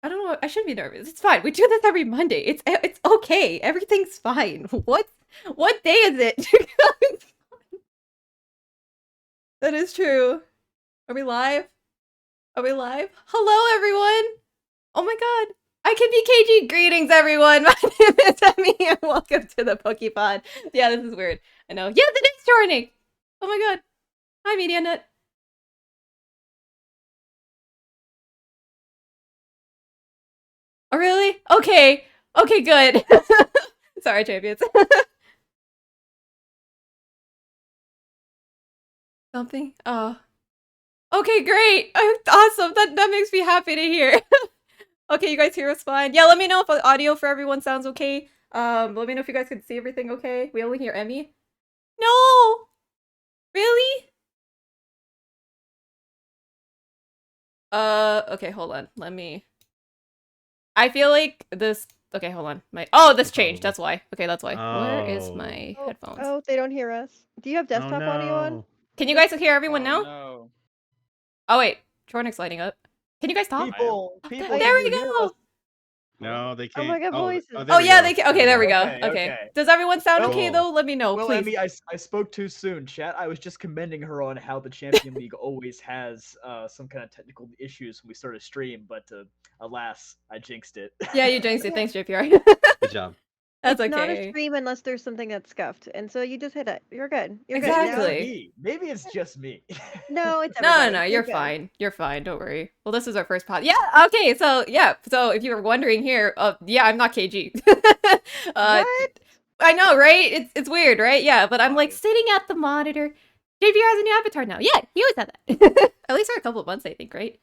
I don't know. I shouldn't be nervous. It's fine. We do this every Monday. It's okay. Everything's fine. What day is it? That is true. Are we live? Are we live? Hello, everyone. Oh my god. I can be KG. Greetings, everyone. My name is Emmy, and welcome to the PokePod. Yeah, this is weird. I know. Yeah, the day's joining. Oh my god. Hi, MediaNet. Oh, really? Okay. Okay, good. Sorry, champions. Something? Oh. Okay, great. Awesome. That makes me happy to hear. Okay, you guys hear us fine? Yeah, let me know if the audio for everyone sounds okay. Let me know if you guys can see everything okay. We only hear Emmy. No! Really? Okay, hold on. Let me... I feel like this... Okay, hold on. This changed. That's why. Okay, that's why. Where is my headphones? Oh, they don't hear us. Do you have desktop audio on? Can you guys hear everyone now? No. Oh, wait. Trornic's lighting up. Can you guys talk? People, There we go! No, they can't. Oh my god, voices. Oh, yeah, they can. Okay, there we go. Okay, Okay. okay. Does everyone sound Well- okay, though? Let me know, Well, please. Emmy, I spoke too soon, chat. I was just commending her on how the Champion League always has some kind of technical issues when we start a stream, but alas, I jinxed it. Yeah, you jinxed it. Thanks, JPR. Good job. That's It's not a okay. stream unless there's something that's scuffed, and so you just hit it. You're good. You're Exactly. good. Me. Maybe it's just me. No, it's No, everybody. no, you're good. fine. You're fine. Don't worry. Well, this is our first pod. Yeah, okay, so, yeah. So, if you were wondering here, yeah, I'm not KG. What? I know, right? It's weird, right? Yeah, but I'm, like, sitting at the monitor. JPR has a new avatar now. Yeah, he always had that. At least for a couple of months, I think, right?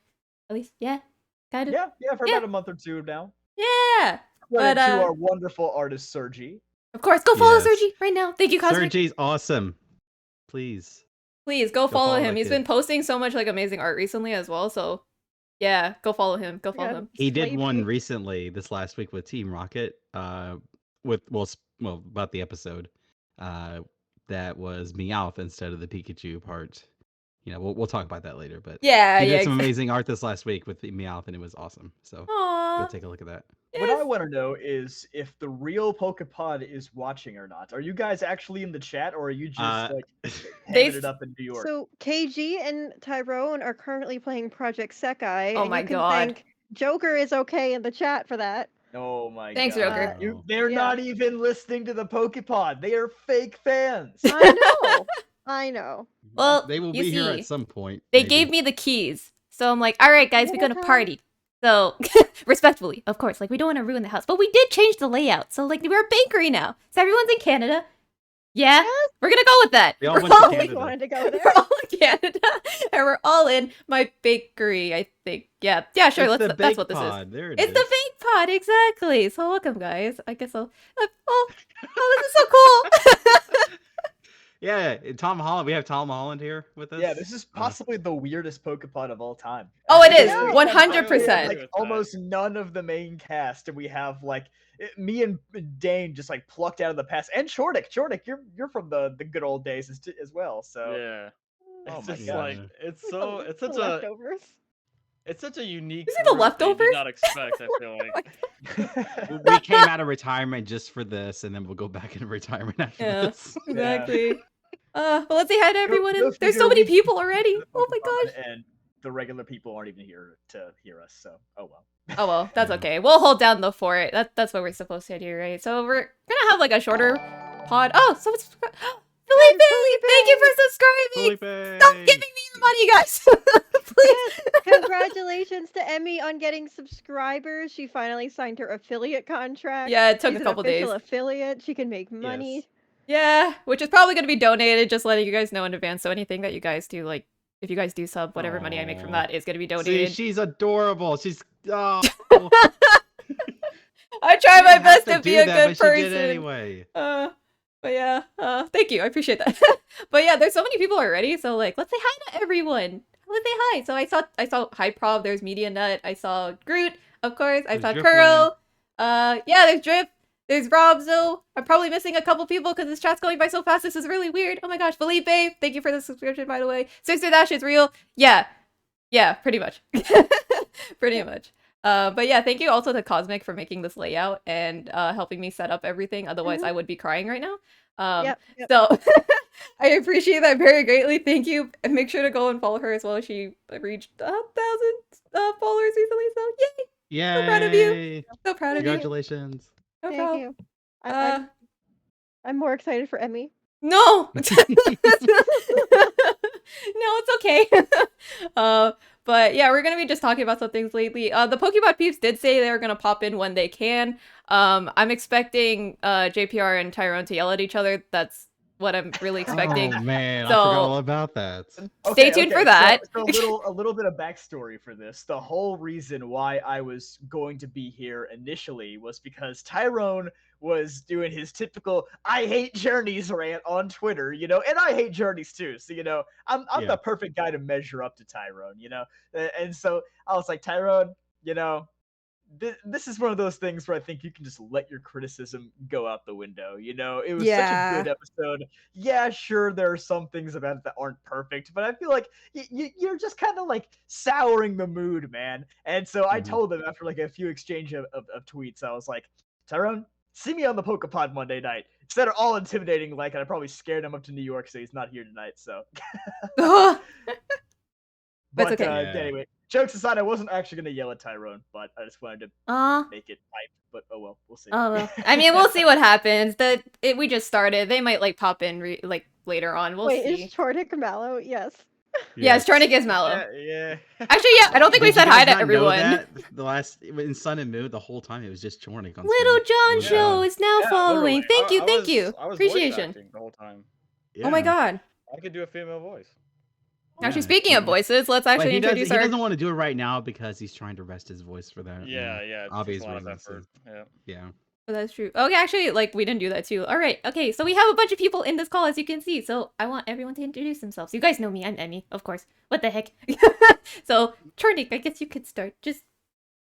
At least, yeah. Kind of. Yeah, for Yeah. about a month or two now. Yeah. Credit But, to our wonderful artist, Sergi. Of course, go follow Yes. Sergi right now. Thank you, Cosmic. Sergi's awesome. Please. Please go follow follow him. that He's kid. been posting so much like amazing art recently as well. So yeah, go follow him. Go follow Yeah. him. He did Sleepy. one recently this last week with Team Rocket. With about the episode. That was Meowth instead of the Pikachu part. You know, we'll talk about that later. But Yeah, he did yeah. some amazing art this last week with the Meowth, and it was awesome. So go Aww. take a look at that. What I want to know is if the real PokePod is watching or not. Are you guys actually in the chat, or are you just like They having it up in New York? So KG and Tyrone are currently playing Project Sekai. Oh and my you can God. thank Joker is okay in the chat for that. Oh my Thanks, god. Joker. They're Yeah. not even listening to the PokePod. They are fake fans. I know. I know. Well, They will you be here see, at some point. They maybe. gave me the keys, so I'm like, all right, guys, we're gonna party. So respectfully, of course, like we don't want to ruin the house, but we did change the layout. So like we're a bakery now. So everyone's in Canada. Yeah, Yes. we're gonna go with that. We all We're went to all- We Canada. wanted to go there. We're all in Canada, and we're all in my bakery. I think. Yeah, sure. It's the That's what this is. Bake-Pod. There it It's is. the fake pod, exactly. So welcome, guys. I guess oh, this is so cool. Yeah, Tom Holland. We have Tom Holland here with us. Yeah, this is possibly the weirdest PokePod of all time. Oh, it is Yeah. 100%. Like almost none of the main cast, and we have like me and Dane just like plucked out of the past, and Chordic. Chordic, you're from the good old days as well. So Yeah. Oh It's my just gosh. like it's so it's The such a leftovers. it's such a unique. Is it the group that you leftovers? did not expect. I feel like. We came out of retirement just for this, and then we'll go back into retirement after Yeah. this. Exactly. Well, let's say hi to everyone. Go And there's figure so many we- people already. Oh my gosh. And the regular people aren't even here to hear us. So oh well. Oh well, that's okay. We'll hold down the fort. That's what we're supposed to do, right? So we're gonna have like a shorter pod. Oh, so it's Felipe! Thank you for subscribing. Felipe! Stop giving me your money, guys. Please. Congratulations to Emmy on getting subscribers. She finally signed her affiliate contract. Yeah, it took She's a couple an official days. affiliate. She can make money. Yes. Yeah, which is probably gonna be donated. Just letting you guys know in advance. So anything that you guys do, like if you guys do sub, whatever money I make from Aw. that is gonna be See, donated. she's adorable. She's oh. I try She my didn't best have to be do a that, good but she person. did anyway. But yeah, thank you. I appreciate that. But yeah, there's so many people already. So like, let's say hi to everyone. Let's say hi. So I saw Hi Prov. There's Media Nut. I saw Groot, of course. I There's saw Drip Kuro. Yeah, there's Drip. There's Robzo. I'm probably missing a couple people because this chat's going by so fast. This is really weird. Oh my gosh, Felipe. Thank you for the subscription, by the way. SisterDash is real. Yeah, pretty much. Pretty much. But yeah, thank you also to Cosmic for making this layout and helping me set up everything. Otherwise, I would be crying right now. Yep. So I appreciate that very greatly. Thank you. And make sure to go and follow her as well. She reached 1,000 followers recently. So yay! Yay! So proud of you. So proud of you. Congratulations. No Thank problem. you. I'm more excited for Emmy. No! No, it's okay. But yeah, we're gonna be just talking about some things lately. The PokePod peeps did say they were gonna pop in when they can. I'm expecting JPR and Tyrone to yell at each other. That's what I'm really expecting. Oh man, I So- forgot all about that. Stay tuned for that. So a little bit of backstory for this. The whole reason why I was going to be here initially was because Tyrone was doing his typical "I hate journeys" rant on Twitter, you know, and I hate journeys too. So you know, I'm Yeah. the perfect guy to measure up to Tyrone, you know. And so I was like, Tyrone, you know, this is one of those things where I think you can just let your criticism go out the window. You know, it was such Yeah. a good episode. Yeah, sure, there are some things about it that aren't perfect, but I feel like you're just kind of like souring the mood, man. And so I Mhm. told him after like a few exchange of tweets, I was like, Tyrone, see me on the PokePod Monday night. Instead of all intimidating like, and I probably scared him up to New York, so he's not here tonight. So, That's but okay. Yeah. anyway, jokes aside, I wasn't actually gonna yell at Tyrone, but I just wanted to make it hype. But oh well, we'll see. Oh well. I mean, we'll see what happens. We just started. They might like pop in like later on. We'll Wait, see. is Chordic mallow? Yes. Yeah, Starnik is Mallow. Yeah. Actually, yeah, I don't think we Did you said hi guys to not know everyone. that? The last in Sun and Moon, the whole time it was just Chornik on Little screen. John Was, Show is now Yeah, following. literally. Thank you, I thank was- you. I was voice Appreciation. acting the whole time. Oh my yeah. god. I could do a female voice. Actually, Yeah. speaking of voices, let's But actually he introduce doesn't want to do it right now because he's trying to rest his voice for that. Yeah, yeah. It takes obvious a lot of reasons. effort. Yeah. Yeah. Oh, that's true. Okay, actually, like, we didn't do that too. Alright, okay, so we have a bunch of people in this call, as you can see. So, I want everyone to introduce themselves. You guys know me, I'm Emmy, of course. What the heck? So, Chornik, I guess you could start. Just,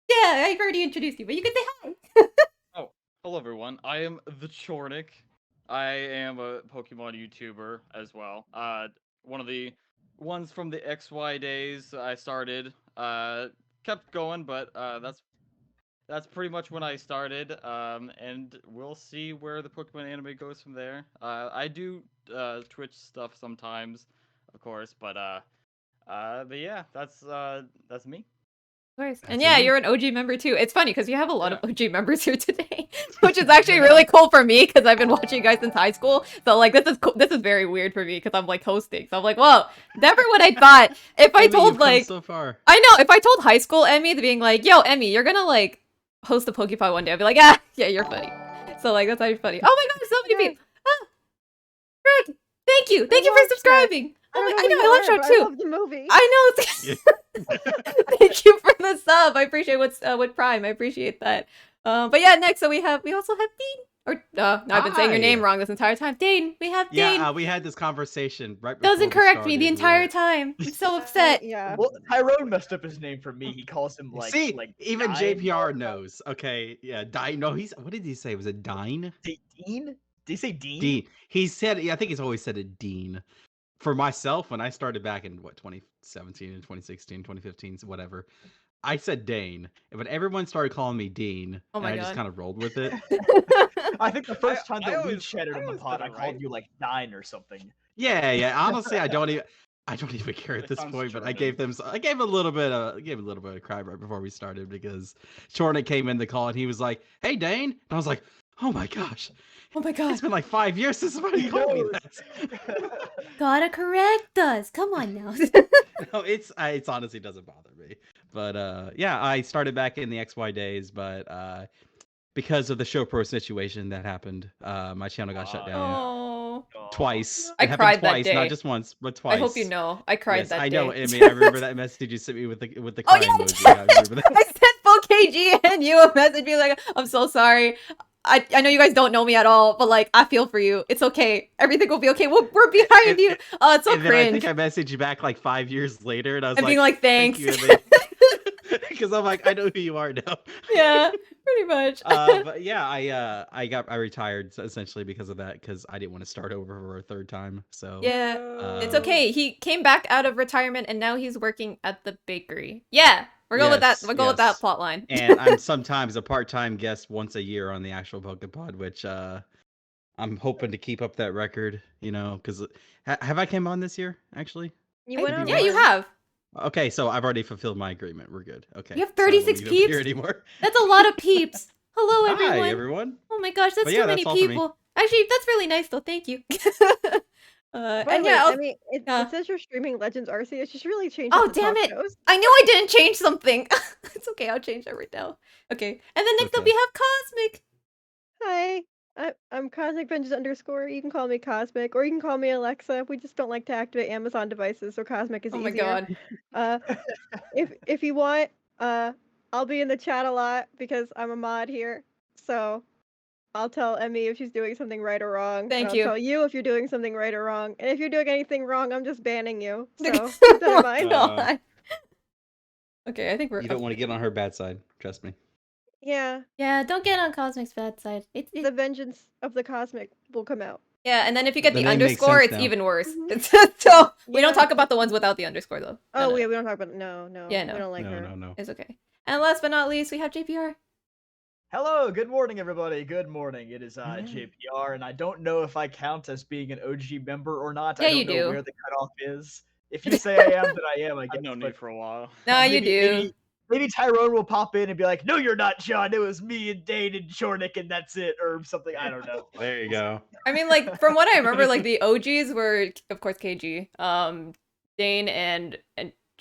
yeah, I've already introduced you, but you can say hi. Hello, everyone. I am the Chornik. I am a Pokemon YouTuber as well. One of the ones from the XY days I started. Kept going, but that's pretty much when I started. And we'll see where the Pokemon anime goes from there. I do Twitch stuff sometimes, of course, but yeah, that's me. Of course. That's And yeah, it. you're an OG member too. It's funny because you have a lot Yeah. of OG members here today, which is actually really cool for me because I've been watching you guys since high school. So like this is cool. This is very weird for me because I'm like hosting. So I'm like, whoa, never would I thought if I Emmy, told you've come like so far. I know if I told high school Emmy to being like, yo Emmy, you're gonna like host a PokePod one day, I'd be like, ah, yeah, you're funny. So like that's actually funny. Oh my god, so many Yes. people. Ah, Greg, thank you for love Shrek. subscribing. Oh my, I know, I love who you are, Shrek but too. I love the movie. I know. Thank you for the sub. I appreciate what's with Prime. I appreciate that. But yeah, next we also have Dean. Or no, I've been saying your name Hi. wrong this entire time. Dane. We have Dane. Yeah, we had this conversation right before Doesn't we correct me the started, entire where- time. I'm so upset. Yeah. Well, Tyrone messed up his name for me. He calls him like See, like even Dine JPR knows. Okay, yeah, Dine. No, what did he say? Was it Dine? Dean? Did he say Dean? Dean. He said, yeah, I think he's always said it Dean. For myself, when I started back in 2017 and 2016, 2015, whatever, I said Dane, but everyone started calling me Dean, Oh my and I just God. kind of rolled with it. I think the first time I that we always- chatted I in the always pod, got I it called right. you like Dine or something. Yeah. Honestly, I don't even care at It this sounds point. But I German. gave a little bit of crap right before we started because Chorna came in the call and he was like, "Hey, Dane," and I was like, "Oh my gosh, Oh my god. it's been like 5 years since somebody He called me knows. that." Gotta correct us. Come on now. No, it's honestly doesn't bother me. But yeah, I started back in the XY days, but because of the Show Pro situation that happened, my channel got shut down Oh. twice. I It happened cried that twice, day. not just once, but twice. I hope you know. I cried Yes, that I day. know, Emmy. I remember that message you sent me with the Oh crying yeah, emoji. I remember that. I sent full KG and you a message being like, I'm so sorry. I know you guys don't know me at all, but like I feel for you. It's okay. Everything will be okay. We're behind And- you. Oh, it's so And then I cringe. think I messaged you back like 5 years later, and I was And like, being like, "Thank thanks. you," because I'm like, I know who you are now. Yeah, pretty much. But yeah, I retired essentially because of that, because I didn't want to start over for a third time. So Yeah, it's Uh, okay. He came back out of retirement and now he's working at the bakery. Yeah, We're going with that. Yes, We're going with that yes. plot line. And I'm sometimes a part-time guest once a year on the actual PokePod, which I'm hoping to keep up that record. Because have I came on this year actually? You went on Yeah, you one. have. Okay, so I've already fulfilled my agreement. We're good. Okay. You have so I don't 36 need to appear peeps? anymore. That's a lot of peeps. Hello, everyone. Hi, everyone. Oh my gosh, that's But too yeah, many that's all for me. people. Actually, that's really nice though. Thank you. By And the yeah, way, I'll- Emmy, yeah. it says you're streaming Legends Arceus. You should really change Oh up the damn talk it! shows. I knew I didn't change something. It's okay. I'll change that right now. Okay. And then next up Okay. we have Cosmic. Hi, I'm Cosmic Vengeance _. You can call me Cosmic, or you can call me Alexa. We just don't like to activate Amazon devices, so Cosmic is Oh my easier. god. Uh, if you want, I'll be in the chat a lot because I'm a mod here. So I'll tell Emmy if she's doing something right or wrong. Thank and you. I'll tell you if you're doing something right or wrong. And if you're doing anything wrong, I'm just banning you. So keep that in mind. God. Okay, I think we're. You don't want to get on her bad side. Trust me. Yeah, Yeah, don't get on Cosmic's bad side. the vengeance of the Cosmic will come out. Yeah, and then if you get The the name makes underscore, sense it's now. even worse. Mhm. So we don't Yeah. talk about the ones without the underscore though. Oh, No, yeah, we don't talk about no. Yeah, no. We don't like no, her. no. it's okay. And last but not least, we have JPR. Hello, good morning, everybody. Good morning. It is Hello. JPR, and I don't know if I count as being an OG member or not. Yeah, I don't you know do. where the cutoff is. If you say I am, then I am, I guess. I've known you but for a while. Nah, you maybe, do. maybe Tyrone will pop in and be like, "No, you're not, John. It was me and Dane and Chornick, and that's it," or something. I don't know. There you go. I mean, like from what I remember, like the OGs were, of course, KG, Dane, and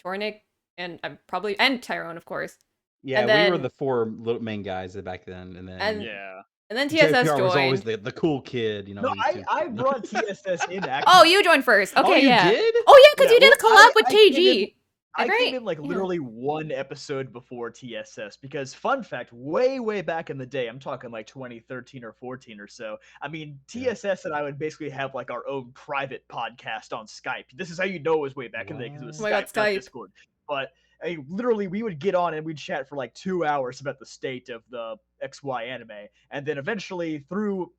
Chornick, and and Tyrone, of course. Yeah, And we were then- the four little main guys back then, and then And- Yeah. And then TSS JPR was always joined. the cool kid, No, he was too I cool. brought TSS in. Actually. Oh, you joined first. Okay, Oh, you yeah. did? Oh yeah, because Yeah, you did a well, collab with I came KG. I right? came in like Yeah. literally one episode before TSS because fun fact, way back in the day, I'm talking like 2013 or 14 or so. I mean, Yeah. TSS and I would basically have like our own private podcast on Skype. This is how you know it was way back in the day because it was Oh my God, Skype, not Skype. Discord. But I mean, literally, we would get on and we'd chat for like 2 hours about the state of the XY anime, and then eventually through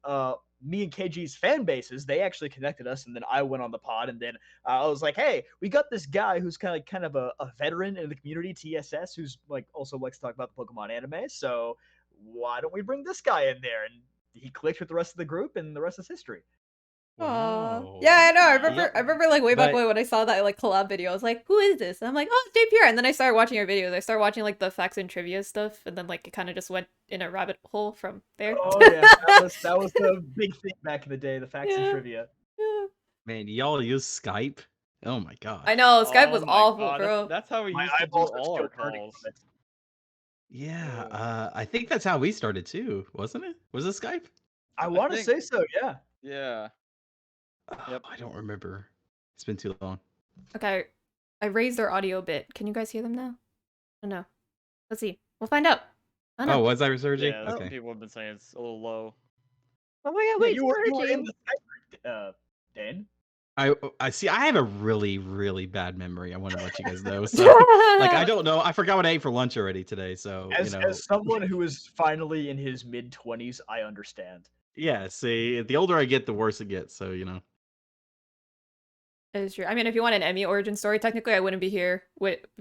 me and KG's fan bases, they actually connected us, and then I went on the pod, and then I was like, hey, we got this guy who's kind of a veteran in the community, TSS, who's like also likes to talk about the Pokemon anime, so why don't we bring this guy in there? And he clicked with the rest of the group, and the rest is history. Aw. Yeah, I know. Yep. I remember like way back But- when I saw that like collab video. I was like, "Who is this?" And I'm like, "Oh, it's JPR." And then I started watching your videos. I started watching like the facts and trivia stuff, and then like it kind of just went in a rabbit hole from there. Oh yeah, that was the big thing back in the day, the facts Yeah. and trivia. Yeah. Man, y'all use Skype? Oh my god. I know Skype Oh was my awful, God, bro. That's how we My used to do eyeballs are all our still burning calls. from it. Yeah, I think that's how we started too, wasn't it? Was it Skype? I want to think- say so, yeah. Yeah. Yep. I don't remember. It's been too long. Okay, I raised their audio a bit. Can you guys hear them now? Oh no. Let's see. We'll find out. Oh no. Oh, was I Sergi? Yeah, some Okay. people have been saying it's a little low. Oh my god, Yeah, wait, you were Sergi. in the Skype, Dan. I see. I have a really bad memory. I want to let you guys know. So, like, I don't know. I forgot what I ate for lunch already today. So, As someone who is finally in his mid-20s, I understand. yeah. See, the older I get, the worse it gets. So, That is true. I mean, if you want an Emmy origin story, technically I wouldn't be here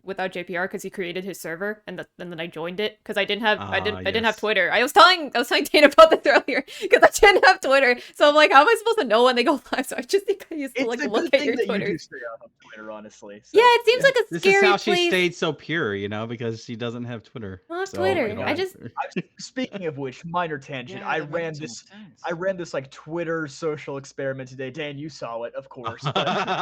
without JPR because he created his server, and then I joined it because I didn't have I didn't have yes. Twitter. I was telling Dane about this earlier because I didn't have Twitter. So I'm like, how am I supposed to know when they go live? So I just think I used to It's like a look good at thing your that Twitter. you do stay on Twitter, honestly. So. Yeah, it seems like a this scary is how place. she stayed so pure, because she doesn't have Twitter. I don't have So, Twitter. you know, I just- Speaking of which, minor tangent. Yeah, I that ran makes so this. much sense. I ran this like Twitter social experiment today. Dan, you saw it, of course.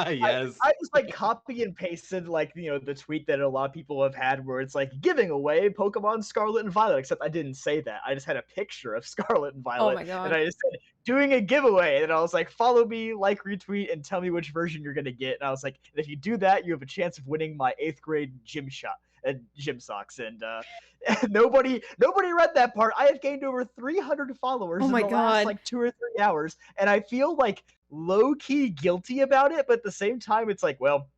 But yes. I just like copy and pasted like the tweet that a lot of people have had where it's like giving away Pokemon Scarlet and Violet, except I didn't say that. I just had a picture of Scarlet and Violet. Oh my god. And I just said doing a giveaway, and I was like, follow me, like, retweet, and tell me which version you're gonna get. And I was like, and if you do that, you have a chance of winning my 8th grade gym socks. And nobody read that part. I have gained over 300 followers Oh in my the God. last like 2 or 3 hours, and I feel like low key guilty about it. But at the same time, it's like, well,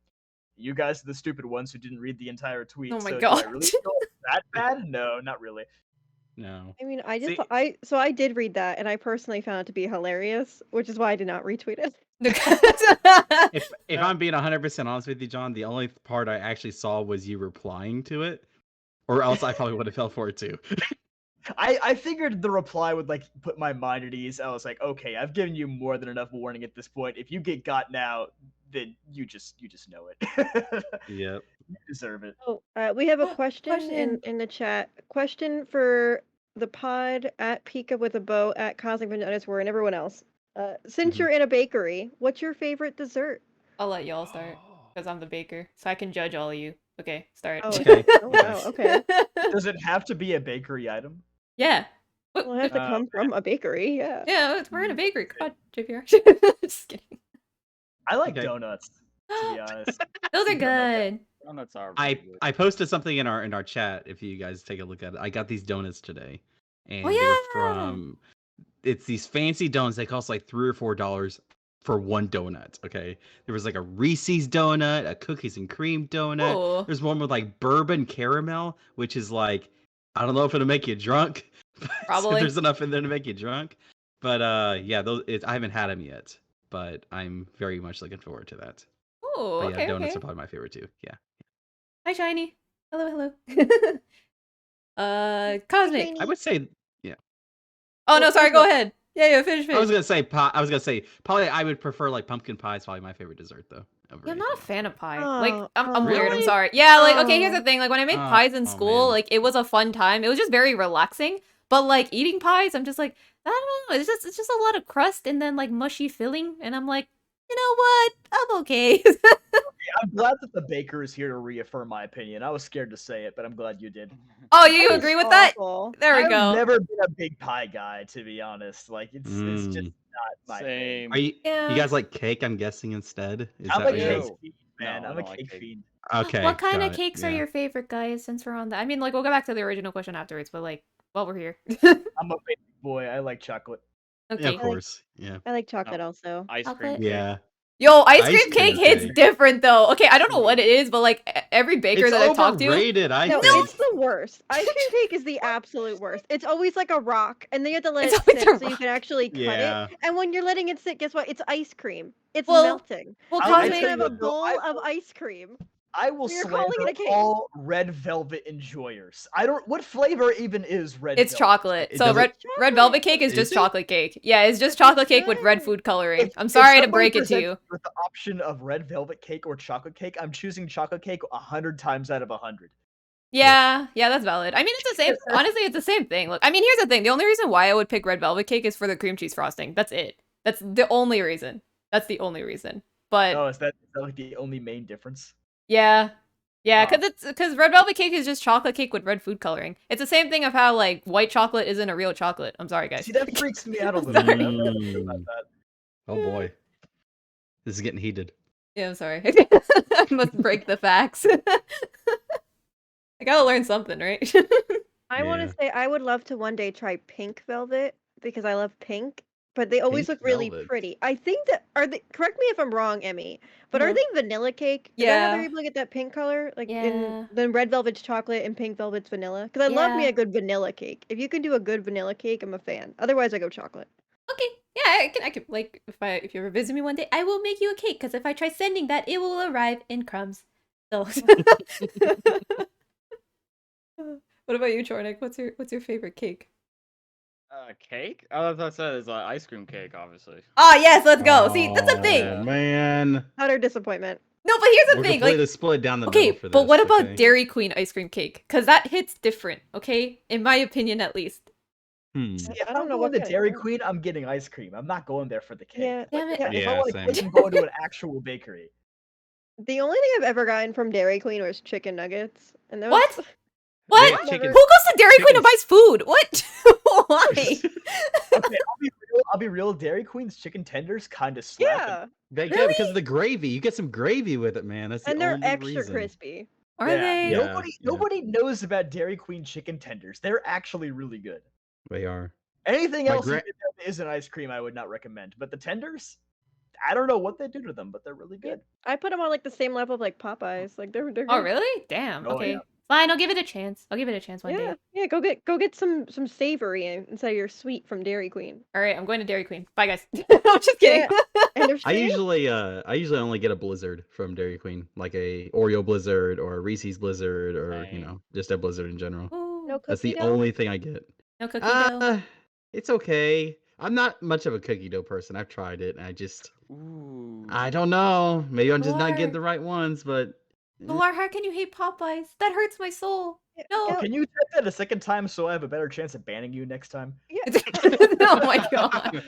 you guys are the stupid ones who didn't read the entire tweet. Oh my so God. do I really feel that bad? No, not really. No. I mean, I just See- I did read that, and I personally found it to be hilarious, which is why I did not retweet it. If I'm being 100% honest with you, John, the only part I actually saw was you replying to it. or else I probably would have fell for it too. I figured the reply would like put my mind at ease. I was like, okay, I've given you more than enough warning at this point. If you get got now, then you just know it. Yep. You deserve it. Oh, we have a question, Question. in the chat. Question for the pod at Pika with a bow at Cosmic Bananas and everyone else. Since Mhm. you're in a bakery, what's your favorite dessert? I'll let y'all start because I'm the baker, so I can judge all of you. Okay, start. Oh, Okay. Oh wow, okay. Does it have to be a bakery item? Yeah. Well, it has to come okay. from a bakery, yeah. Yeah, we're in a bakery. Come on, JPR. Just kidding. I like Okay. donuts, to be honest. Those are good. Donuts are I pretty good. I posted something in our chat. If you guys take a look at it, I got these donuts today, and Oh, they were yeah. from. It's these fancy donuts. They cost like $3 or $4 for one donut. Okay, there was like a Reese's donut, a cookies and cream donut. Oh. There's one with like bourbon caramel, which is like, I don't know if it'll make you drunk. But Probably. there's enough in there to make you drunk. But yeah, I haven't had them yet, but I'm very much looking forward to that. Oh, But yeah, okay, donuts okay. are probably my favorite too. Yeah. Hi, Shiny. Hello, hello. Cosmic. Shiny. I would say, yeah. Oh, no, Well, sorry, first go of- ahead. Yeah, finish. I was gonna say probably I would prefer like pumpkin pie is probably my favorite dessert though. Over Yeah, I'm not a anything fan else. of pie. Oh, Like, I'm weird. I'm really? sorry. Yeah, like, okay, here's the Oh. thing. Like, when I made Oh, pies in oh, school, man. like, it was a fun time. It was just very relaxing. But like eating pies, I'm just like, I don't know. It's just a lot of crust and then like mushy filling, and I'm like, you know what? I'm okay. I'm glad that the baker is here to reaffirm my opinion. I was scared to say it, but I'm glad you did. Oh, you That is agree with that? awful. There we I've go. never been a big pie guy, to be honest. Like it's just Mm. not my thing. Same. Are you Yeah. guys like cake? I'm guessing instead. Is I'm that a what you cake do? fiend, man. No, I I'm a don't like cake cake. fiend. Okay. What kind got of it, cakes are yeah. your favorite, guys? Since we're on that, I mean, like, we'll go back to the original question afterwards. But like, while we're here, I'm a basic boy. I like chocolate. Yeah, okay. of course. Yeah. I like chocolate No. also. Ice cream Chocolate? cake. Yeah. Yo, ice Ice cream cake cream hits cake. different though. Okay, I don't know what it is, but like every baker It's that I've talked to, overrated, I No, think. it's the worst. Ice cream cake is the absolute worst. It's always like a rock, and then you have to let It's it always sit a so you rock. can actually cut Yeah. it. And when you're letting it sit, guess what? It's ice cream. It's Well, melting. well, I You're will gonna Cosmic. have tell a you, though, bowl of ice cream. I will You're calling slander it a cake. all red velvet enjoyers. I don't. What flavor even is red? It's velvet? chocolate. It So doesn't- red velvet cake is Is just it? chocolate cake. Yeah, it's just That's chocolate cake with red good. food coloring. I'm If sorry to somebody break it to presents you. me with the option of red velvet cake or chocolate cake, I'm choosing chocolate cake 100 times out of 100. Yeah, that's valid. I mean, it's the same. Honestly, it's the same thing. Look, I mean, here's the thing. The only reason why I would pick red velvet cake is for the cream cheese frosting. That's it. That's the only reason. That's the only reason. But Oh, is that like the only main difference? yeah, Oh. because red velvet cake is just chocolate cake with red food coloring. It's the same thing of how like white chocolate isn't a real chocolate. I'm sorry, guys. See, that freaks me out a little bit. I'm not sure about that. Oh boy. This is getting heated. Yeah, I'm sorry. I must break the facts. I gotta learn something, right? I want Yeah. to say I would love to one day try pink velvet because I love pink, but they always Pink look really velvet. pretty. I think that are they. Correct me if I'm wrong, Emmy, but are Uh-huh. they vanilla cake? Is that how Yeah. they're able to get that pink color? Like Yeah. in then red velvet's chocolate and pink velvet's vanilla. Because I love me Yeah. a good vanilla cake. If you can do a good vanilla cake, I'm a fan. Otherwise, I go chocolate. Okay. Yeah, I can like if you ever visit me one day, I will make you a cake because if I try sending that, it will arrive in crumbs. So what about you, Chornik? What's your favorite cake? Cake? Oh, that's what I said. It's ice cream cake, obviously. Ah, yes, let's go. See, that's the thing. Oh man. Utter disappointment. No, but here's the We're thing. completely Like, split down the okay, middle for this. but what about okay? Dairy Queen ice cream cake? Because that hits different. Okay, in my opinion, at least. Hmm. See, if I don't I'm know going what to kind of Dairy cake. Queen, I'm getting ice cream. I'm not going there for the cake. Yeah, Damn it. yeah. If I Yeah, want a same. cake, I'm going to an actual bakery. The only thing I've ever gotten from Dairy Queen was chicken nuggets, and that What? was What? Yeah, Who chicken- goes to Dairy Queen and chicken's- buys food? What? Why? Okay, I'll be real. Dairy Queen's chicken tenders kind of slap. yeah, Yeah, Really? because of the gravy. You get some gravy with it, man. That's the and they're only extra reason. crispy. Are Yeah, they? Yeah. Nobody knows about Dairy Queen chicken tenders. They're actually really good. They are. Anything My else gra- you get that isn't ice cream, I would not recommend. But the tenders, I don't know what they do to them, but they're really good. I put them on like the same level of like Popeyes. Like they're Oh, good. really? Damn. Oh, Okay. yeah. Fine, I'll give it a chance. I'll give it a chance one day. Yeah. Go get some savory instead of your sweet from Dairy Queen. All right, I'm going to Dairy Queen. Bye, guys. I'm just kidding. End of I stream? usually only get a Blizzard from Dairy Queen, like a Oreo Blizzard or a Reese's Blizzard, or Dang. just a Blizzard in general. Ooh, No That's cookie the dough? only thing I get. no cookie dough. It's okay. I'm not much of a cookie dough person. I've tried it, and I Ooh. don't know. Maybe I'm just not Galar. getting the right ones, but Galar, how can you hate Popeyes? That hurts my soul. Yeah, No. Gal- Can you type that a second time so I have a better chance at banning you next time? Oh my god.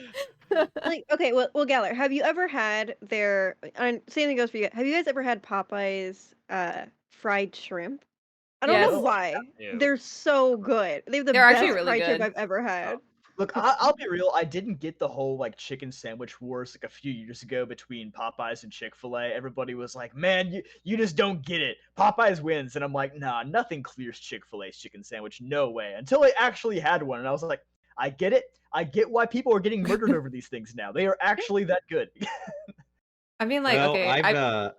Like, okay, well, Galler, have you ever had their? And same thing goes for you. Have you guys ever had Popeyes fried shrimp? I don't know Yes. why. Ew. They're so good. They have the They're actually best really fried shrimp good. I've ever had. Look, I'll be real. I didn't get the whole like chicken sandwich wars like a few years ago between Popeyes and Chick-fil-A. Everybody was like, "Man, you just don't get it. Popeyes wins," and I'm like, "Nah, nothing clears Chick-fil-A's chicken sandwich. No way." Until I actually had one, and I was like, "I get it. I get why people are getting murdered over these things now. They are actually that good." I mean, like, well, okay.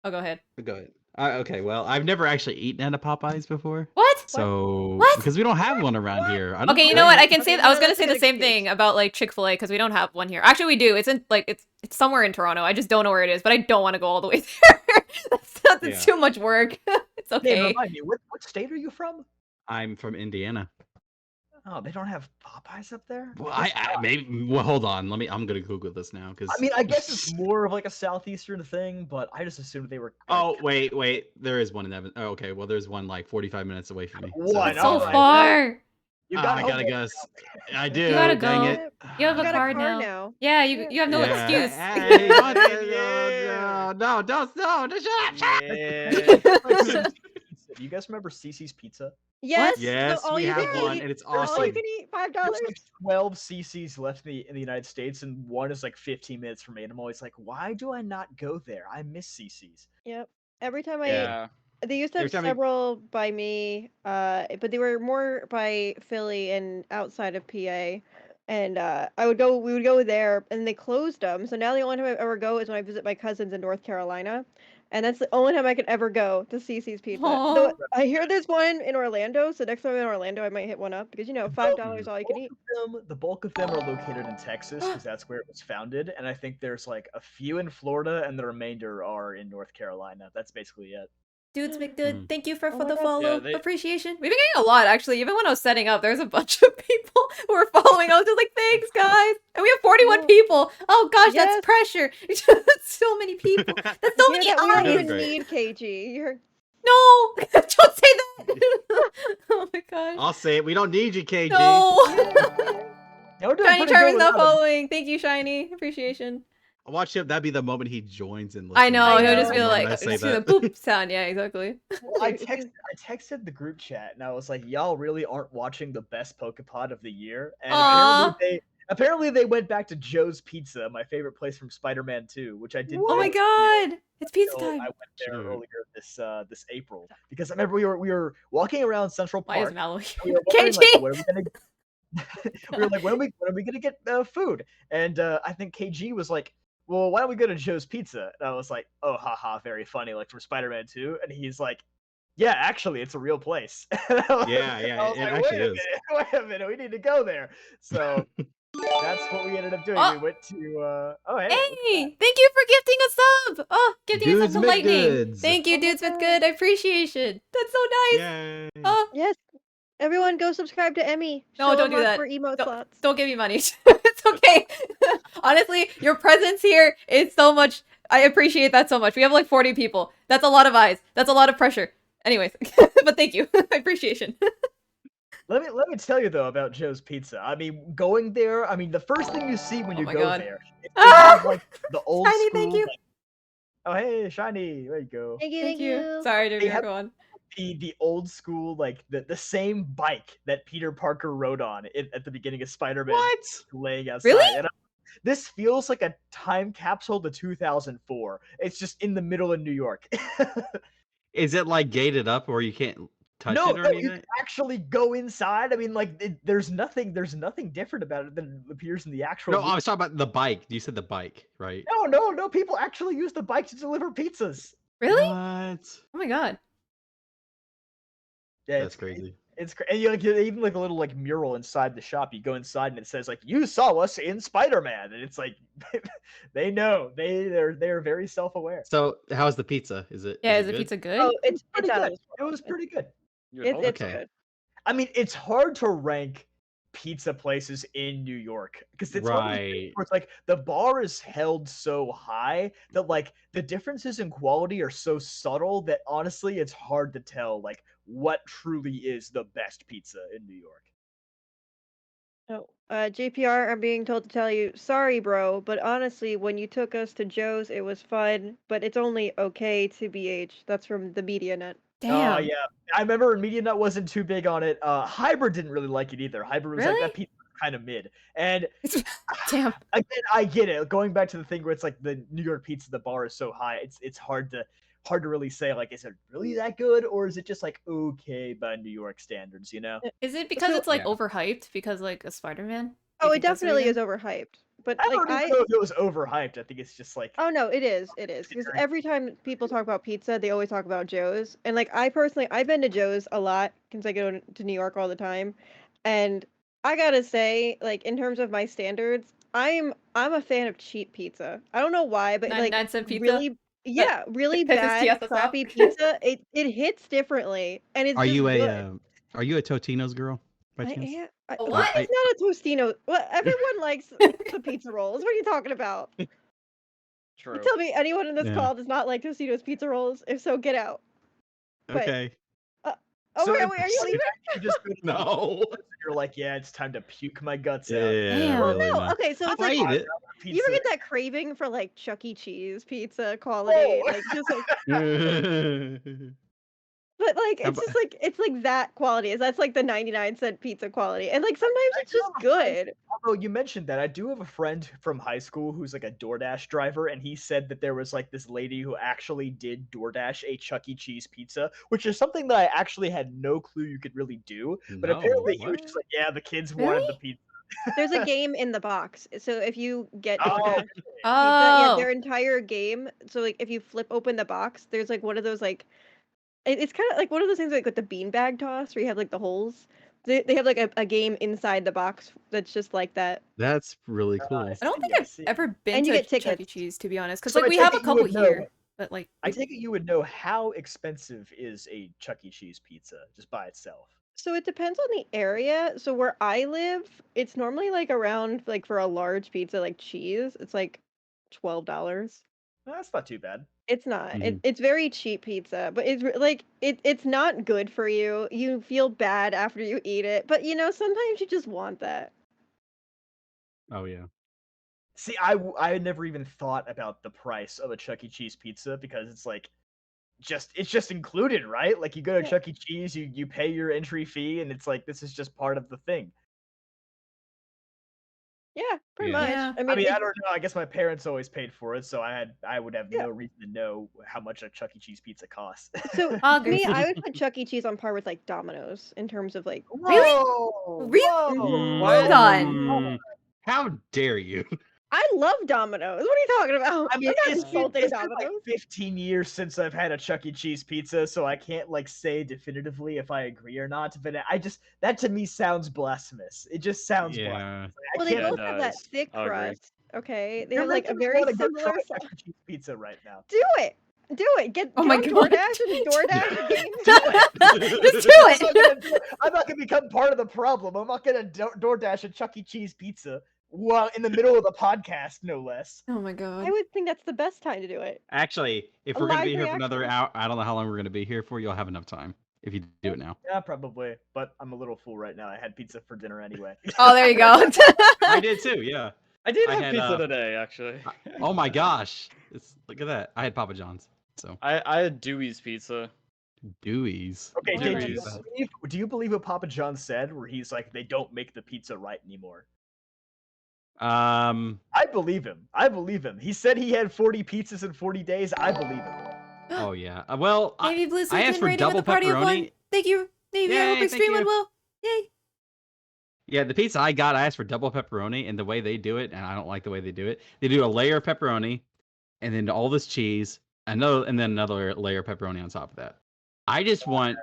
Oh, go ahead. go ahead. Okay, well, I've never actually eaten at a Popeyes before, What? so What? because we don't have one around here. I don't Okay, you know know what? I I can say. mean, I was no, gonna that's say a the good same excuse. thing about like Chick-fil-A because we don't have one here. Actually, we do. It's in like it's somewhere in Toronto. I just don't know where it is, but I don't want to go all the way there. It's Yeah. too much work. It's Hey, okay. remind me, what state are you from? I'm from Indiana. Oh, they don't have Popeyes up there? Well, guess I not. maybe. Well, hold on. I'm gonna Google this now because. I mean, I guess it's more of like a southeastern thing, but I just assumed they were. Oh wait. There is one in Evan. Oh, okay. Well, there's one like 45 minutes away from me. What? That's All so right. far. You I got gotta homework. guess. I do. You gotta Dang go. it. You have You a got car a car now. now. Yeah, you have no Yeah. excuse. Hey, what the- Yeah. no, don't, shut up. Yeah. Do you guys remember Cece's Pizza? Yes. Yes, so all we you have can one, eat, and it's There's all you awesome. can eat, $5. There's like 12 CCs left in the United States, and one is like 15 minutes from me. And I'm always like, why do I not go there? I miss CC's. Yep. Every time Yeah. they used to Every have time I- several by me, but they were more by Philly and outside of PA. And we would go there, and they closed them. So now the only time I ever go is when I visit my cousins in North Carolina, and that's the only time I can ever go to CC's Pizza. Though Aw. I hear there's one in Orlando, so next time I'm in Orlando, I might hit one up because $5 all you can eat. The bulk of them are located in Texas because that's where it was founded, and I think there's like a few in Florida, and the remainder are in North Carolina. That's basically it. Dudes make good. Thank you for Oh my the God. follow. Yeah, they- Appreciation. We've been getting a lot actually. Even when I was setting up, there's a bunch of people who are following. I was just like, thanks guys. And we have 41 Yeah. people. Oh gosh, Yes. that's pressure. That's so many people. That's so Hear many that? We don't eyes. even Great. need KG. You're No, don't say that. Oh my gosh. I'll say it. We don't need you, KG. No. Yeah, we're doing Shiny pretty Charming's good not without 'em. following. Thank you, Shiny. Appreciation. Watch him. That'd be the moment he joins and listens. I know. I He'll know. just be The like, moment I say just do the that. boop sound. Yeah, exactly. Well, I texted the group chat and I was like, y'all really aren't watching the best PokePod of the year. And Aw. apparently they went back to Joe's Pizza, my favorite place from Spider-Man 2, which I didn't Oh know my was god, it's pizza until time. I went there Sure. earlier this April. Because I remember we were walking around Central Why is Park. Mallow We here? were wondering, KG. like, where are we gonna we were like, when are we gonna get food? And I think KG was like, well, why don't we go to Joe's Pizza? And I was like, oh, haha, very funny, like from Spider-Man 2. And he's like, yeah, actually, it's a real place. Yeah, I was it like, actually is. wait a minute, we need to go there. So that's what we ended up doing. Oh. We went to, oh, hey. Hey, thank you for gifting a sub. Oh, gifting a Dudes sub to make Lightning. goods. Thank you, Oh my dudes with God. good. I appreciation. That's so nice. Yay. Oh, Yes. Everyone go subscribe to Emmy. No, Show don't 'em do up that. for emote slots. don't give me money. It's okay. Honestly, your presence here is so much. I appreciate that so much. We have like 40 people. That's a lot of eyes. That's a lot of pressure. Anyways, but thank you. Appreciation. Let me tell you though about Joe's Pizza. I mean, going there. I mean, the first thing you see when Oh you my go God. there, is they Ah! have like the old Shiny, school. thank you. Like, oh hey, Shiny, there you go. Thank you. Thank you. Sorry, They Davina, have- go on. The old school, like the same bike that Peter Parker rode on at the beginning of Spider-Man. What? Laying outside. Really? And this feels like a time capsule to 2004. It's just in the middle of New York. Is it like gated up where you can't touch No, it or no, you anything? can actually go inside. I mean, like, there's nothing different about it than appears in the actual. No, I was talking about the bike. You said the bike, right? No. People actually use the bike to deliver pizzas. Really? What? Oh my god. Yeah, That's crazy. And you like even like a little like mural inside the shop. You go inside and it says like you saw us in Spider-Man, and it's like they know they're very self-aware. So, how's the pizza? Is it Yeah, is it the good? pizza good? Oh, It was it's pretty out of good. this It world. was pretty good. You would hope. It's Okay. good. I mean, it's hard to rank pizza places in New York because it's one of those things Right. where it's like the bar is held so high that like the differences in quality are so subtle that honestly it's hard to tell like what truly is the best pizza in New York. Oh, JPR, I'm being told to tell you, sorry, bro, but honestly, when you took us to Joe's, it was fun, but it's only okay to BH. That's from the MediaNet. Oh Damn. yeah, I remember MediaNut wasn't too big on it. Hybrid didn't really like it either. Hybrid was like Really? that pizza kind of mid. And Damn. again, I get it. Going back to the thing where it's like the New York pizza, the bar is so high. It's hard to really say like is it really that good or is it just like okay by New York standards, you know? Is it because So- it's like Yeah. overhyped? Because like a Spider-Man? Do you Oh, it think that's the definitely is reason? overhyped. But I like don't even know if it was overhyped. I think it's just like oh no, it is. It is because every time people talk about pizza, they always talk about Joe's. And like I personally, I've been to Joe's a lot since I go to New York all the time, and I gotta say, like in terms of my standards, I'm a fan of cheap pizza. I don't know why, but like 99-cent pizza? really, yeah, really pisses bad, TSS off? crappy pizza. It hits differently, and it's Are just you good. are you a Totino's girl by I chance? am. A What what? is not a Tostino? Well, everyone likes the pizza rolls. What are you talking about? True. You tell me anyone in this Yeah. call does not like Tostino's pizza rolls. If so, get out. But Okay. oh so wait, if wait, are you leaving? you just go to the No. you're like, yeah, it's time to puke my guts out. Yeah, Damn. really No, not. okay, so it's I like eat it. you ever get that craving for like Chuck E. Cheese pizza quality, Oh. like just like, How but like it's about- just like it's like that quality. That's like the 99-cent pizza quality, and like sometimes I it's do just have a friend- good. Although you mentioned that, I do have a friend from high school who's like a DoorDash driver, and he said that there was like this lady who actually did DoorDash a Chuck E. Cheese pizza, which is something that I actually had no clue you could really do. But No, apparently he was just what? like, yeah, the kids wanted the Really? pizza. There's a game in the box, so if you get Oh, DoorDash pizza, yeah, Oh. their entire game. So like if you flip open the box, there's like one of those like it's kind of like one of those things like with the beanbag toss where you have like the holes. They have like a game inside the box that's just like that, That's really cool. I don't think I I've see. ever been and you to get Chuck E. tickets. Cheese, to be honest. Because So like I we take have a it you couple would know- here. But like I take it you would know how expensive is a Chuck E. Cheese pizza just by itself. So it depends on the area. So where I live, it's normally like around like for a large pizza like cheese, it's like $12. That's not too bad. It's not. Mhm. It's very cheap pizza, but like it's not good for you. You feel bad after you eat it, but you know, sometimes you just want that. Oh yeah. See, I had never even thought about the price of a Chuck E. Cheese pizza because it's like it's just included, right? Like you go to Yeah. Chuck E. Cheese, you pay your entry fee, and it's like this is just part of the thing. Yeah, pretty Yeah. much. Yeah. I I mean, mean, I it's, don't know. I guess my parents always paid for it, so I would have Yeah. no reason to know how much a Chuck E. Cheese pizza costs. so August. me, I would put Chuck E. Cheese on par with like Domino's in terms of like Really? Whoa! Really? Whoa! Hold on. Mm, How dare you? I love Domino's. What are you talking about? I mean, I'm not it's insulting been like Domino's. 15 years since I've had a Chuck E. Cheese pizza, so I can't like say definitively if I agree or not. But I just that to me sounds blasphemous. It just sounds Yeah. blasphemous. Like, Well, I they can't. both have that does. thick I'll agree. crust. Okay, they You're have like a making me very wanna go similar try sauce. Chuck E. Cheese pizza right now. Do it. Do it. Get Oh my on God. DoorDash and DoorDash a game. Do it. Just do I'm not, it. I'm not gonna become part of the problem. I'm not gonna DoorDash a Chuck E. Cheese pizza while in the middle of the podcast, no less. Oh my god. I would think that's the best time to do it. Actually, if A we're gonna live be here for another reaction. hour, I don't know how long we're gonna be here for. You'll have enough time if you do it now. Yeah, probably. But I'm a little full right now. I had pizza for dinner anyway. Oh, there you go. I did too. Yeah. I did I have had, pizza today, actually. Oh my gosh! Look at that. I had Papa John's. So I had Dewey's pizza. Dewey's. Okay, Oh Jake, my God. do you believe what Papa John said, where he's like, they don't make the pizza right anymore? I believe him. I believe him. He said he had 40 pizzas in 40 days. I believe him. Oh yeah. Well, Navy Blue I asked in for rating with double the party of one. pepperoni. Thank you, Navy. I Yay, hope thank Extreme went you. well. Yay. Yeah, the pizza I got, I asked for double pepperoni, and the way they do it, and I don't like the way they do it. They do a layer of pepperoni, and then all this cheese, and then another layer of pepperoni on top of that. I just want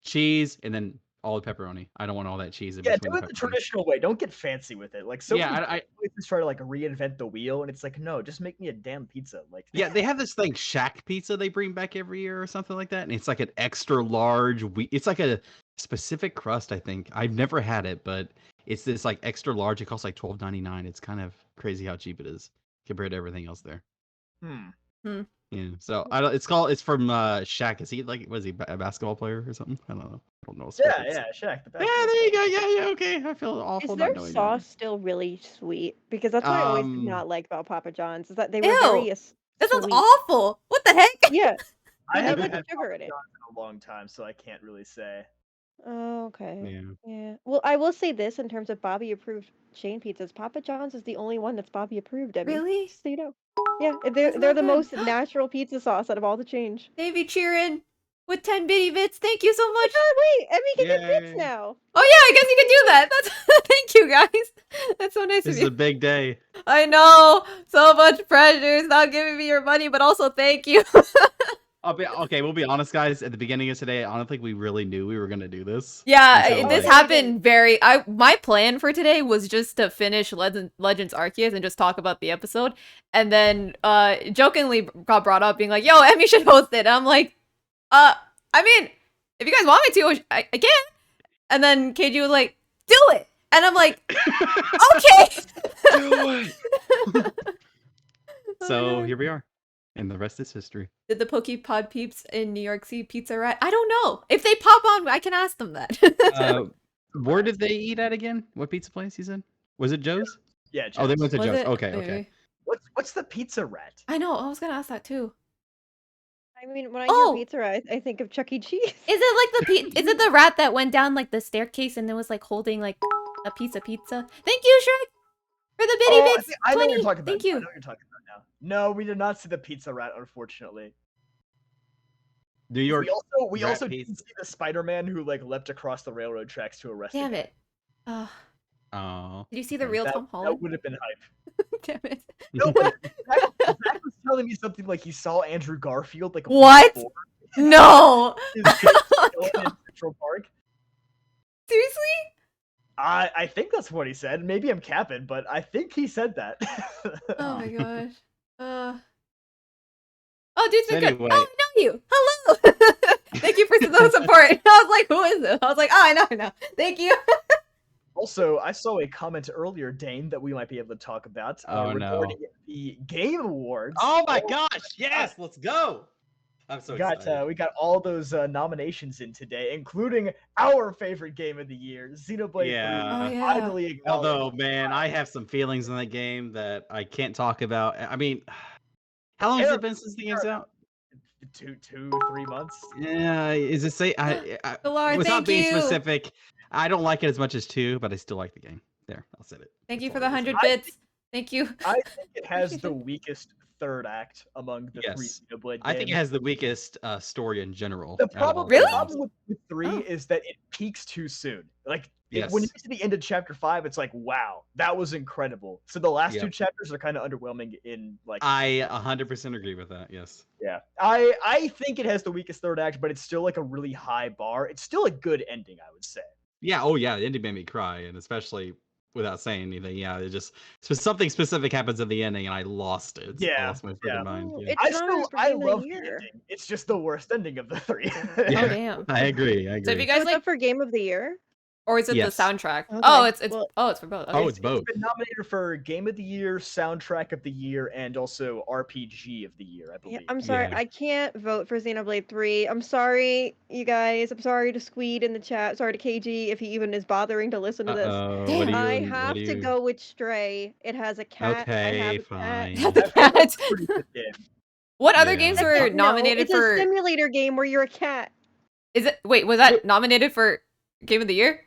cheese, and then all the pepperoni. I don't want all that cheese in Yeah, between do the it the pepperoni. traditional way. Don't get fancy with it. Like so Yeah, many I places try to like reinvent the wheel, and it's like, no, just make me a damn pizza. Like, yeah, they have this thing Shack Pizza they bring back every year or something like that, and it's like an extra large. It's like a specific crust. I think I've never had it, but it's this like extra large. It costs like $12.99. It's kind of crazy how cheap it is compared to everything else there. hmm. Yeah, so I don't. It's from Shaq. Is he like was he a basketball player or something? I don't know. I don't know. Yeah, sports. yeah, Shaq. The Yeah, basketball there you player. go. Yeah, okay. I feel awful Is not their knowing sauce still really sweet? Because that's what I always did not like about Papa John's, is that they were very Ew. That sounds sweet. awful. What the heck? Yeah, I but they haven't put had sugar Papa in it. John's in a long time, so I can't really say. Oh, okay. that. Yeah. Yeah. Well, I will say this in terms of Bobby approved chain pizzas. Papa John's is the only one that's Bobby approved, Emmy. Really? Just so you know. Yeah, That's they're not the good. most natural pizza sauce out of all the change. Baby cheering with 10 bitty bits. Thank you so Oh much. God, wait, Emmy can get bits Yay. now. Oh yeah, I guess you can do that. That's thank you guys. That's so nice This of is you. a big day. I know. So much pressure. It's not giving me your money, but also thank you. Okay, we'll be honest, guys. At the beginning of today, I don't think we really knew we were gonna do this. Yeah, until, this like- happened very. My plan for today was just to finish Legends Arceus and just talk about the episode, and then jokingly got brought up being like, "Yo, Emmy should host it." And I'm like, I mean, if you guys want me to, I can. And then KG was like, "Do it," and I'm like, "Okay." So God. here we are, and the rest is history. Did the PokePod peeps in New York see Pizza Rat? I don't know. If they pop on, I can ask them that. Where did they eat at again? What pizza place you said? Was it Joe's? Yeah. Oh, they Joe's. went to Was Joe's. it? Okay, Maybe. okay. What's the pizza rat? I know. I was gonna ask that too. I mean, when I Oh! hear pizza, I think of Chuck E. Cheese. Is it like is it the rat that went down like the staircase and it was like holding like a piece of pizza? Thank you, Shrek, for the bitty Oh, bits. I know what 20. you're talking about. Thank I you. know what you're talking about now. No, we did not see the pizza rat, unfortunately. New York. We rat also pizza. didn't see the Spider-Man who like leapt across the railroad tracks to arrest. Damn a guy. it. Oh. Did you see the Okay. real That, Tom that Holland? would have been hype. Damn it. No, but Zach was telling me something like he saw Andrew Garfield like a week What? before No. his Oh, in God. Central Park. Seriously? I think that's what he said. Maybe I'm capping, but I think he said that. Oh my gosh. Oh, dude's been good. Anyway. Oh, I know you. Hello. Thank you for the support. I was like, who is this? I was like, oh, I know. Thank you. Also, I saw a comment earlier, Dane, that we might be able to talk about Oh, no. regarding the Game Awards. Oh my gosh! Yes, let's go. I'm so excited. We got all those nominations in today, including our favorite game of the year, Xenoblade Yeah. 3. Oh, yeah. Finally acknowledged. Although, man, I have some feelings in that game that I can't talk about. I mean, how long has it been since the game's out? 3 months. Yeah, is it say Galar, without thank being you. specific? I don't like it as much as 2, but I still like the game. There, I'll say it. Thank you That's for the all it is. 100 bits. Thank you. I think it has the weakest third act among the three Yes. Xenoblade games. I think it has the weakest story in general. The out of all problem, the Really? games. problem with 3 Oh. is that it peaks too soon. Like, Yes. when you get to the end of chapter 5, it's like, wow, that was incredible. So the last Yep. 2 chapters are kind of underwhelming in, like... I 100% agree with that. Yes. Yeah. I think it has the weakest third act, but it's still, like, a really high bar. It's still a good ending, I would say. Yeah. Oh, yeah. The ending made me cry, and especially without saying anything. Yeah. It just something specific happens at the ending, and I lost it. I Yeah, lost my yeah. freaking mind. Oh, Yeah. It's nominated for I Game of the love the Year. ending. It's just the worst ending of the 3. Oh, Yeah. damn. I agree. I agree. So if you So guys it's like, up for Game of the Year? or is it Yes. the soundtrack? Okay, Oh, it's well- it's for both. Oh, Okay. it's both. It's been nominated for Game of the Year, Soundtrack of the Year, and also RPG of the Year, I Yeah, believe. I'm sorry, Yeah. I can't vote for Xenoblade 3. I'm sorry, you guys. I'm sorry to Squeed in the chat. Sorry to KG if he even is bothering to listen to this. Uh-oh. What Damn. do I you? have what do to you... go with Stray. It has a cat. I Okay, have a cat. fine. Had the I feel like cats. it's a pretty good game. What other Yeah. games I were don't know, nominated it's for? a simulator game where you're a cat. Is it? Wait, was that nominated for Game of the Year?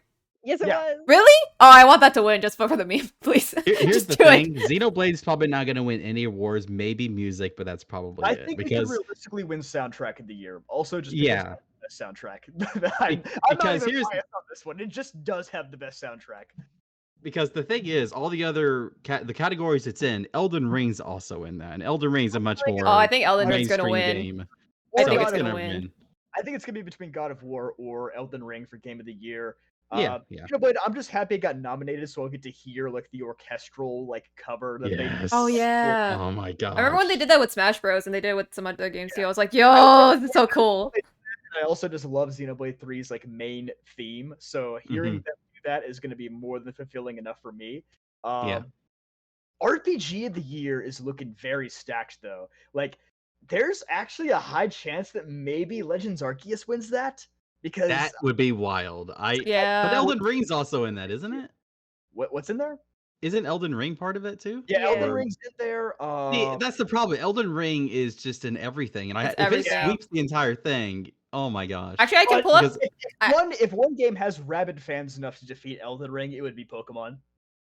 Yes, it Yeah. was. Really? Oh, I want that to win just for the meme, please. Here's Just the do thing: it. Xenoblade's probably not going to win any awards. Maybe music, but that's probably I it. think it could Because realistically win Soundtrack of the Year. Also, just because yeah, it's the best soundtrack. I'm not because even here's- biased on this one. It just does have the best soundtrack. because the thing is, all the other the categories it's in, Elden Ring's also in that, and Elden Ring's a much more Oh, I think Elden Ring's mainstream gonna win. game. I So think it's it's gonna gonna win. win. I think it's gonna be between God of War or Elden Ring for Game of the Year. Yeah. But I'm just happy it got nominated, so I'll get to hear like the orchestral like cover that they. Yes. Oh yeah. Oh my god. I remember when they did that with Smash Bros. And they did it with some other games too. I was like, yo, this is so cool. I also just love Xenoblade 3's like main theme, so hearing them do that is going to be more than fulfilling enough for me. RPG of the year is looking very stacked though. Like, there's actually a high chance that maybe Legends Arceus wins that because that would be wild. Yeah. But Elden Ring's also in that, isn't it? what's in there? Isn't Elden Ring part of it too? Yeah, Elden Yeah. Ring's in there. See, that's the problem. Elden Ring is just in everything, and It's if it everything. sweeps the entire thing, oh my gosh. Actually, I can pull up. Because- If one game has rabid fans enough to defeat Elden Ring, it would be Pokemon.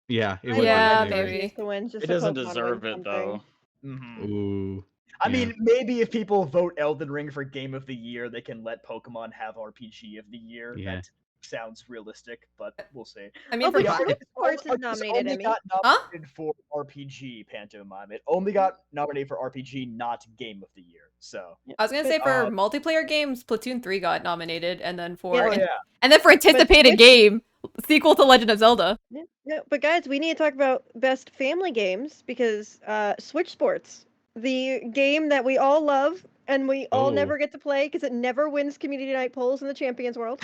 yeah, it I would. Yeah, want be. maybe. Arceus to win, just It so doesn't Pokemon deserve wins it though. something. Ooh. I Yeah. mean, maybe if people vote Elden Ring for Game of the Year, they can let Pokemon have RPG of the Year. Yeah. That sounds realistic, but we'll see. I mean, Oh, for but Yeah, Sword it's Sports is it's nominated, only Emmy. got nominated for RPG Pantomime. It only got nominated for RPG, not Game of the Year. So, I was gonna say for Uh, multiplayer games, Splatoon 3 got nominated, and then for Yeah, oh yeah, and then for anticipated Switch- game, sequel to Legend of Zelda. Yeah, no, but guys, we need to talk about best family games because Switch Sports, the game that we all love and we all Oh. never get to play because it never wins community night polls in the Champions World.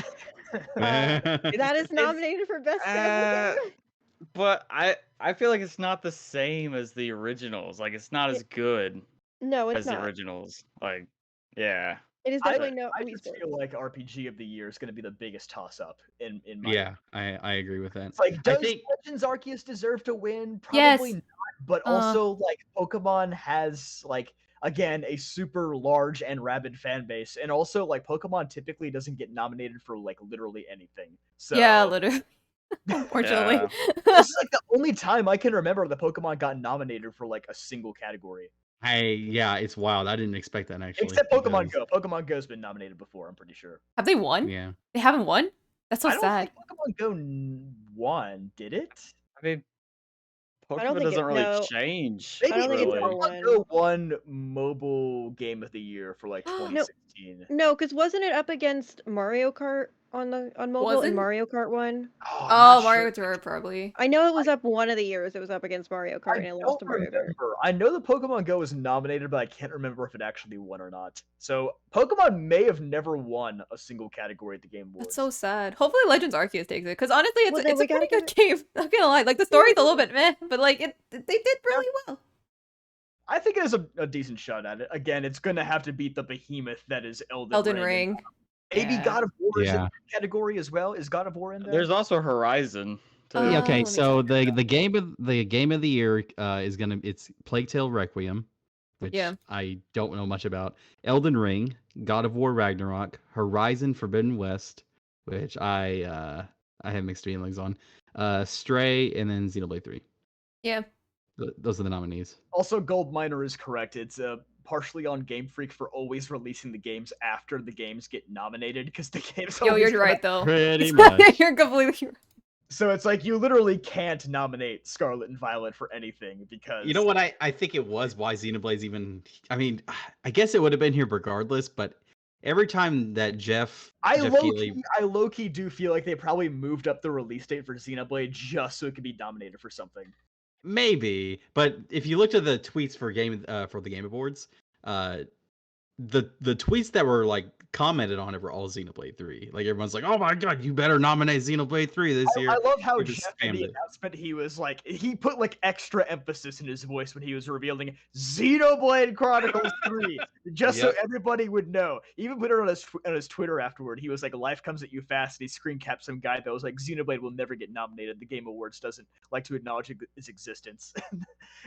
That is nominated for best family game. But I feel like it's not the same as the originals. Like it's not as good No, it's as the not. originals. Like, yeah. It is I definitely no I Wii just Sports. feel like RPG of the Year is going to be the biggest toss-up in my. Yeah, I agree with that. It's like, I does think Legends Arceus deserve to win? Yes. Probably not. But also, like, Pokemon has like again a super large and rabid fan base, and also like Pokemon typically doesn't get nominated for like literally anything. So Yeah, literally. Unfortunately. Yeah. this is like the only time I can remember the Pokemon got nominated for like a single category. yeah, it's wild. I didn't expect that actually. Except Pokemon because- Go. Pokemon Go's been nominated before, I'm pretty sure. Have they won? Yeah. They haven't won? That's so I don't sad. think Pokemon Go won, did it? I mean, don't Pokemon think doesn't really no. change. I don't think it's really. ever Pokemon won. Go won Mobile Game of the Year for like 2016. No, because wasn't it up against Mario Kart on mobile Wasn't? and Mario Kart won? I'm Oh, not Mario sure. Kart probably. I know it was up one of the years. It was up against Mario Kart and I it lost don't to Mario Kart. remember. I know the Pokemon Go was nominated, but I can't remember if it actually won or not. So Pokemon may have never won a single category at the Game Awards. That's so sad. Hopefully Legends Arceus takes it, because honestly, it's, Well, then it's we a pretty gotta good game. Not gonna lie, like the story's a little bit meh, but like they did really well. I think it has a decent shot at it. Again, it's going to have to beat the behemoth that is Elden Ring. Maybe Yeah. God of War is in Yeah. that category as well. Is God of War in there? There's also Horizon. Too. Oh, Yeah, let okay, me so check. the game of the year is it's Plague Tale Requiem, which Yeah. I don't know much about. Elden Ring, God of War Ragnarok, Horizon Forbidden West, which I have mixed feelings on. Stray, and then Xenoblade 3. Yeah. Those are the nominees. Also, Gold Miner is correct. It's partially on Game Freak for always releasing the games after the games get nominated because the games. Yo, always you're come right out. though. Pretty much. You're completely right. So it's like you literally can't nominate Scarlet and Violet for anything because You know what I think it was why Xenoblade's even I mean, I guess it would have been here regardless, but every time that Jeff Keighley, I low key do feel like they probably moved up the release date for Xenoblade just so it could be nominated for something. maybe, but if you looked at the tweets for the Game Awards, the tweets that were like commented on it were all Xenoblade 3. Like everyone's like, "Oh my god, you better nominate Xenoblade 3 this year." I love how They just Jeff in spammed the it. announcement he was like he put like extra emphasis in his voice when he was revealing Xenoblade Chronicles 3 just so Yep. everybody would know. He even put it on his Twitter afterward. He was like, "Life comes at you fast," and he screen capped some guy that was like, "Xenoblade will never get nominated. The Game Awards doesn't like to acknowledge its existence."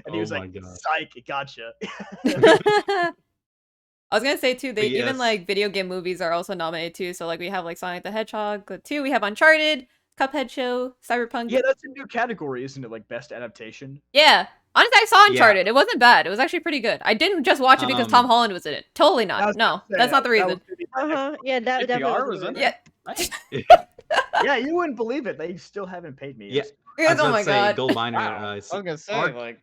And he Oh was my like, God. "Psych, gotcha." I was gonna say too, they But even yes. like video game movies are also nominated too. So like we have like Sonic the Hedgehog 2, we have Uncharted, Cuphead Show, Cyberpunk. Yeah, that's a new category, isn't it? Like best adaptation. Yeah. Honestly, I saw Yeah. Uncharted. It wasn't bad. It was actually pretty good. I didn't just watch it because Tom Holland was in it. Totally I not. was No, gonna say, that's not the that reason. was gonna be my next Yeah, that APR definitely was in the it. reason. Yeah. Yeah, you wouldn't believe it. They still haven't paid me. Yeah. Yes, I was oh about my to say, god. Gold Miner, Wow. I was gonna say Arc- like.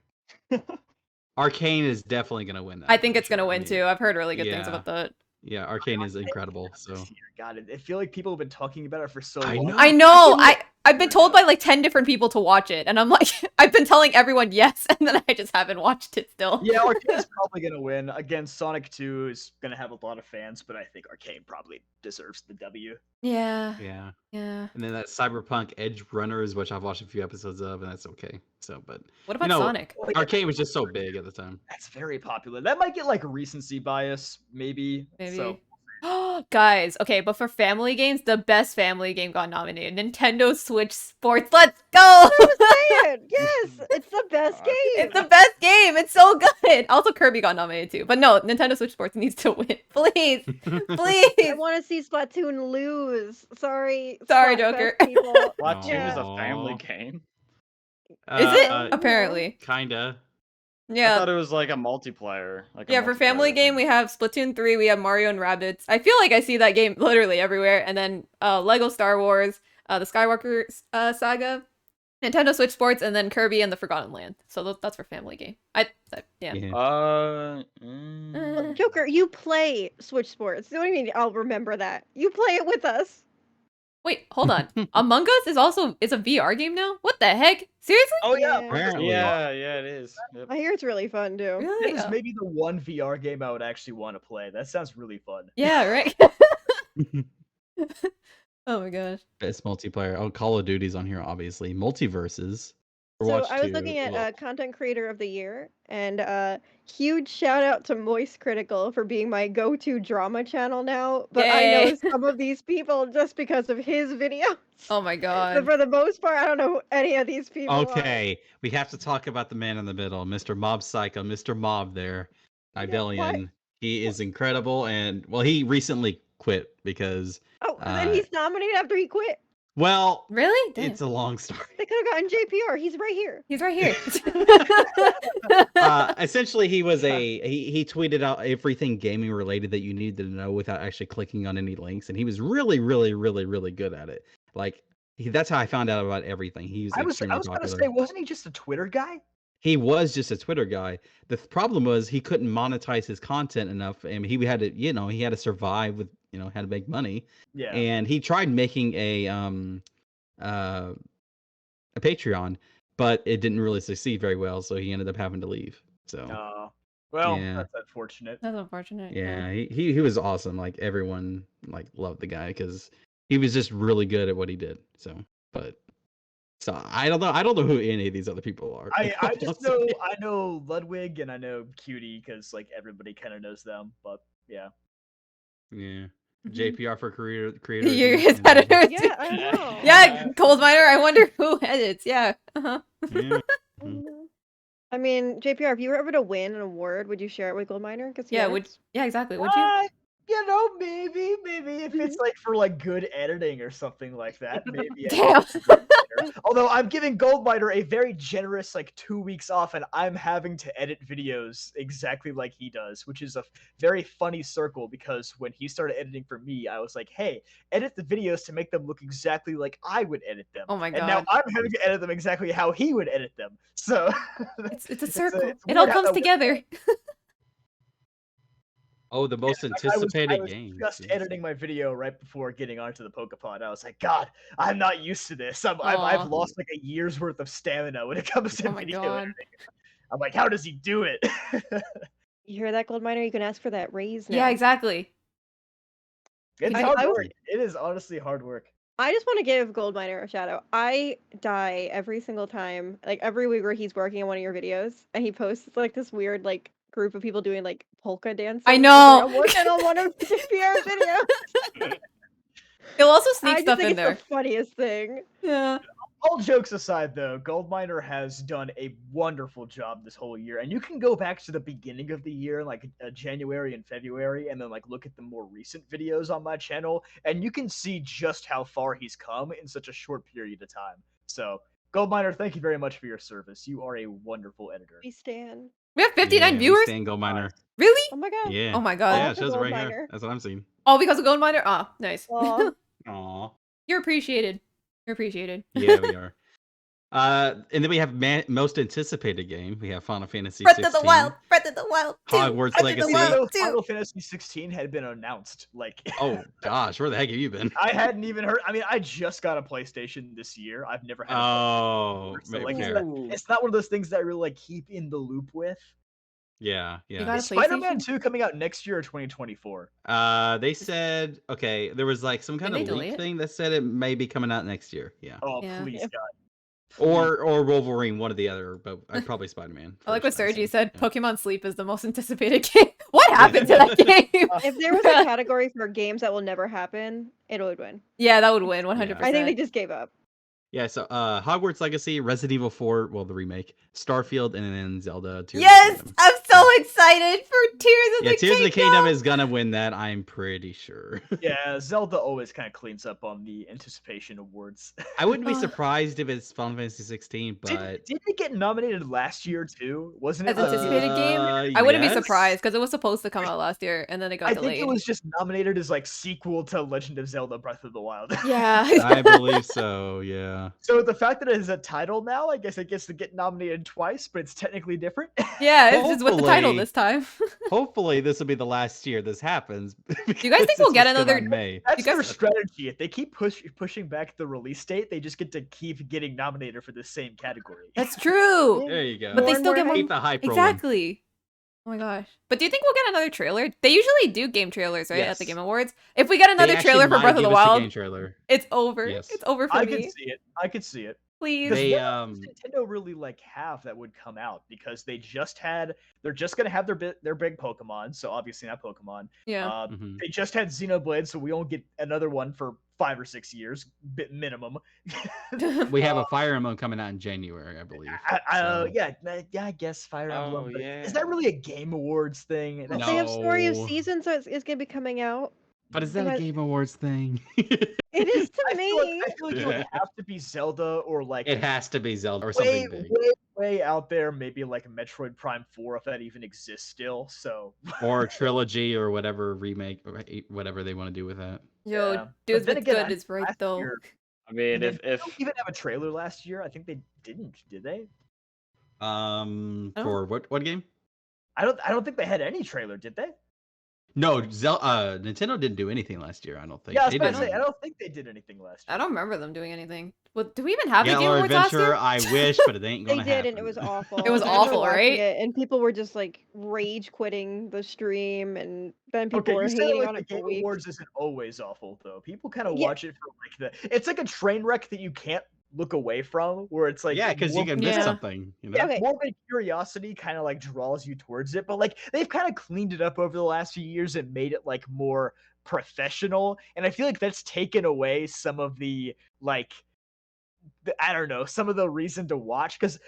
Arcane is definitely gonna win that. I think for it's gonna sure. win too. I've heard really good things yeah. about that. Yeah, Arcane is incredible. So God, I feel like people have been talking about it for so I long. know. I know. I I've been told by like 10 different people to watch it, and I'm like, I've been telling everyone yes, and then I just haven't watched it still. Yeah, Arcane's probably gonna win. Again, Sonic 2 is gonna have a lot of fans, but I think Arcane probably deserves the W. Yeah. Yeah. Yeah. And then that Cyberpunk Edge Runners, which I've watched a few episodes of, and that's okay. So, but What you about know, Sonic? Well, yeah, Arcane was just so big at the time. that's very popular. That might get like recency bias, maybe. So Maybe. Guys, okay, but for family games, the best family game got nominated. Nintendo Switch Sports. Let's go! Man, yes, it's the best game. It's the best game. It's so good. Also, Kirby got nominated too. But no, Nintendo Switch Sports needs to win. Please. I Please. want to see Splatoon lose. Sorry, Sorry, Splatfest Joker. people. Splatoon is a Aw. family game. Is it? Uh, Apparently. Kinda. I Yeah. thought it was like a multiplayer. Yeah, for family game, we have Splatoon 3, we have Mario and Rabbids. I feel like I see that game literally everywhere. And then Lego Star Wars, the Skywalker Saga, Nintendo Switch Sports, and then Kirby and the Forgotten Land. So that's for family game. Yeah. Joker, you play Switch Sports. What do you mean? I'll remember that. You play it with us. Wait, hold on. Among Us is a VR game now? What the heck? Seriously? Oh yeah, Yeah. Apparently. Yeah, it is. Yep. I hear it's really fun too. Really? It is maybe the one VR game I would actually want to play. That sounds really fun. Yeah, right? Oh my gosh. Best multiplayer. Oh, Call of Duty's on here, obviously. Multiverses. So Overwatch I was 2, looking at well, Content Creator of the Year, and huge shout out to Moist Critical for being my go-to drama channel now. But I know Yay. some of these people just because of his videos. Oh my But god. for the most part, I don't know who any of these people are. Okay, we have to talk about the man in the middle, Mr. Mob Psycho, Mr. Mob there, Ibelian. He is incredible, and well, he recently quit because, Oh, and then he's nominated after he quit. well, Really? Damn. it's a long story. They could have gotten JPR. He's right here. He's right here. Essentially, he was he tweeted out everything gaming related that you needed to know without actually clicking on any links, and he was really, really, really, really good at it. Like that's how I found out about everything. He was I was extremely gonna popular. say, wasn't he just a Twitter guy? He was just a Twitter guy. The problem was he couldn't monetize his content enough. I mean, he had to, he had to survive with, had to make money. Yeah. And he tried making a Patreon, but it didn't really succeed very well. So he ended up having to leave. So Well, yeah. that's unfortunate. That's unfortunate. Yeah, he was awesome. Like everyone loved the guy because he was just really good at what he did. So I don't know who any of these other people are. I just know I know Ludwig and I know Cutie because like everybody kind of knows them. But yeah. Yeah. Mhm. JPR for creator. You're his editor. Yeah, I know. Yeah, Cold Miner. I wonder who edits. Yeah. Uh-huh. Yeah. I mean, JPR, if you were ever to win an award, would you share it with Gold Miner? Yeah, yeah, exactly. Would you? Maybe if it's like for like good editing or something like that, maybe. Damn. Although I'm giving Goldminer a very generous 2 weeks off, and I'm having to edit videos exactly like he does, which is a very funny circle because when he started editing for me, I was like, "Hey, edit the videos to make them look exactly like I would edit them." Oh my And now god. I'm having to edit them exactly how he would edit them. So It's a circle. it's It all weird how comes that works. together. Oh, the most anticipated I was game. just editing my video right before getting onto the PokePod. I was like, God, I'm not used to this. I've Aw. lost like a year's worth of stamina when it comes to Oh my video god. editing. I'm like, how does he do it? You hear that, Gold Miner? You can ask for that raise now. Yeah, exactly. It's I- hard I was- work. It is honestly hard work. I just want to give Gold Miner a shout out. I die every single time, like every week where he's working on one of your videos, and he posts like this weird group of people doing polka dancing. I He's know. like, I'm working on one of JPR's videos. He'll also sneak I just stuff think in it's there. the funniest thing. Yeah. All jokes aside, though, Goldminer has done a wonderful job this whole year, and you can go back to the beginning of the year, January and February, and then look at the more recent videos on my channel, and you can see just how far he's come in such a short period of time. So, Goldminer, thank you very much for your service. You are a wonderful editor. We stand. We have 59 Yeah, viewers? Stan Miner. Really? Oh my god. Yeah. Oh my god. Yeah, All it for shows it Gold right here. Miner. That's what I'm seeing. All because of Gold Miner? Ah, nice. Aw. Aw. You're appreciated. You're appreciated. Yeah, we are. And then we have most anticipated game. We have Final Fantasy Breath 16. of the Wild, Breath of the Wild 2, Hogwarts Breath of the Legacy. Wild No, 2. Final Fantasy 16 had been announced. Like, Oh gosh, where the heck have you been? I hadn't even heard. I mean, I just got a PlayStation this year. I've never had a Oh, PlayStation before, so like, fair. it's not one of those things that I really like keep in the loop with. Yeah, You got yeah. a Is Spider-Man PlayStation? 2 coming out next year or 2024? They said okay. There was like some kind Did of they delay leak it? thing that said it may be coming out next year. Yeah. Oh, Yeah. please, Yeah. God. Or Wolverine, one or the other, but probably Spider-Man. I like what first, I Sergi assume. said. Yeah. Pokemon Sleep is the most anticipated game. What happened to that game? If there was a category for games that will never happen, it would win. Yeah, that would win 100%. I think they just gave up. Yeah, so Hogwarts Legacy, Resident Evil 4, well the remake, Starfield, and then Zelda Tears of the Yes, Kingdom. I'm so excited for Tears of Yeah, the Tears Kingdom. of the Kingdom is gonna win that, I'm pretty sure. Yeah, Zelda always kind of cleans up on the anticipation awards. I wouldn't be Ugh. surprised if it's Final Fantasy 16, but Didn't it get nominated last year too? Wasn't it? As anticipated game? I wouldn't be yes. surprised because it was supposed to come out last year and then it got I delayed. think it was just nominated as like sequel to Legend of Zelda: Breath of the Wild. Yeah. I believe so, yeah. So the fact that it is a title now, I guess it gets to get nominated twice, but it's technically different. Yeah, it's just with the title Hopefully. this time. Hopefully this will be the last year this happens. you guys think because we'll this get was another- in May. That's You guys- their strategy. If they keep pushing back the release date, they just get to keep getting nominated for the same category. That's true. There you go. But they More and still more get more. Keep the hype rolling. Exactly. Oh my gosh. But do you think we'll get another trailer? They usually do game trailers, right? At the Yes. Game Awards. If we get They another actually trailer for might Breath of give the us a Wild, game trailer. it's over. Yes. It's over for I me. could see it. I could see it. Please. Because They what else does Nintendo really like have that would come out? Because they're just gonna have their big Pokemon, so obviously not Pokemon. Yeah. Mhm. They just had Xenoblade, so we won't get another one for 5 or 6 years, bit minimum. We have a Fire Emblem coming out in January, I believe. so- Yeah, I guess Fire Emblem. Oh, but yeah. Is that really a Game Awards thing? Well, they have Story of No. Seasons, so it's gonna be coming out. But is that a But- Game Awards thing? It is to I me. feel like it would have to be Zelda or like It has to be Zelda or way, something big. way out there, maybe like Metroid Prime 4 if that even exists still. So Or a trilogy or whatever remake, or whatever they want to do with that. Yo, yeah. But Dudes then with again, Good is right last though. year- I mean, did if they even have a trailer last year? I think they didn't. Did they? Oh. For what game? I don't think they had any trailer. Did they? No, Nintendo didn't do anything last year. I don't think. Yeah, I was They about to didn't. say I don't think they did anything last year. I don't remember them doing anything. Well, do we even have the Game Yellow Awards last Adventure, year? I wish, but it ain't They gonna did, happen. and it was awful. It was I remember awful, watching right? it, and people were just like rage quitting the stream, and then people Okay, were you said hating like on the it for Game weeks. Awards isn't always awful though. People kind of Yeah. watch it for like it's like a train wreck that you can't look away from, where it's like Yeah, because you more- can miss Yeah. something. You know? Yeah, okay. more of a curiosity kind of like draws you towards it, but like they've kind of cleaned it up over the last few years and made it like more professional, and I feel like that's taken away some of the like I don't know, some of the reason to watch. Because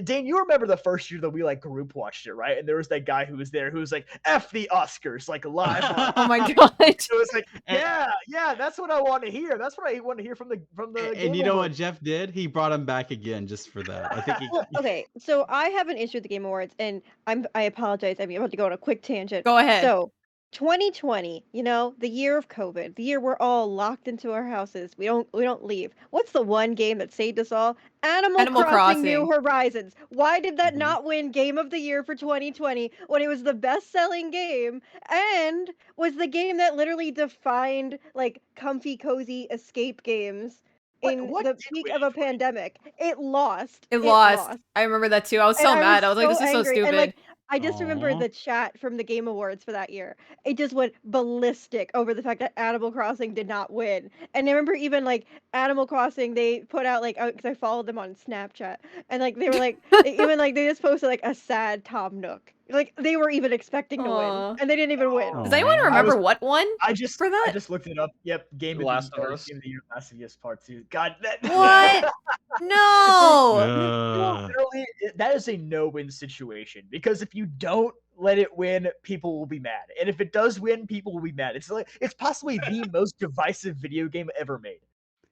Dane, you remember the first year that we like group watched it, right? And there was that guy who was there who was like F the Oscars, like live on. Oh my god. So it's like, And- yeah, that's what I want to hear. That's what I want to hear from the Game And you know what Awards. Jeff did? He brought him back again just for that. I think he, Well, okay, so I have an issue with the Game Awards, and I apologize. I'm about to go on a quick tangent. Go ahead. So, 2020, the year of COVID, the year we're all locked into our houses. We don't leave. What's the one game that saved us all? Animal Crossing New Crossing. Horizons. Why did that Mhm. not win Game of the Year for 2020 when it was the best-selling game and was the game that literally defined like comfy, cozy escape games in What the did peak win of a in 2020? pandemic? It lost. It lost. I remember that too. I was And so mad. I was like, so this is so angry, stupid. and like I just remember Aw. the chat from the Game Awards for that year. It just went ballistic over the fact that Animal Crossing did not win. And I remember even like Animal Crossing, they put out like because I followed them on Snapchat, and like they were like even like they just posted like a sad Tom Nook. Like they were even expecting to Aw. win, and they didn't even win. Aw. Does anyone remember what won? I just for that? looked it up. Yep, Game Last of of the Us. Game of the Year, Last of Us Part 2. God, that What? No. Literally, that is a no-win situation because if you don't let it win, people will be mad, and if it does win, people will be mad. It's possibly the most divisive video game ever made.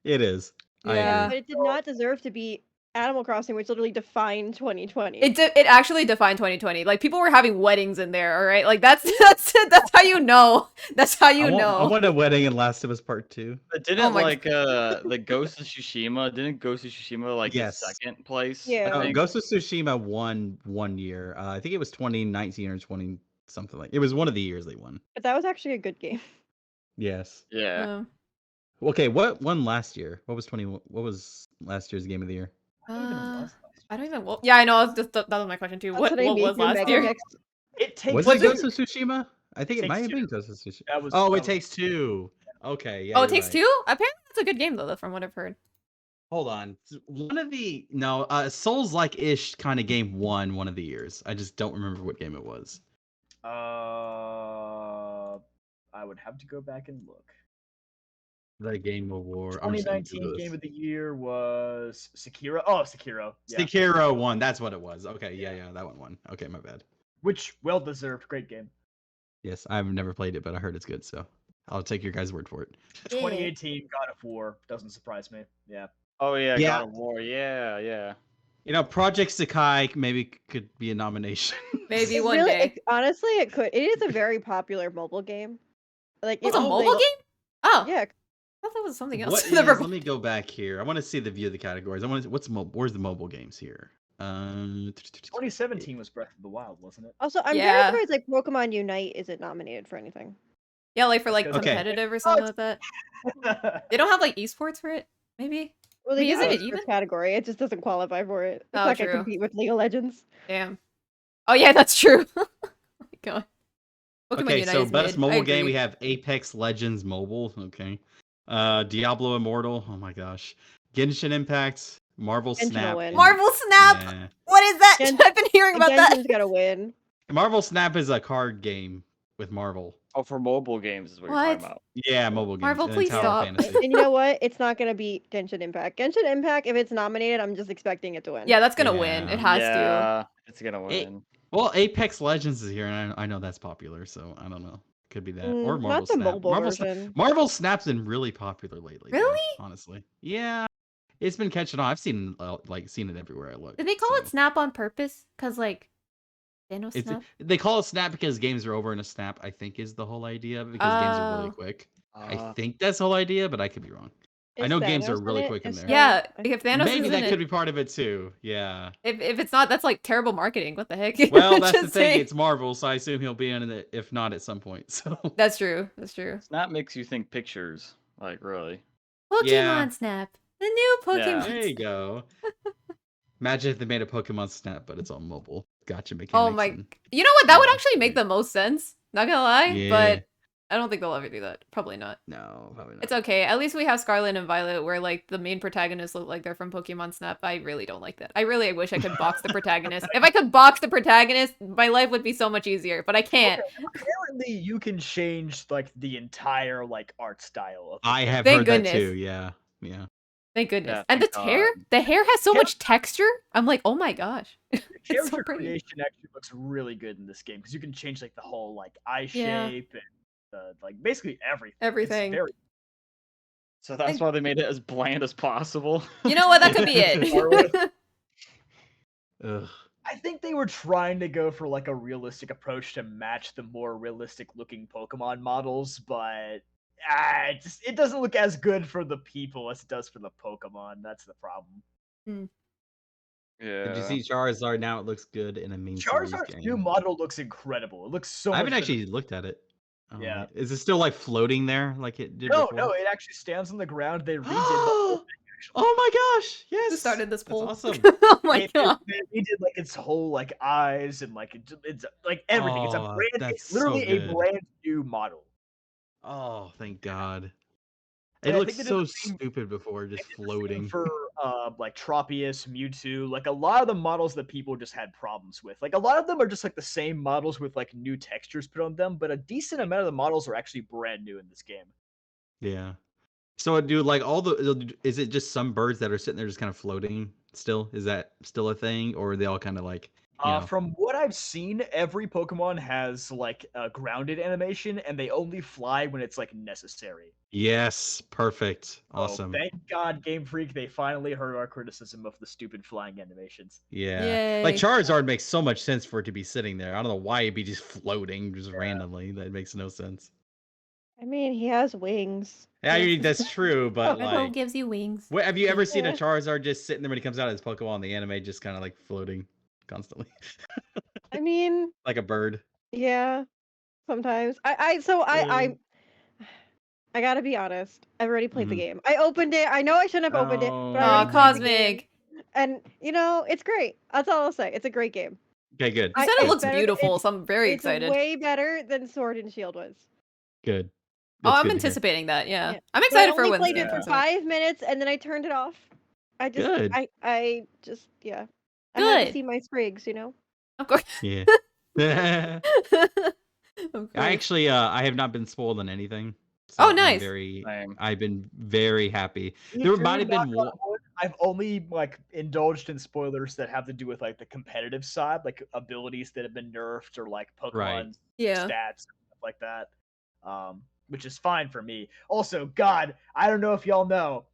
it is. I Yeah. agree. But it did not deserve to be Animal Crossing, which literally defined 2020. It actually defined 2020. Like people were having weddings in there. All right, like that's how you know. That's how you I know. want a wedding in Last of Us Part 2. But didn't Oh my like the Ghost of Tsushima? Didn't Ghost of Tsushima like get Yes. second place? Yeah. I think. Ghost of Tsushima won 1 year. I think it was 2019 or 20 something like. It was one of the years they won. But that was actually a good game. Yes. Yeah. Okay, what won last year? What was last year's game of the year? Not even last I don't even. Yeah, I know. That was my question too. That's What I was make your last Mega year? next. It takes. Was Was it it- Ghost of Tsushima? I think it Takes might have Two. been Ghost of Tsushima. That was. Oh, that It was- Takes Two. Okay, yeah. Oh, It you're Takes right. Two. Apparently, that's a good game though, from what I've heard. Hold on. One of the Souls like ish kind of game won one of the years. I just don't remember what game it was. I would have to go back and look. The Game Award. I'm just gonna 2019 Google game this. of the year was Sekiro. Oh, Sekiro. Yeah. Sekiro won. That's what it was. Okay, yeah, that one won. Okay, my bad. Which well deserved. Great game. Yes, I've never played it, but I heard it's good, so I'll take your guys' word for it. Yeah. 2018 God of War doesn't surprise me. Yeah. Oh yeah, Yeah. God of War. Yeah. Project Sakai maybe could be a nomination. Maybe It one really, day. honestly, it could. It is a very popular mobile game. Like It's a it- mobile like- game. Oh, Yeah, I thought that was something else. What is, Never let me go back here. I want to see the view of the categories. I want to. Where's the mobile games here? 2017 was Breath of the Wild, wasn't it? Also, I'm Yeah. very surprised like Pokemon Unite isn't nominated for anything. Yeah, like for like Okay. competitive or something like that. They don't have like esports for it. Maybe. Well, they Wait, do isn't have it a even? sports category. It just doesn't qualify for it. It's Oh, not gonna true. compete with League of Legends. Damn. Oh yeah, that's true. Oh my god. Pokemon Okay, Unite so is best mid. I mobile game we agree. have Apex Legends Mobile. Okay, Diablo Immortal. Oh my gosh, Genshin Impact, Marvel Genshin will Snap. win. and- Marvel Snap. Yeah. What is that? Gen- I've been hearing about that. Genshin's gotta win. Marvel Snap is a card game with Marvel. Oh, for mobile games is what, you're What? talking about. Yeah, mobile games. Marvel, and please Tower stop. Fantasy. And you know what? It's not gonna beat Genshin Impact. Genshin Impact, if it's nominated, I'm just expecting it to win. Yeah, that's gonna win. Yeah. It has to. Yeah, it's gonna win. Well, Apex Legends is here, and I know that's popular, so I don't know. Could be that or Marvel not the Snap. mobile version. Marvel Snap's been really popular lately. though, Really? honestly, yeah, it's been catching on. I've seen seen it everywhere I look. Did they call it so. Snap on purpose? Cause like, Thanos It's, Snap. they call it Snap because games are over in a snap. I think is the whole idea of it because games are really Oh. quick. I Uh, think that's the whole idea, but I could be wrong. I Is know games are Thanos in really it? quick in Is there. Yeah, I- if Thanos Maybe is that in could it. be part of it too. Yeah. If it's not, that's like terrible marketing. What the heck? Well, that's the Just thing. saying. It's Marvel, so I assume he'll be in it, if not at some point. So That's true. That's true. Snap makes you think pictures, like really. Pokemon Yeah. Snap. The new Pokemon. Yeah. there you Snap. go. Imagine if they made a Pokemon Snap, but it's on mobile. Gotcha mechanics. Oh my. and- You know what? That would Yeah, actually make yeah. the most sense. Not gonna lie, Yeah. but I don't think they'll ever do that. Probably not. No, probably not. It's okay. At least we have Scarlet and Violet, where like the main protagonists look like they're from Pokemon Snap. I really don't like that. I really wish I could box the protagonist. If I could box the protagonist, my life would be so much easier. But I can't. Apparently, you can change like the entire like art style of. I have Thank heard goodness. that too. Yeah, yeah. Thank goodness. Yeah, And the thank hair, God. the hair has so Yeah. much texture. I'm like, oh my gosh. The so character pretty. creation actually looks really good in this game because you can change like the whole like eye Yeah. shape and like basically everything. Everything. It's very So that's Thank- why they made it as bland as possible. You know what? That could be it. Ugh. I think they were trying to go for like a realistic approach to match the more realistic looking Pokemon models, but it doesn't look as good for the people as it does for the Pokemon. That's the problem. Yeah. Did you see Charizard? Now it looks good in a main series Charizard's game. new model looks incredible. It looks so. I haven't much better. actually looked at it. Yeah. Is it still like floating there like it did No, before? no, it actually stands on the ground. They redid the whole thing. Actually. Oh my gosh! Yes. Who started this That's poll? awesome. Oh my They god. redid like its whole like eyes and like it's like everything. It's a Oh, brand. that's It's literally so a good. brand new model. Oh, thank God. And It I looked think they did so the same- stupid before, just They did the same floating. for like Tropius, Mewtwo. Like a lot of the models that people just had problems with. Like a lot of them are just like the same models with like new textures put on them, but a decent amount of the models are actually brand new in this game. Yeah. So, dude, like is it just some birds that are sitting there just kind of floating still? Is that still a thing, or are they all kind of like From what I've seen, every Pokemon has like a grounded animation, and they only fly when it's like necessary. Yes, perfect, Oh, awesome. thank God, Game Freak, they finally heard our criticism of the stupid flying animations. Yeah, like Yay. Charizard makes so much sense for it to be sitting there. I don't know why it'd be just floating just randomly. That makes no sense. I mean, he has wings. Yeah, Yes. that's true, but Red Hole like, gives you wings. have you ever seen a Yeah. Charizard just sitting there when he comes out of his Pokemon in the anime, just kind of like floating constantly, I mean, like a bird? yeah, sometimes. I gotta be honest. I've already played the Mhm. game. I opened it. I know I shouldn't have opened it, but I Aw, already played the game. Cosmic. And it's great. That's all I'll say. It's a great game. Okay, good. You said it it's looks better- beautiful, so I'm very It's excited. way better than Sword and Shield was. Good. Oh, That's I'm good to hear. anticipating that. Yeah, Yeah. I'm But I excited for only when played this it game for comes out. 5 minutes and then I turned it off. I just, Good. I just, yeah. I had to Good. see my sprigs, Of course. Yeah. Of I course. actually, I have not been spoiled on anything. Oh, So I'm nice. Same. I've been very happy. Me There too, might have been knock on one. wood. I've only like indulged in spoilers that have to do with like the competitive side, like abilities that have been nerfed or like Pokemon Right. Yeah. stats and stuff like that. Which is fine for me. Also, God, I don't know if y'all know,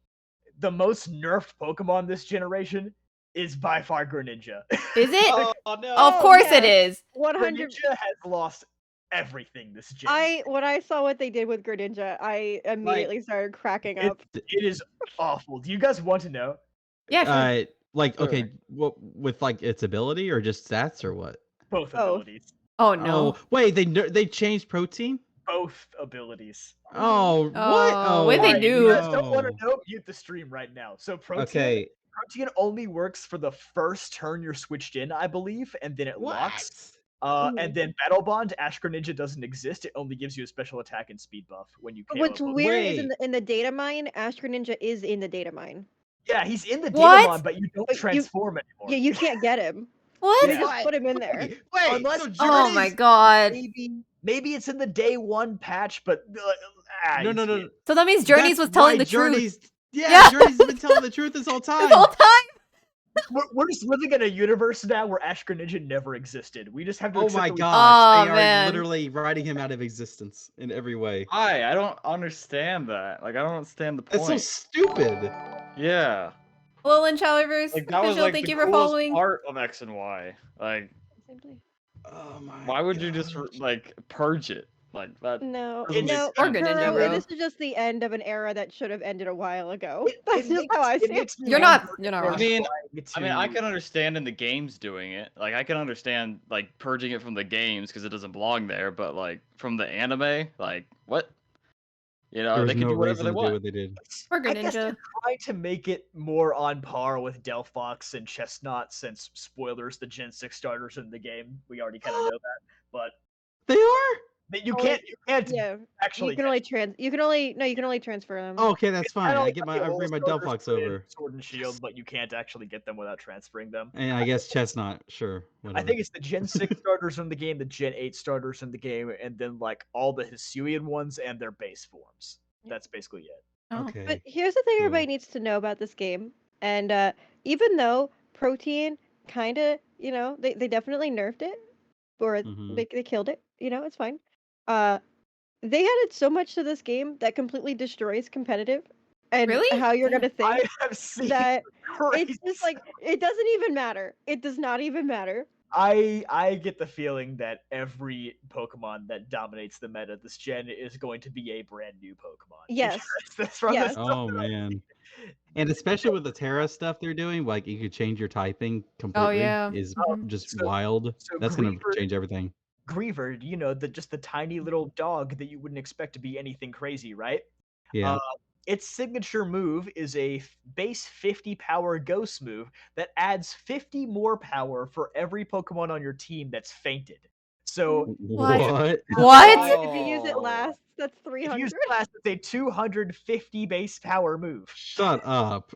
the most nerfed Pokemon this generation is by far Greninja. Is it? Oh no! Of course it yes. is. 100. Greninja has lost everything this gen. When I saw what they did with Greninja, I immediately started cracking up. It is awful. Do you guys want to know? Yeah, sure. Like, Sure. okay, what with like its ability or just stats or what? Both Both. abilities. Oh no. Oh, wait, they changed protein? Both abilities. Oh, what? Oh, wait, they Alright, do. you guys don't want to know? Mute the stream right now. So Protean, Okay. Protean only works for the first turn you're switched in, I believe, and then it locks. And then Battle Bond, Ash Greninja doesn't exist. It only gives you a special attack and speed buff when you KO What's a Pokemon. weird is Wait. in the data mine, Astro Ninja is in the data mine. Yeah, he's in the What? Datamon, but you don't But you- transform anymore. Yeah, you can't get him. What? They Yeah. just put him in there. Wait, Unless so Oh Journey's- my god. Maybe it's in the day one patch, but No. So that means Journeys That's was telling why the truth. Journey's, Yeah. Yeah, Journey's been telling the truth this whole time. This whole time. We're just living in a universe now where Ash Greninja never existed. We just have to Oh accept my that we- gosh, Oh, they are man. literally writing him out of existence in every way. I don't understand that. Like, I don't understand the That's so point. stupid. Yeah. Well, in Chaliverse, Like, that was official, like thank the you for coolest following. part of X and Y. Like, Oh my why would you just gosh. like purge it like that? No, Doesn't make no, Or sense. Greninja, Kuro, bro. this is just the end of an era that should have ended a while ago. It- That's it just makes- how I it see it. makes me You're not wonder if wrong. they're I mean, trying I to- can understand in the games doing it. Like, I can understand like purging it from the games because it doesn't belong there. But like from the anime, like what? You know, There's they can no do whatever reason they to do want. what they did. Or I guess Greninja. they're trying to make it more on par with Delphox and Chestnut, since spoilers, the Gen 6 starters in the game. We already kind of know that, but They are? that you Only- can't Yeah, actually. you can only transfer them. Oh, okay, that's It's fine. kinda I like get how the I old bring my starters Delphox were in over. Sword and Shield, but you can't actually get them without transferring them. And I guess Chestnut, sure. Whatever. I think it's the Gen 6 starters in the game, the Gen 8 starters in the game, and then like all the Hisuian ones and their base forms. That's basically it. Oh. Okay. But here's the thing cool. everybody needs to know about this game. And even though Protean kind of, they definitely nerfed it, or Mhm. they killed it. It's fine. They added so much to this game that completely destroys competitive and Really? how you're gonna think I have seen that crazy it's just like it doesn't even matter. It does not even matter. I get the feeling that every Pokemon that dominates the meta this gen is going to be a brand new Pokemon. Yes. Because that's from the Yes. stuff Oh that I man. see. And especially with the Terra stuff they're doing, like you could change your typing completely. yeah. Is Mhm. just So- wild. so That's gonna Griever- change everything. Griever, just the tiny little dog that you wouldn't expect to be anything crazy, right? Yeah. Its signature move is a base 50 power ghost move that adds 50 more power for every Pokemon on your team that's fainted. So What? What? If you use it Oh. last, that's if you 300. use class, it's a 250 base power move. Shut up.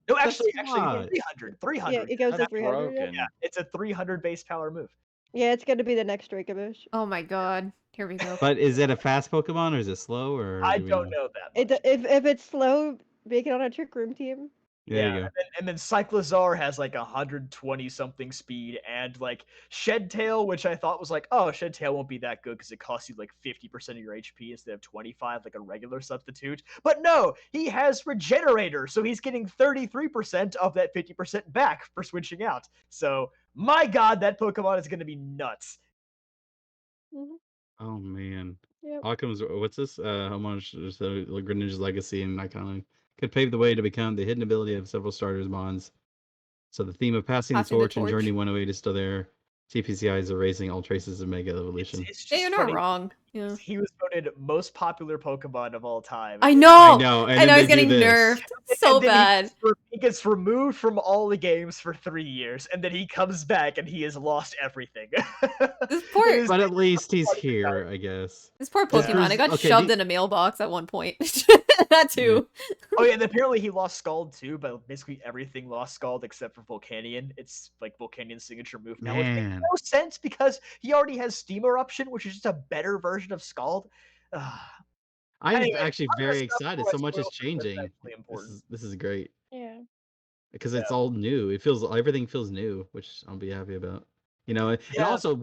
No, That's actually, not. 300. 300. Yeah, it goes to That's 300. Yeah. broken. Yeah, it's a 300 base power move. Yeah, it's gonna be the next Dracovish. Oh my god. Here we go. But is it a fast Pokemon or is it slow or I do we don't know that. If it's slow, make it on a Trick Room team. There you go. and then Cyclizar has like 120 something speed, and like Shedtail, which I thought was like, oh, Shedtail won't be that good because it costs you like 50% of your HP instead of 25, like a regular substitute. But no, he has Regenerator, so he's getting 33% of that 50% back for switching out. So my god, that Pokemon is gonna be nuts. Mhm. Oh man. Yep. Occam's what's this? Homage to the Greninja's legacy and icon could pave the way to become the hidden ability of several starters mons. So the theme of passing the Passing the torch and torch. Journey 108 is still there. TPCI is erasing all traces of Mega Evolution. It's Yeah, just you're not funny. wrong. Yeah. He was voted most popular Pokemon of all time. I and- know. I know, and I then know they he's do getting this. nerfed so and then bad. He gets removed from all the games for 3 years, and then he comes back and he has lost everything. This poor, It is- But at least he's here, I guess. this poor Just Pokemon. I there's- got okay, shoved the- in a mailbox at one point. That too. Oh yeah, and apparently he lost Scald too, but basically everything lost Scald except for Volcanion. It's like Volcanion's signature move now, which makes Man. no sense because he already has Steam Eruption, which is just a better version of Scald. I'm Anyway, actually other very stuff excited. before I So much is spoil something that's changing. actually important. This is great Yeah. because it's all new. It feels everything feels new, which I'll be happy about. You know, and Yeah. also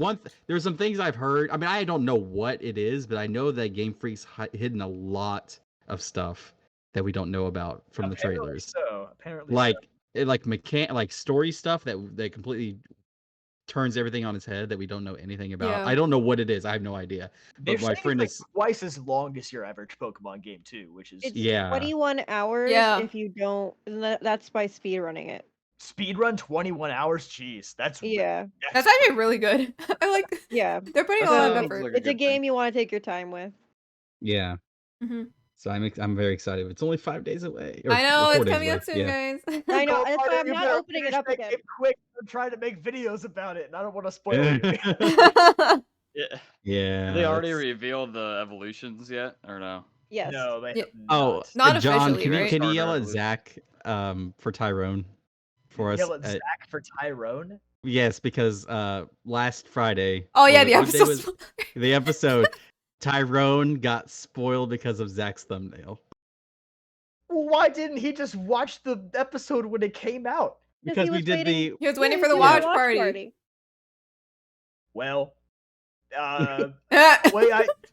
there's some things I've heard. I mean, I don't know what it is, but I know that Game Freak's hidden a lot of stuff that we don't know about from the Apparently trailers. So apparently, Like so. like story stuff that completely turns everything on its head that we don't know anything about. Yeah. I don't know what it is. I have no idea. They're But my saying friend it's is like twice as long as your average Pokemon game too, which is It's Yeah. 21 hours Yeah. if you don't. And that's by speed running it. speedrun 21 hours. Jeez, that's Yeah. That's actually really good. I like. Yeah. They're putting a That lot of So sounds effort. like it's a good game thing. you want to take your time with. yeah. hmm So I'm very excited. It's only 5 days away. or I know 4 it's days coming away. up soon, Yeah. guys. I know. Go That's why Carter, I'm you not better opening it finish up that again. game quick. I'm trying to make videos about it, and I don't want to spoil it. Yeah. Yeah. Did they already that's- revealed the evolutions yet, or no? Yes. No, they Yeah. have Oh, Not John, officially, can you right? can you Starter yell at evolution. Zach for Tyrone for us? Yell at Zach for Tyrone. Yes, because last Friday. Oh or yeah, the what day episode. was- the episode. Tyrone got spoiled because of Zach's thumbnail. Why didn't he just watch the episode when it came out? Because we did He was waiting Yeah, for the he watch did party. Well, the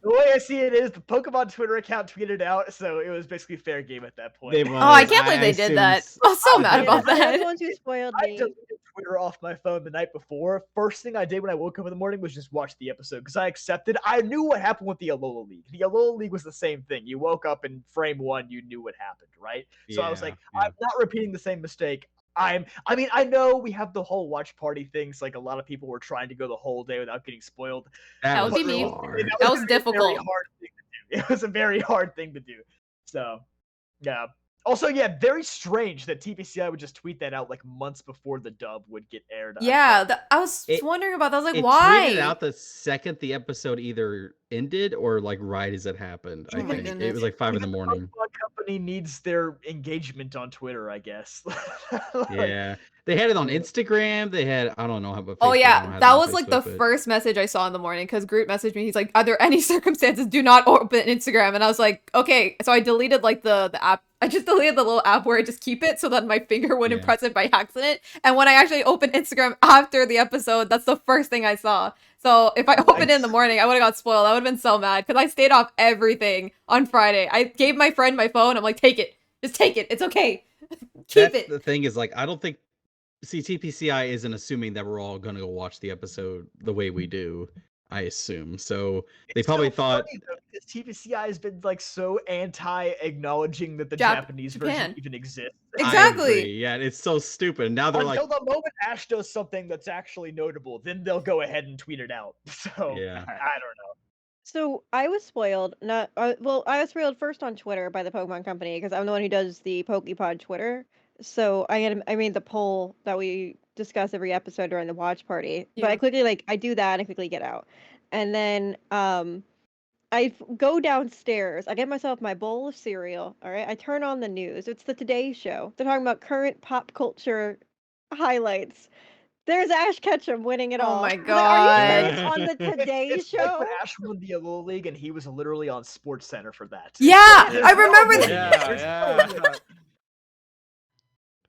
way I see it is the Pokemon Twitter account tweeted out, so it was basically fair game at that point. They Oh, I was- can't believe they assume did that. s- I was so mad I about They're the that. ones who spoiled I me. deleted Twitter off my phone the night before. First thing I did when I woke up in the morning was just watch the episode because I accepted. I knew what happened with the Alola League. The Alola League was the same thing. You woke up in frame 1, you knew what happened, right? So I was like, Yeah, yeah. I'm not repeating the same mistake. I mean, I know we have the whole watch party things. Like a lot of people were trying to go the whole day without getting spoiled. That would was be me. hard. That was a very difficult. hard thing to do. It was a very hard thing to do. So, yeah. Also, yeah, very strange that TPCI would just tweet that out like months before the dub would get aired. Yeah, I was It- wondering about that. I was like, It why? tweeted out the second the episode either ended or like right as it happened. Oh I my think it goodness. was like 5 in the Even morning. Pokemon Company needs their engagement on Twitter, I guess. Like, Yeah, they had it on Instagram. They had I don't know how. Oh Facebook, I don't yeah, have it that on was like the Facebook, but- first message I saw in the morning because Groot messaged me. He's like, "Are there any circumstances do not open Instagram?" And I was like, "Okay." So I deleted like the app. I just deleted the little app where I just keep it so that my finger wouldn't Yeah. press it by accident. And when I actually opened Instagram after the episode, that's the first thing I saw. So if I opened it in the Nice. morning, I would have got spoiled. I would have been so mad because I stayed off everything on Friday. I gave my friend my phone. I'm like, "Take it, just take it. It's okay. Keep That's it." the thing is like I don't think TPCI isn't assuming that we're all gonna go watch the episode the way we do. I assume so. They it's probably so thought funny, though, because TPCI has been like so anti-acknowledging that the Jap- Japanese Japan. version even exists. I Exactly. agree. Yeah, it's so stupid. Now they're like, Until the moment Ash does something that's actually notable, then they'll go ahead and tweet it out. So Yeah. I don't know. So I was spoiled. Not well. I was spoiled first on Twitter by the Pokemon Company because I'm the one who does the PokePod Twitter. So I made the poll that we discuss every episode during the watch party. But Yeah. I quickly I do that and quickly get out, and then go downstairs. I get myself my bowl of cereal. All right. I turn on the news. It's the Today Show. They're talking about current pop culture highlights. There's Ash Ketchum winning it Oh all. my I'm like, Are you God. serious on the Today It's Show? like when Ash won the Alola League and he was literally on Sports Center for that. Yeah, Like, I remember there's that. no way. Yeah, There's no yeah. way.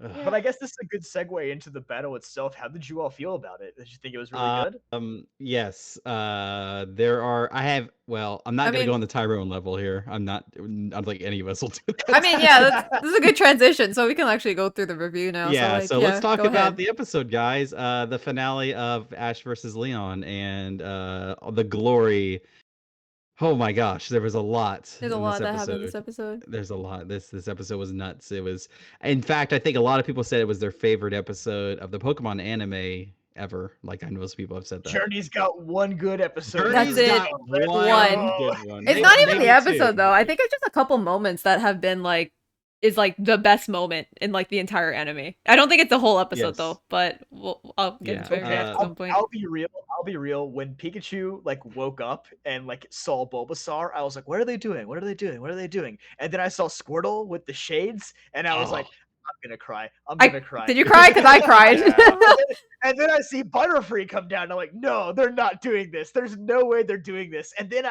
Ugh. Yeah. But I guess this is a good segue into the battle itself. How did you all feel about it? Did you think it was really good? Yes. There are. I'm not I gonna go mean- on the Tyrone level here. I'm not. I don't think any of us will do that. I mean, yeah, this is a good transition, so we can actually go through the review now. Yeah. So let's talk go about ahead. the episode, guys. The finale of Ash versus Leon and the glory. Oh my gosh, there was a lot There's a in lot this that episode. happened in this episode. There's a lot. This episode was nuts. It was, in fact, I think a lot of people said it was their favorite episode of the Pokemon anime ever. Like I know most people have said that. Journey's got one good episode. That's Journey's it. got one good one. It's not even Maybe the episode two. though. I think it's just a couple moments that have been like is like the best moment in like the entire anime. I don't think it's the whole episode Yes. though, but I'll get Yeah, into it Okay, at some point. I'll be real. I'll be real. When Pikachu like woke up and like saw Bulbasaur, I was like, "What are they doing? What are they doing? What are they doing?" And then I saw Squirtle with the shades, and I was like, "I'm gonna cry. I'm gonna cry." Did you cry? Because I cried. Yeah. And then I see Butterfree come down. And I'm like, "No, they're not doing this. There's no way they're doing this." And then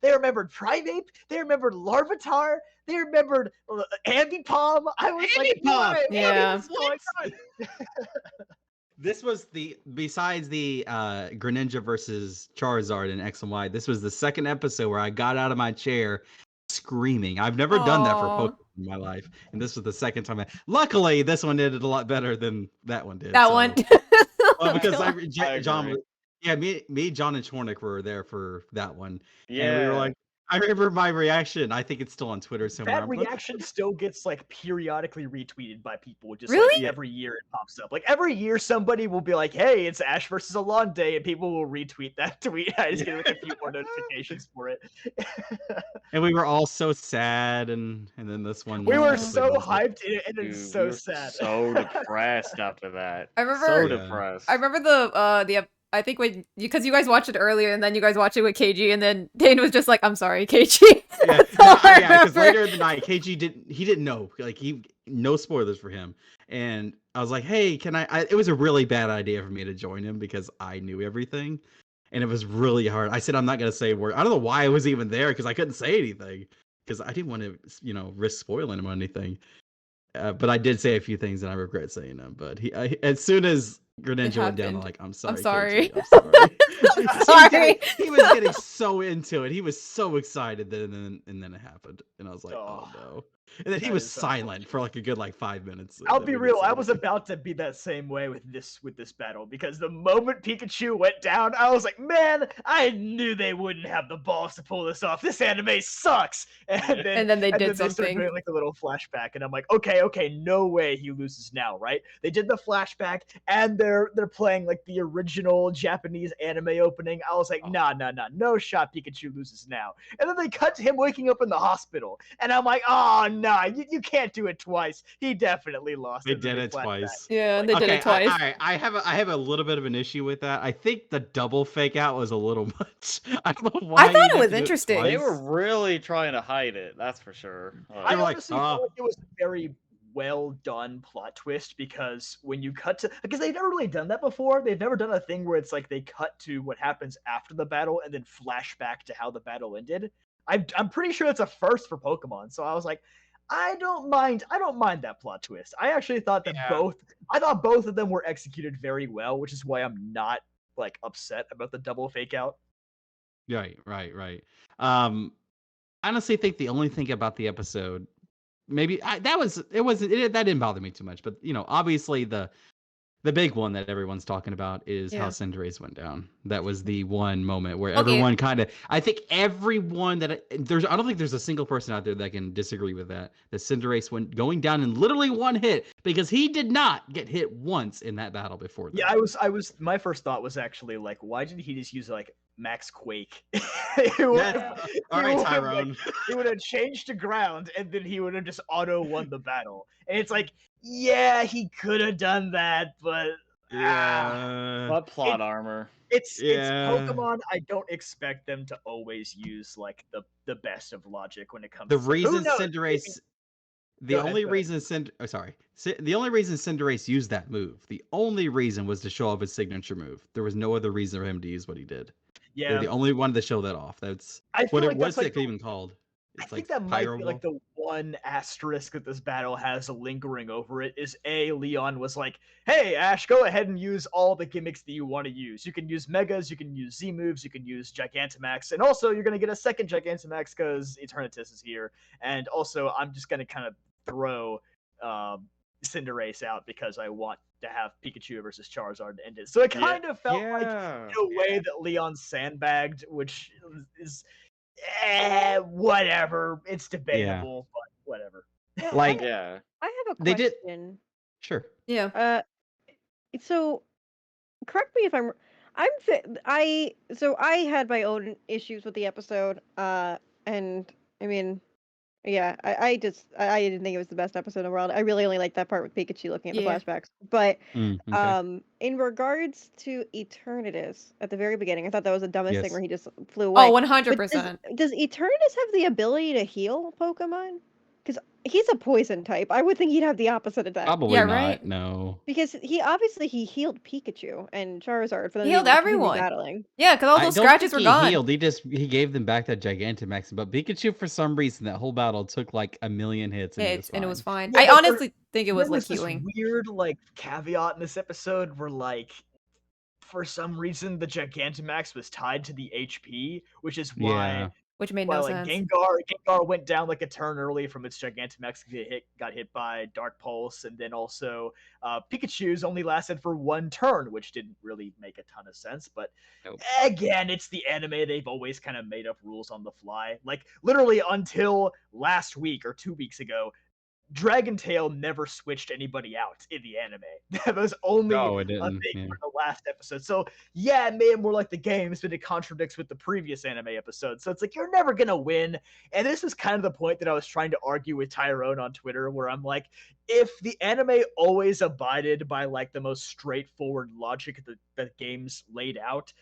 they remembered Primeape, they remembered Larvitar, they remembered Ambipom. I was like, Ambipom! "Why? Yeah. What's going on?" This was besides the Greninja versus Charizard in X and Y. This was the second episode where I got out of my chair screaming. I've never done that for Aw. Pokemon in my life, and this was the second time. Luckily, this one did it a lot better than that one did. That so- one. Well, because I John, agree. yeah, me, John, and Chornick were there for that one, Yeah. and we were like, I remember my reaction. I think it's still on Twitter somewhere. That I'm like, reaction still gets like periodically retweeted by people. Just Really? like every year it pops up. Like every year somebody will be like, "Hey, it's Ash versus Alonde," and people will retweet that tweet. I just get like a few more notifications for it. and we were all so sad, and then this one. We were Yeah. so hyped and then Dude, so we were sad. so depressed after that. I remember- So Yeah. depressed. I remember the I think when because you guys watched it earlier and then you guys watched it with KG and then Dane was just like, "I'm sorry, KG." Yeah, That's all I because remember. later in the night, KG didn't know, like no spoilers for him, and I was like, hey, can I? It was a really bad idea for me to join him because I knew everything, and it was really hard. I said I'm not gonna say a word. I don't know why I was even there because I couldn't say anything because I didn't want to risk spoiling him or anything. But I did say a few things and I regret saying them. But as soon as Greninja went down, I'm happened. like, I'm sorry. sorry. KG, I'm sorry. I'm sorry. He was getting so into it. He was so excited. And then it happened. And I was like, oh no. And then he That was is silent for like a good 5 minutes. and I'll then be we real. I decided was to- about to be that same way with this battle because the moment Pikachu went down, I was like, "Man, I knew they wouldn't have the balls to pull this off. This anime sucks." And then they did started something. doing like a little flashback, and I'm like, "Okay, no way he loses now, right?" They did the flashback, and they're playing like the original Japanese anime opening. I was like, "Nah, no shot. Pikachu loses now." And then they cut to him waking up in the hospital, and I'm like, "Oh, nah, you can't do it twice. He definitely lost." They And then did it flashback. twice. Yeah, they did it twice. All right. I have a little bit of an issue with that. I think the double fake out was a little much. I don't know why. I thought you'd it have was to do interesting. They twice. were really trying to hide it, that's for sure. I were like, honestly feel like it was a very well done plot twist because when you cut to because they've never really done that before. They've never done a thing where it's like they cut to what happens after the battle and then flash back to how the battle ended. I'm pretty sure it's a first for Pokemon. So I was like, I don't mind that plot twist. I actually thought that Yeah. both of them were executed very well, which is why I'm not like upset about the double fake out. Right. I honestly think the only thing about the episode, maybe that didn't bother me too much. But obviously the big one that everyone's talking about is how Yeah. Cinderace went down. That was the one moment where Okay. everyone I think everyone I don't think there's a single person out there that can disagree with that Cinderace went going down in literally one hit because he did not get hit once in that battle before that. Yeah, I was. My first thought was actually like, why didn't he just use like Max Quake? All right, Tyrone. He would have changed to ground, and then he would have just auto won the battle. And it's like, yeah, he could have done that, but Yeah. What plot It- armor? it's Yeah. Pokemon. I don't expect them to always use like the best of logic when it comes. The to who reason knows? Cinderace, the Go ahead, only go ahead. reason the only reason Cinderace used that move, the only reason was to show off his signature move. There was no other reason for him to use what he did. They're Yeah, the only one to show that off. That's I feel what like it that's was like even called. I It's think like that might be pyroable. like the one asterisk that this battle has lingering over it is Leon was like, "Hey Ash, go ahead and use all the gimmicks that you want to use. You can use Megas, you can use Z moves, you can use Gigantamax, and also you're gonna get a second Gigantamax because Eternatus is here. And also, I'm just gonna kind of throw Cinderace out because I want to have Pikachu versus Charizard to end it." So it kind of felt like in a way that Leon sandbagged, which is whatever. It's debatable, but whatever. Now, Like I have a they did. question. Sure. Yeah. So correct me if I had my own issues with the episode, and I mean, yeah, I didn't think it was the best episode in the world. I really only liked that part with Pikachu looking at the Yeah. flashbacks. But Okay. in regards to Eternatus at the very beginning, I thought that was the dumbest thing Yes. where he just flew away. Oh, But 100%. does Eternatus have the ability to heal Pokemon? Because he's a poison type. I would think he'd have the opposite of that. Probably Yeah, not. right. No. Because he healed Pikachu and Charizard for them He to be healed able to continue everyone. battling. Yeah, because all I those don't scratches think were he gone. healed. He gave them back that Gigantamax. But Pikachu, for some reason, that whole battle took like a million hits, and And it was fine. Yeah, I but honestly think it was there like was this healing. weird like caveat in this episode where like for some reason the Gigantamax was tied to the HP, which is why Yeah. Which made why no like sense. Gengar went down like a turn early from its Gigantamax, got hit by Dark Pulse, and then also Pikachu's only lasted for one turn, which didn't really make a ton of sense. But Nope. again, it's the anime; they've always kind of made up rules on the fly. Like literally until last week or 2 weeks ago, Dragon Tail never switched anybody out in the anime. That was only No, it a didn't. thing Yeah. for the last episode. So yeah, it made it more like the games, but it contradicts with the previous anime episode. So it's like you're never gonna win. And this is kind of the point that I was trying to argue with Tyrone on Twitter, where I'm like, if the anime always abided by like the most straightforward logic that the games laid out,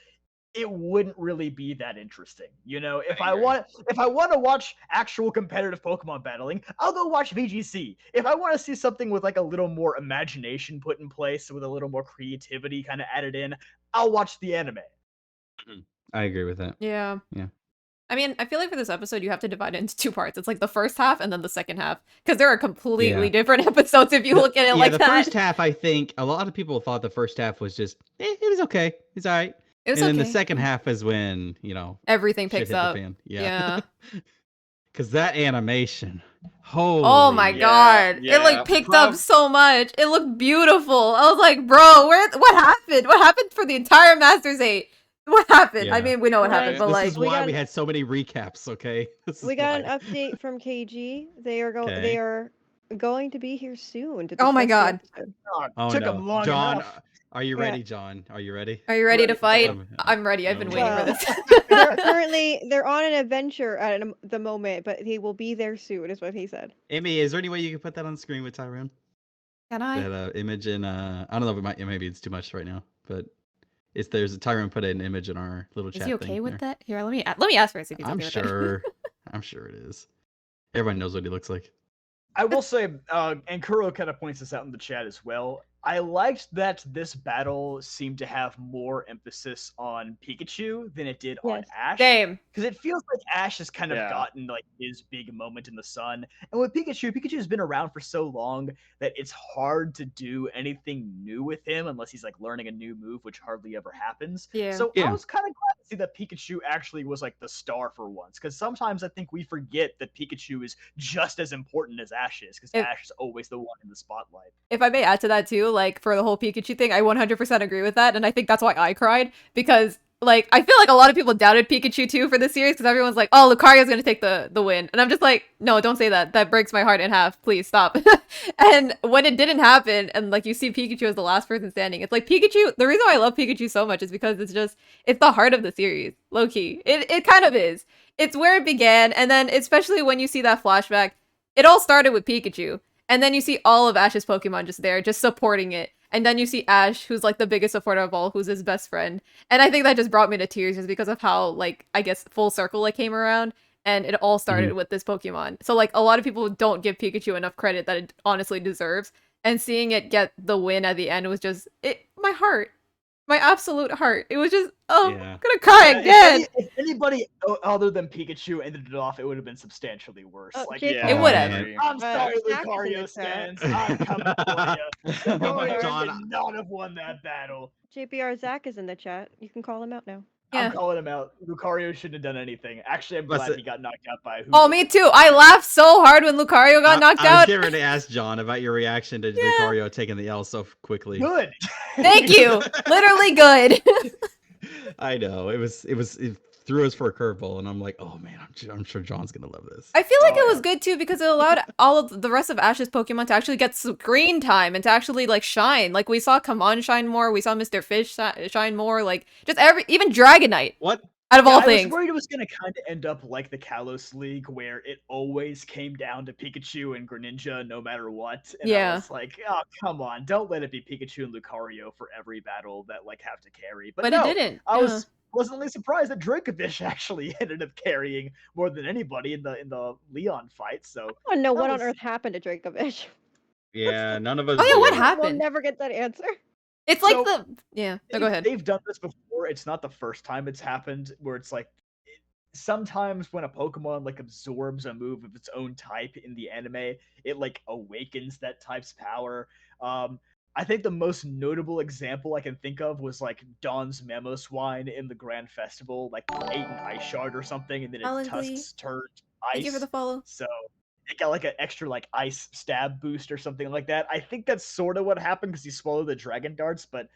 it wouldn't really be that interesting. You know, if I want to watch actual competitive Pokemon battling, I'll go watch VGC. If I want to see something with like a little more imagination put in place, with a little more creativity kind of added in, I'll watch the anime. I agree with that. Yeah. Yeah. I mean, I feel like for this episode, you have to divide it into two parts. It's like the first half and then the second half. Because there are completely different episodes if you look at it like the that. first half, I think a lot of people thought the first half was just, it was okay. It's all right. It was and then okay. the second half is when, Everything shit picks hit the up. fan. Yeah. Because that animation, holy. Oh my god. It like picked up so much. It looked beautiful. I was like, bro, what happened? What happened for the entire Masters 8? What happened? I Yeah. mean, we know what happened, but This like is why we had so many recaps, okay? We got an update from KG. They are going to be here soon to Oh my discuss the god. episode. Oh, took them long John, enough. are you ready, John? Are you ready? Are you ready to fight? Um, I'm ready. I've been waiting for Well, this. currently, they're on an adventure at the moment, but he will be there soon, is what he said. Amy, is there any way you can put that on screen with Tyrone? Can I? That image in I don't know if maybe it's too much right now, but there's a Tyrone put an image in our little chat. Is he okay thing with there. that? Here, let me ask first if he's I'm okay with sure. I'm sure it is. Everyone knows what he looks like. I will say, and Kuro kind of points this out in the chat as well. I liked that this battle seemed to have more emphasis on Pikachu than it did on Ash. Same. Because it feels like Ash has kind of gotten like his big moment in the sun. And with Pikachu's been around for so long that it's hard to do anything new with him unless he's like learning a new move, which hardly ever happens. Yeah. So I was kind of glad to see that Pikachu actually was like the star for once. Because sometimes I think we forget that Pikachu is just as important as Ash is. Because Ash is always the one in the spotlight. If I may add to that too, like for the whole Pikachu thing, I 100% agree with that, and I think that's why I cried, because like I feel like a lot of people doubted Pikachu too for this series, because everyone's like, oh, Lucario's gonna take the win, and I'm just like, no, don't say that. That breaks my heart in half. Please stop. And when it didn't happen, and like you see Pikachu as the last person standing, it's like Pikachu. The reason why I love Pikachu so much is because it's the heart of the series, low key. It kind of is. It's where it began, and then especially when you see that flashback, it all started with Pikachu. And then you see all of Ash's Pokemon just there, just supporting it. And then you see Ash, who's like the biggest supporter of all, who's his best friend. And I think that just brought me to tears just because of how, like, I guess full circle it came around. And it all started with this Pokemon. So, like, a lot of people don't give Pikachu enough credit that it honestly deserves. And seeing it get the win at the end was just, my heart. My absolute heart. It was just, oh, Yeah. I'm gonna cry again. If anybody other than Pikachu ended it off, it would have been substantially worse. Oh, Like, JP. Yeah, It would have. I agree. I'm sorry, Zach is in the Lucario chat. stands. I'm coming for you. Lucario John, should not have won that battle. JPR Zach is in the chat. You can call him out now. Yeah. I'm calling him out. Lucario shouldn't have done anything. Actually, I'm What's glad it- he got knocked out by who? Oh, me too. I laughed so hard when Lucario got knocked I was out. getting ready to ask John about your reaction to Yeah. Lucario taking the L so quickly. Good. Thank you. Literally good. I know it threw us for a curveball, and I'm like, oh man, I'm sure John's gonna love this. I feel like Oh, it was yeah. good too because it allowed all of the rest of Ash's Pokemon to actually get screen time and to actually like shine. Like we saw Kamon shine more, we saw Mr. Fish shine more. Like just even Dragonite What? out of all I was things. worried it was gonna kind of end up like the Kalos League, where it always came down to Pikachu and Greninja, no matter what. And I Yeah. was like, oh come on, don't let it be Pikachu and Lucario for every battle that like have to carry. But But no, it didn't. I yeah. was pleasantly surprised that Dracovish actually ended up carrying more than anybody in the Leon fight. So I want to know That what on was- earth happened to Dracovish. Yeah, none of us. Oh, yeah, what do. happened? We'll never get that answer. It's like So, the yeah. No, go ahead. They've done this before. It's not the first time it's happened. Where it's like sometimes when a Pokemon like absorbs a move of its own type in the anime, it like awakens that type's power. I think the most notable example I can think of was like Dawn's Mamoswine in the Grand Festival, like ate an ice shard or something, and then Alan its Glee. tusks turned ice. Thank you for the follow. So it got like an extra like ice stab boost or something like that. I think that's sort of what happened because he swallowed the dragon darts, but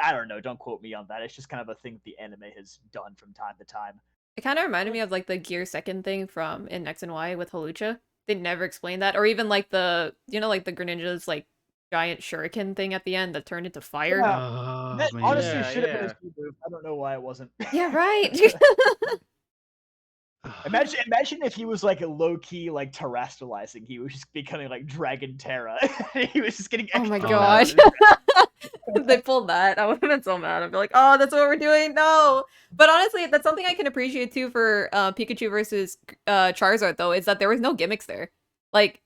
I don't know. Don't quote me on that. It's just kind of a thing that the anime has done from time to time. It kind of reminded me of like the Gear Second thing from in X and Y with Hawlucha. They never explained that, or even like the like the Greninja's like giant shuriken thing at the end that turned into fire. Yeah. Oh, That man. honestly Yeah, should have been yeah. a speed move. I don't know why it wasn't. Yeah, right. Imagine if he was like a low key like terrestrializing. He was just becoming like Dragon Terra. He was just getting. Oh my extra gosh. power. If they pulled that, I would have been so mad. I'd be like, oh, that's what we're doing. No. But honestly, that's something I can appreciate too for Pikachu versus Charizard though, is that there was no gimmicks there. Like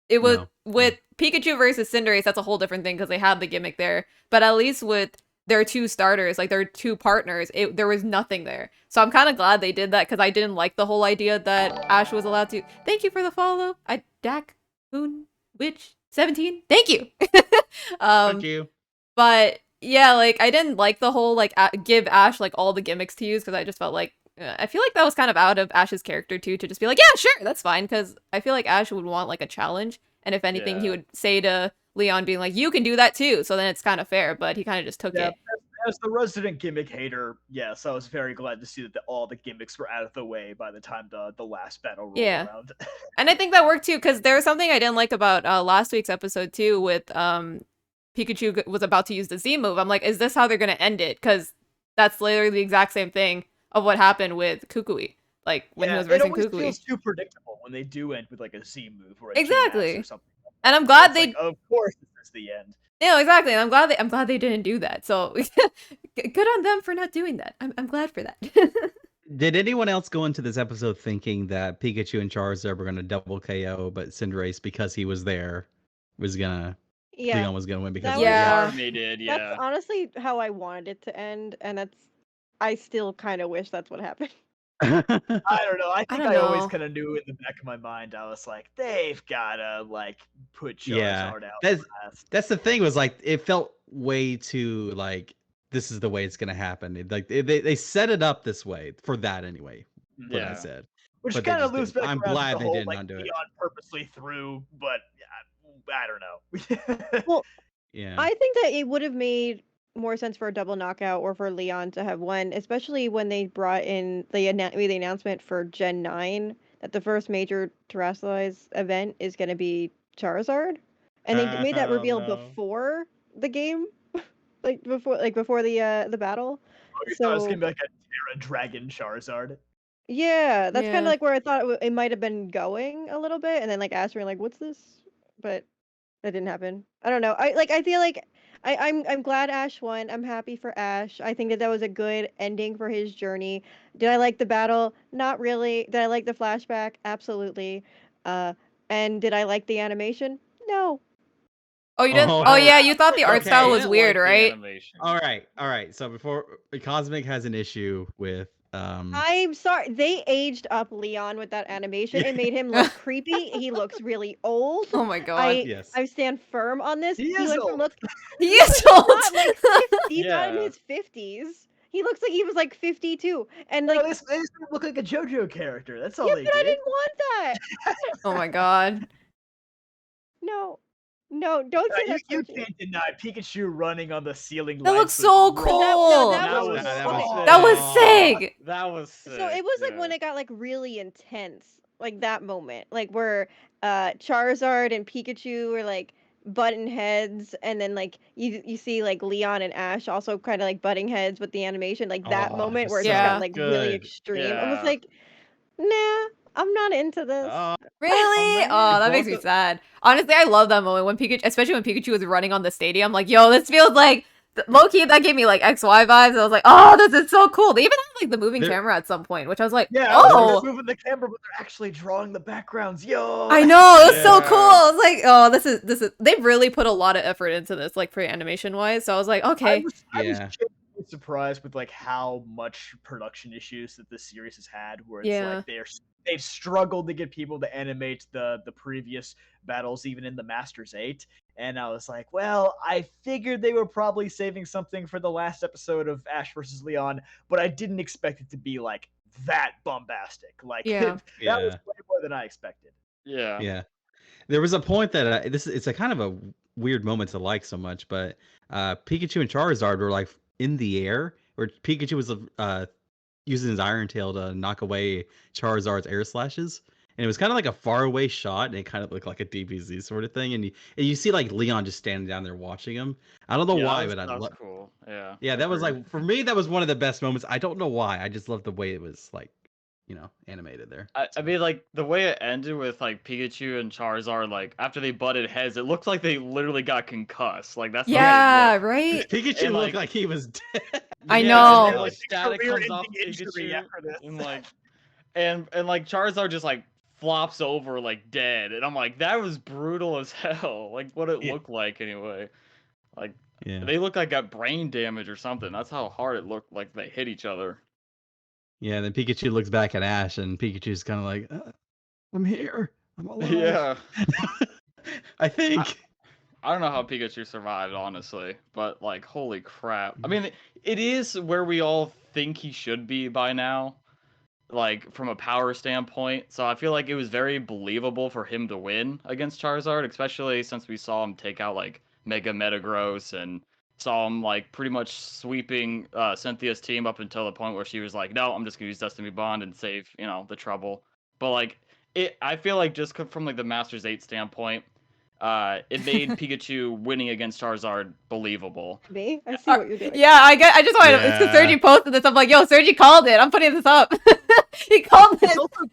it was No. with Pikachu versus Cinderace, that's a whole different thing because they had the gimmick there. But at least with their two starters, like their two partners, there was nothing there. So I'm kind of glad they did that because I didn't like the whole idea that Ash was allowed to. Thank you for the follow. Dak Moon Witch 17. Thank you. Thank you. But yeah, like I didn't like the whole like give Ash like all the gimmicks to use because I just felt like I feel like that was kind of out of Ash's character too to just be like, yeah, sure, that's fine, because I feel like Ash would want like a challenge, and if anything, he Yeah. would say to Leon being like, you can do that too, so then it's kind of fair. But he kind of just took Yeah, it. as the resident gimmick hater, yes, I was very glad to see that all the gimmicks were out of the way by the time the last battle rolled Yeah. around. And I think that worked too, because there was something I didn't like about last week's episode too, with Pikachu was about to use the Z move. I'm like, is this how they're gonna end it? Because that's literally the exact same thing of what happened with Kukui, like when he was it versing always Kukui. feels too predictable when they do end with like a Z move or a Exactly. G-Max or something. And I'm glad It's they like, of course, this is the end. Yeah, exactly. And I'm glad they didn't do that. So good on them for not doing that. I'm glad for that. Did anyone else go into this episode thinking that Pikachu and Charizard were going to double KO, but Cinderace, because he was there, was gonna Yeah. Leon was gonna win because That of was- it? Yeah. Part of me did, That's yeah. honestly how I wanted it to end, and I still kind of wish that's what happened. I don't know. I think don't I always know. kind of knew in the back of my mind. I was like, they've gotta like put Charizard Yeah, out that's- last. That's the thing, was like it felt way too like this is the way it's gonna happen. They set it up this way for that anyway. What I Yeah. said. Which but they kind of just loops didn't. back I'm around to glad the they whole, didn't like, undo it. Leon purposely threw, but I don't know. Well, Yeah. I think that it would have made more sense for a double knockout or for Leon to have won, especially when they brought in the announcement for Gen 9 that the first major terrestrialized event is going to be Charizard, and they made that Oh, reveal no. before the game, before the battle. Okay, so it's So gonna be like a Terra Dragon Charizard. yeah, that's kind Yeah. of like where I thought it might have been going a little bit, and then like asked me like, "What's this?" But that didn't happen. I don't know. I feel like I'm glad Ash won. I'm happy for Ash. I think that was a good ending for his journey. Did I like the battle? Not really. Did I like the flashback? Absolutely. And did I like the animation? No. Oh, you didn't? Oh, Oh, yeah, you thought the art okay. style I was didn't weird, like the right? animation. All right. So before Cosmic has an issue with I'm sorry. They aged up Leon with that animation. Yeah. It made him look creepy. He looks really old. Oh my god. Yes. I stand firm on this. He He is went from old. look. He He's is not old. like 50, he's not in Yeah. his 50s. He looks like he was like 52. And No, like, this look like a JoJo character. That's all yeah, they but I did. didn't want that. Oh my god. No, no, don't say that, You Sergi. can't deny Pikachu running on the ceiling That looks lights was so raw. cool. No, that That was was cool. that Okay. was That was aw. sick. That was sick. So it was like yeah. when it got like really intense, like that moment, like where Charizard and Pikachu were like butting heads, and then like you see like Leon and Ash also kind of like butting heads with the animation, like that Oh, moment just where it so just Yeah. got like really good. extreme. I was Yeah. like, nah, I'm not into this. Oh, Really? man. Oh, that makes me sad. Honestly, I love that moment when Pikachu, especially when Pikachu was running on the stadium. Like, yo, this feels like low key. That gave me like XY vibes. I was like, oh, this is so cool. They even had like the moving There- camera at some point, which I was like, Yeah, I was oh, just moving the camera, but they're actually drawing the backgrounds. Yo, I know, it was so Yeah. cool. I was like, oh, this is. They really put a lot of effort into this, like for animation wise. So I was like, I okay, was Yeah. genuinely surprised with like how much production issues that this series has had, where it's Yeah. like they've struggled to get people to animate the previous battles, even in the Masters 8. And I was like, well, I figured they were probably saving something for the last episode of Ash versus Leon, but I didn't expect it to be like that bombastic. Like Yeah. that was Yeah. way more than I expected. Yeah. Yeah. There was a point that it's a kind of a weird moment to like so much, but Pikachu and Charizard were like in the air, where Pikachu was using his Iron Tail to knock away Charizard's air slashes. And it was kind of like a faraway shot, and it kind of looked like a DBZ sort of thing. And you see like Leon just standing down there watching him. I don't know Yeah, why, that but I was love. cool. Yeah. Yeah, that was Agreed. like for me that was one of the best moments. I don't know why. I just love the way it was like, animated there. I mean, like the way it ended with like Pikachu and Charizard, like after they butted heads, it looked like they literally got concussed. Like that's the way it yeah, looked. right. Pikachu And, looked like- like he was dead. I Yeah, know. And, like static comes off Career-ending injury Pikachu, after this. and like, and like Charizard just like flops over like dead, and I'm like, that was brutal as hell. Like what it Yeah. looked like anyway. Like Yeah. they look like got brain damage or something. That's how hard it looked like they hit each other. Yeah, and then Pikachu looks back at Ash, and Pikachu's kind of like, "I'm here. I'm alive." Yeah. I think. I don't know how Pikachu survived, honestly, but like, holy crap. I mean, it is where we all think he should be by now, like, from a power standpoint. So I feel like it was very believable for him to win against Charizard, especially since we saw him take out, like, Mega Metagross and saw him, like, pretty much sweeping Cynthia's team up until the point where she was like, no, I'm just gonna use Destiny Bond and save, the trouble. But, like, I feel like just from, like, the Masters 8 standpoint, it made Pikachu winning against Charizard believable. Me, I see what you're doing. Yeah, I just wanted to, because Yeah. Sergi posted this. I'm like, yo, Sergi called it. I'm putting this up. He called It's it. also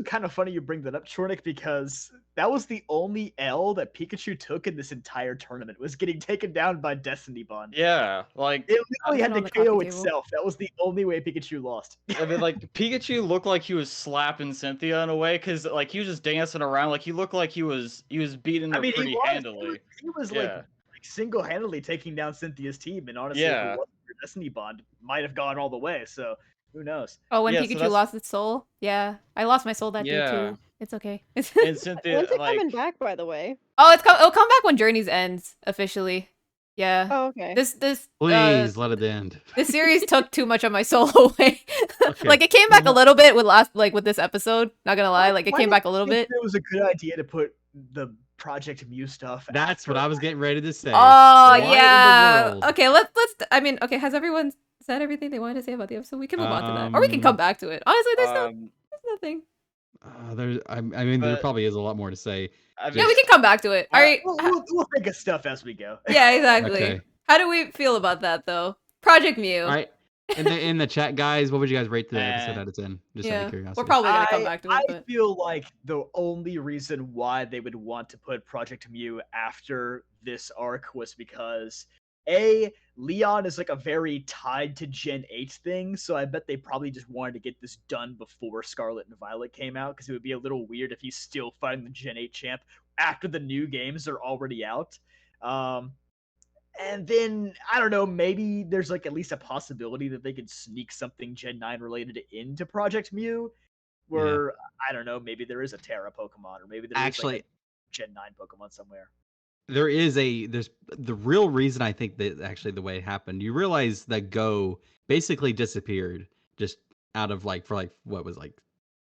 kind of funny you bring that up, Chornik, because that was the only L that Pikachu took in this entire tournament, was getting taken down by Destiny Bond. Yeah, like, It literally I've had been to on the KO coffee table. itself. That was the only way Pikachu lost. I mean, like, Pikachu looked like he was slapping Cynthia in a way, because, like, he was just dancing around. Like, he looked like he was beating her pretty handily. He was Yeah. like single-handedly taking down Cynthia's team, and honestly, if Yeah. it wasn't for Destiny Bond, might have gone all the way. So who knows? Oh, when Yeah, so Pikachu that's- lost its soul? Yeah. I lost my soul that day Yeah. too. It's okay. And Cynthia, When's it like, coming back, by the way? Oh, it'll come back when Journeys ends officially. Yeah. Oh, okay. This Please let it end. this series took too much of my soul away. Okay. Like it came back a little bit with this episode. Not gonna lie, like it Why came did back a you little think bit. It was a good idea to put the Project Mew stuff. That's what after I was getting ready to say. Oh Why in the yeah. world? Okay, let's. I mean, okay. Has everyone said everything they wanted to say about the episode? We can move on to that, or we can come back to it. Honestly, there's nothing. I mean, there But- probably is a lot more to say. I mean, Yeah, we can come back to it. All right. We'll think of stuff as we go. Yeah, exactly. Okay. How do we feel about that though? Project Mew. All right. In the chat, guys, what would you guys rate the episode Eh. out of 10? Just out Yeah, of curiosity. we're probably gonna come back to it. I But feel like the only reason why they would want to put Project Mew after this arc was because Leon is like a very tied to Gen 8 thing, so I bet they probably just wanted to get this done before Scarlet and Violet came out, because it would be a little weird if he's still fighting the Gen 8 champ after the new games are already out. And then I don't know, maybe there's like at least a possibility that they could sneak something Gen 9 related into Project Mew, where I don't know, maybe there is a Terra Pokemon, or maybe there is Actually, like a Gen 9 Pokemon somewhere. there's the real reason I think that actually the way it happened. You realize that Go basically disappeared just out of for what was 5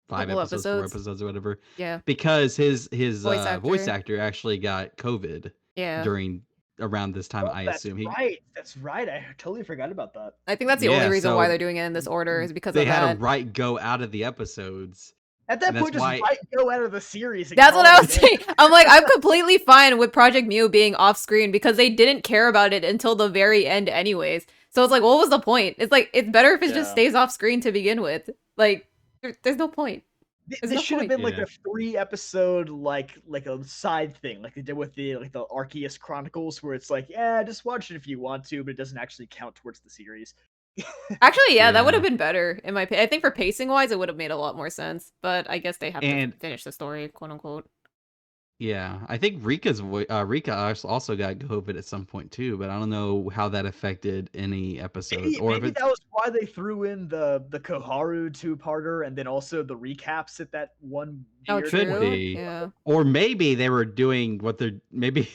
Couple episodes, 4 episodes. episodes, or whatever. Yeah. Because his Voice voice actor actually got COVID Yeah. during around this time. I That's assume right. That's right. I totally forgot about that. I think that's the only Yeah, reason why so they're doing it in this order is because they of had that. to write Go out of the episodes. At that And that's point, just why- write Go out of the series. And That's call what I it was a day. saying. I'm like, I'm completely fine with Project Mew being off screen because they didn't care about it until the very end anyways. So it's like, what was the point? It's like, it's better if it just Yeah. stays off screen to begin with. Like, there's no point. There's This no should have point. been like Yeah. a 3-episode like a side thing, like they did with the Arceus Chronicles, where it's like, yeah, just watch it if you want to, but it doesn't actually count towards the series. Actually, yeah, that would Yeah. have been better in my opinion. I think for pacing wise, it would have made a lot more sense. But I guess they have And- to finish the story, quote unquote. Yeah, I think Rika also got COVID at some point too, but I don't know how that affected any episodes Maybe, or if maybe it's that was why they threw in the Koharu 2-parter and then also the recaps at that one Oh, year. Could true. be. Yeah. or maybe they were doing what they're maybe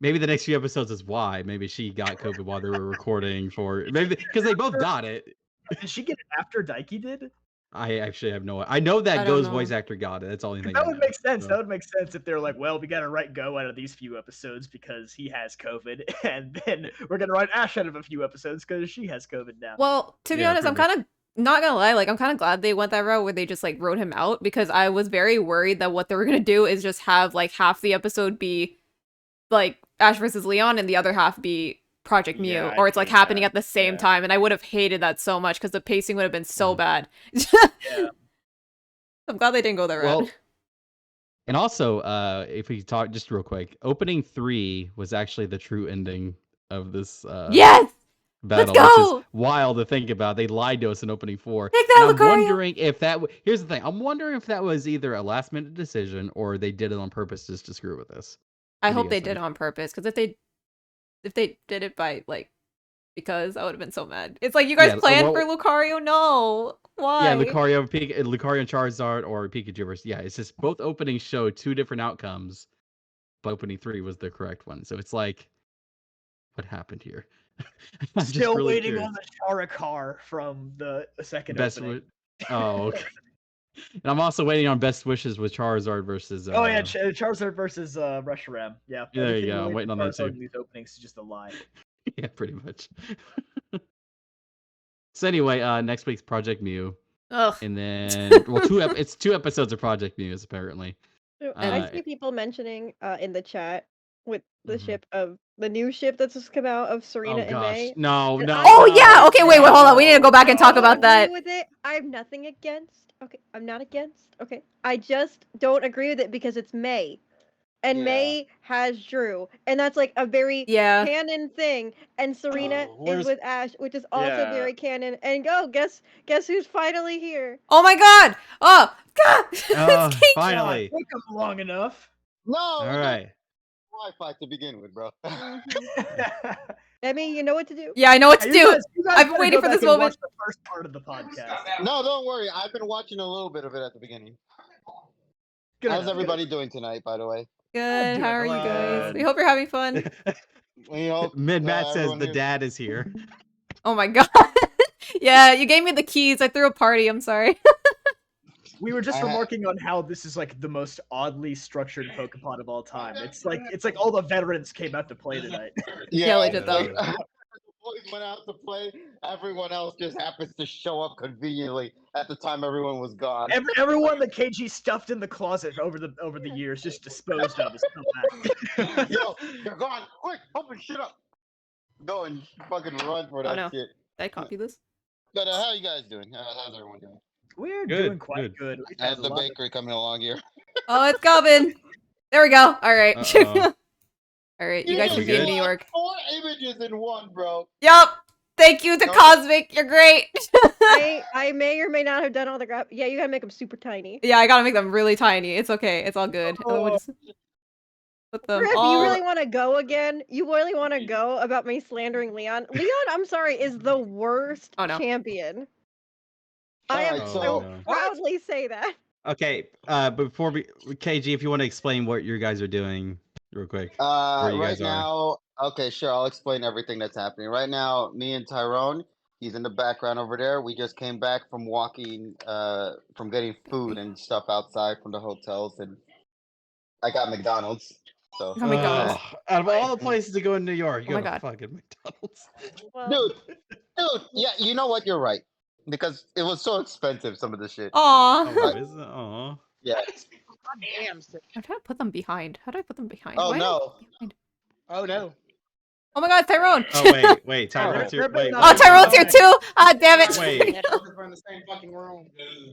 the next few episodes is why maybe she got COVID while they were recording for maybe because they both got it. Did she get it after Daiki did? I actually have no. I know I that don't Go's know. voice actor got it. That's the only thing. That I would know, make sense. so. That would make sense if they're like, well, we gotta write Go out of these few episodes because he has COVID, and then we're gonna write Ash out of a few episodes because she has COVID now. Well, to be Yeah, honest, I'm pretty kind of not gonna lie. Like, I'm kind of glad they went that route where they just like wrote him out because I was very worried that what they were gonna do is just have like half the episode be like Ash versus Leon and the other half be Project Mew, Yeah, I or it's like hate happening that. at the same Yeah. time, and I would have hated that so much because the pacing would have been so Mhm. bad. Yeah. I'm glad they didn't go that route. Well, and also, if we talk just real quick, opening 3 was actually the true ending of this Yes, battle, let's which go! is wild to think about. They lied to us in opening 4. Take that, And I'm Lucario! wondering if that. Here's the thing. I'm wondering if that was either a last minute decision or they did it on purpose just to screw with us. I What do you hope they guys did it think? on purpose because if they did it by like because I would have been so mad. It's like you guys Yeah, planned well- for Lucario. No, why? Yeah, Lucario and Charizard or Pikachu versus. Yeah, it's just both openings show 2 different outcomes. But opening 3 was the correct one. So it's like, what happened here? I'm just Still really waiting curious. on the Charizard from the second Best opening. Oh, okay. And I'm also waiting on best wishes with Charizard versus. Oh yeah, Charizard versus Reshiram. Yeah, There you everything go, I'm related waiting to on that Charizard too. in These openings is just a lie. Yeah, pretty much. So anyway, next week's Project Mew, Ugh. and then well, it's 2 episodes of Project Mew apparently. So Uh, I see people mentioning in the chat with the Mhm. ship of the new ship that's just come out of Serena Oh and gosh, May. no, And no. Oh no, yeah. Okay. Wait. Hold on. We need to go back and talk I about agree that. with it. I have nothing against. Okay, I'm not against. Okay, I just don't agree with it because it's May, and Yeah. May has Drew, and that's like a very Yeah. canon thing. And Serena Oh, is where's- with Ash, which is also Yeah. very canon. And guess who's finally here? Oh my God. Oh God. Oh, It's Kate. finally. Took them long enough. No, All it right. Wi-Fi to begin with, bro. I mean, you know what to do. Yeah, I know what to You do. guys I've been better waiting go for this back and moment. watch the first part of the podcast. No, don't worry. I've been watching a little bit of it at the beginning. Good How's enough, good everybody doing tonight, by the way? Good. doing How are you guys? good. We hope you're having fun. We hope, Matt says everyone the here- dad is here. Oh my God. Yeah, you gave me the keys. I threw a party. I'm sorry. We were just I ha- remarking on how this is like the most oddly structured PokePod of all time. It's like all the veterans came out to play tonight. Yeah, legit though. like, the boys went out to play. Everyone else just happens to show up conveniently at the time everyone was gone. Everyone that KG stuffed in the closet over the years just disposed of is come back. Yo, you're gone. Quick, open shit up. Go and fucking run for that no. shit. Did I copy this? But how you guys doing? How's everyone doing? We're Good, doing quite good. We've had How's a the lot of- bakery coming along here? Oh, it's coming. There we go. All right. Uh-oh. All right. You guys We should be in good? New York. 4 images in one, bro. Yup. Thank you to No. Cosmic. You're great. I may or may not have done all the graph. Yeah, you gotta make them super tiny. Yeah, I gotta make them really tiny. It's okay. It's all good. And then we'll Put them Griff, you all. really want to go again? You really want to go about me slandering Leon? Leon, I'm sorry, is the worst Oh, no. champion. Alright, I so- will proudly say that. Okay, before we KG, if you want to explain what you guys are doing, real quick. Where you Right guys are. now, okay, sure. I'll explain everything that's happening. Right now, me and Tyrone, he's in the background over there. We just came back from walking, from getting food and stuff outside from the hotels, and I got McDonald's. So, Oh my God. Out of all the places to go in New York, Oh you my go to God. fucking McDonald's. Well, dude, yeah, you know what? You're right because it was so expensive. Some of the shit. Aw. Oh, is it? Aw. Yeah. Damn. I'm trying to put them behind. How do I put them behind? Oh Why do I no. put them behind? Oh no. Oh my God, Tyrone! Oh wait, Tyrone's here. Wait, Oh, Tyrone's here too! Ah, damn it! Wait. We're in the same fucking room.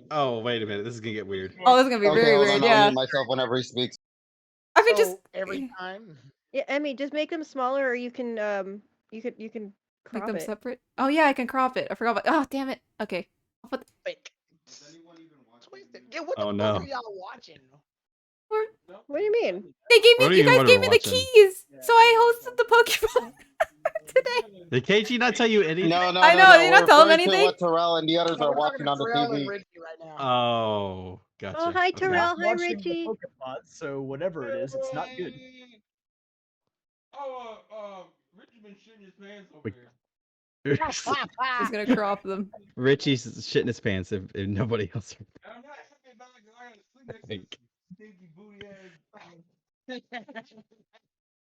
Oh, wait a minute. This is gonna get weird. Oh, this is gonna be Okay, very hold weird, on. I'll yeah. mute myself whenever he speaks. I could So, just every time. yeah, Emmy, just make them smaller, or you can you can make crop them it. separate. Oh yeah, I can crop it. I forgot about. Oh damn it. Okay. I'll put. Wait. Twisted. Yeah, what the Oh, fuck no. are y'all watching? What do you mean? They gave What do me. you You mean, guys what gave are me we the watching? keys, so I hosted the Pokemon today. Did KG not tell you anything? No, no, I no, know, no. did you We're not tell him referring to anything? what Terrell and the others No, are we're talking watching to on the Terrell and TV. Richie right now. Oh, gotcha. Oh, hi, Okay. Terrell. Not Hi, watching Richie. the PokePod, so whatever it is, it's not good. Richie been shitting his pants over Wait. here. He's gonna crop them. Richie's shitting his pants if nobody else. I'm not happy about it 'cause I gotta sleep next to Think. this stinky booty ass.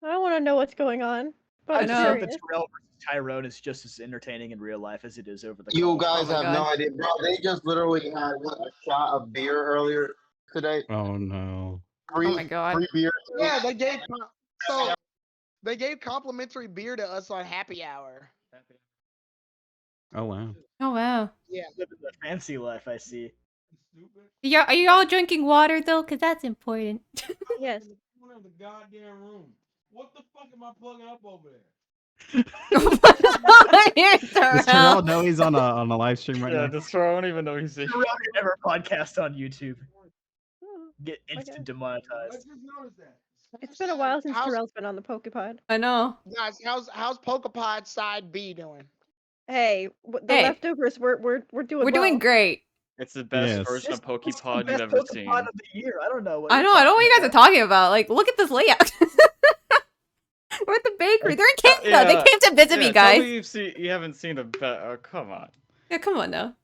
I don't want to know what's going on, but I I'm just know. hope that curious. Terrell versus Tyrone is just as entertaining in real life as it is over the You call. guys Oh my have God. no idea, bro. They just literally had a shot of beer earlier today. Oh no. Free, Oh my God. free beer. Yeah, they gave so they gave complimentary beer to us on happy hour. Oh wow. Oh wow. Yeah. Living the fancy life, I see. Stupid. Yeah, are you all drinking water though? Cause that's important. Yes. Corner of the goddamn room. What the fuck am I plugging up over there? Here's Does Terrell Terrell. know he's on a live stream right Yeah, now? this I don't even know he's here. Terrell could never podcast on YouTube. Get Okay. instant I demonetized. just noticed that. It's been a while since How's- Terrell's been on the PokePod. I know. Guys, how's PokePod side B doing? Hey, the Hey. leftovers, we're doing We're doing well. great. It's the best Yes. version of This is the PokePod best you've ever PokePod seen. of the year. I don't know what I know. I don't know what you guys are talking about. Like, look at this layout. We're at the bakery. They're in Canada. Yeah, They came to visit me, Tell guys. me you haven't seen a oh, come on. Yeah, come on now.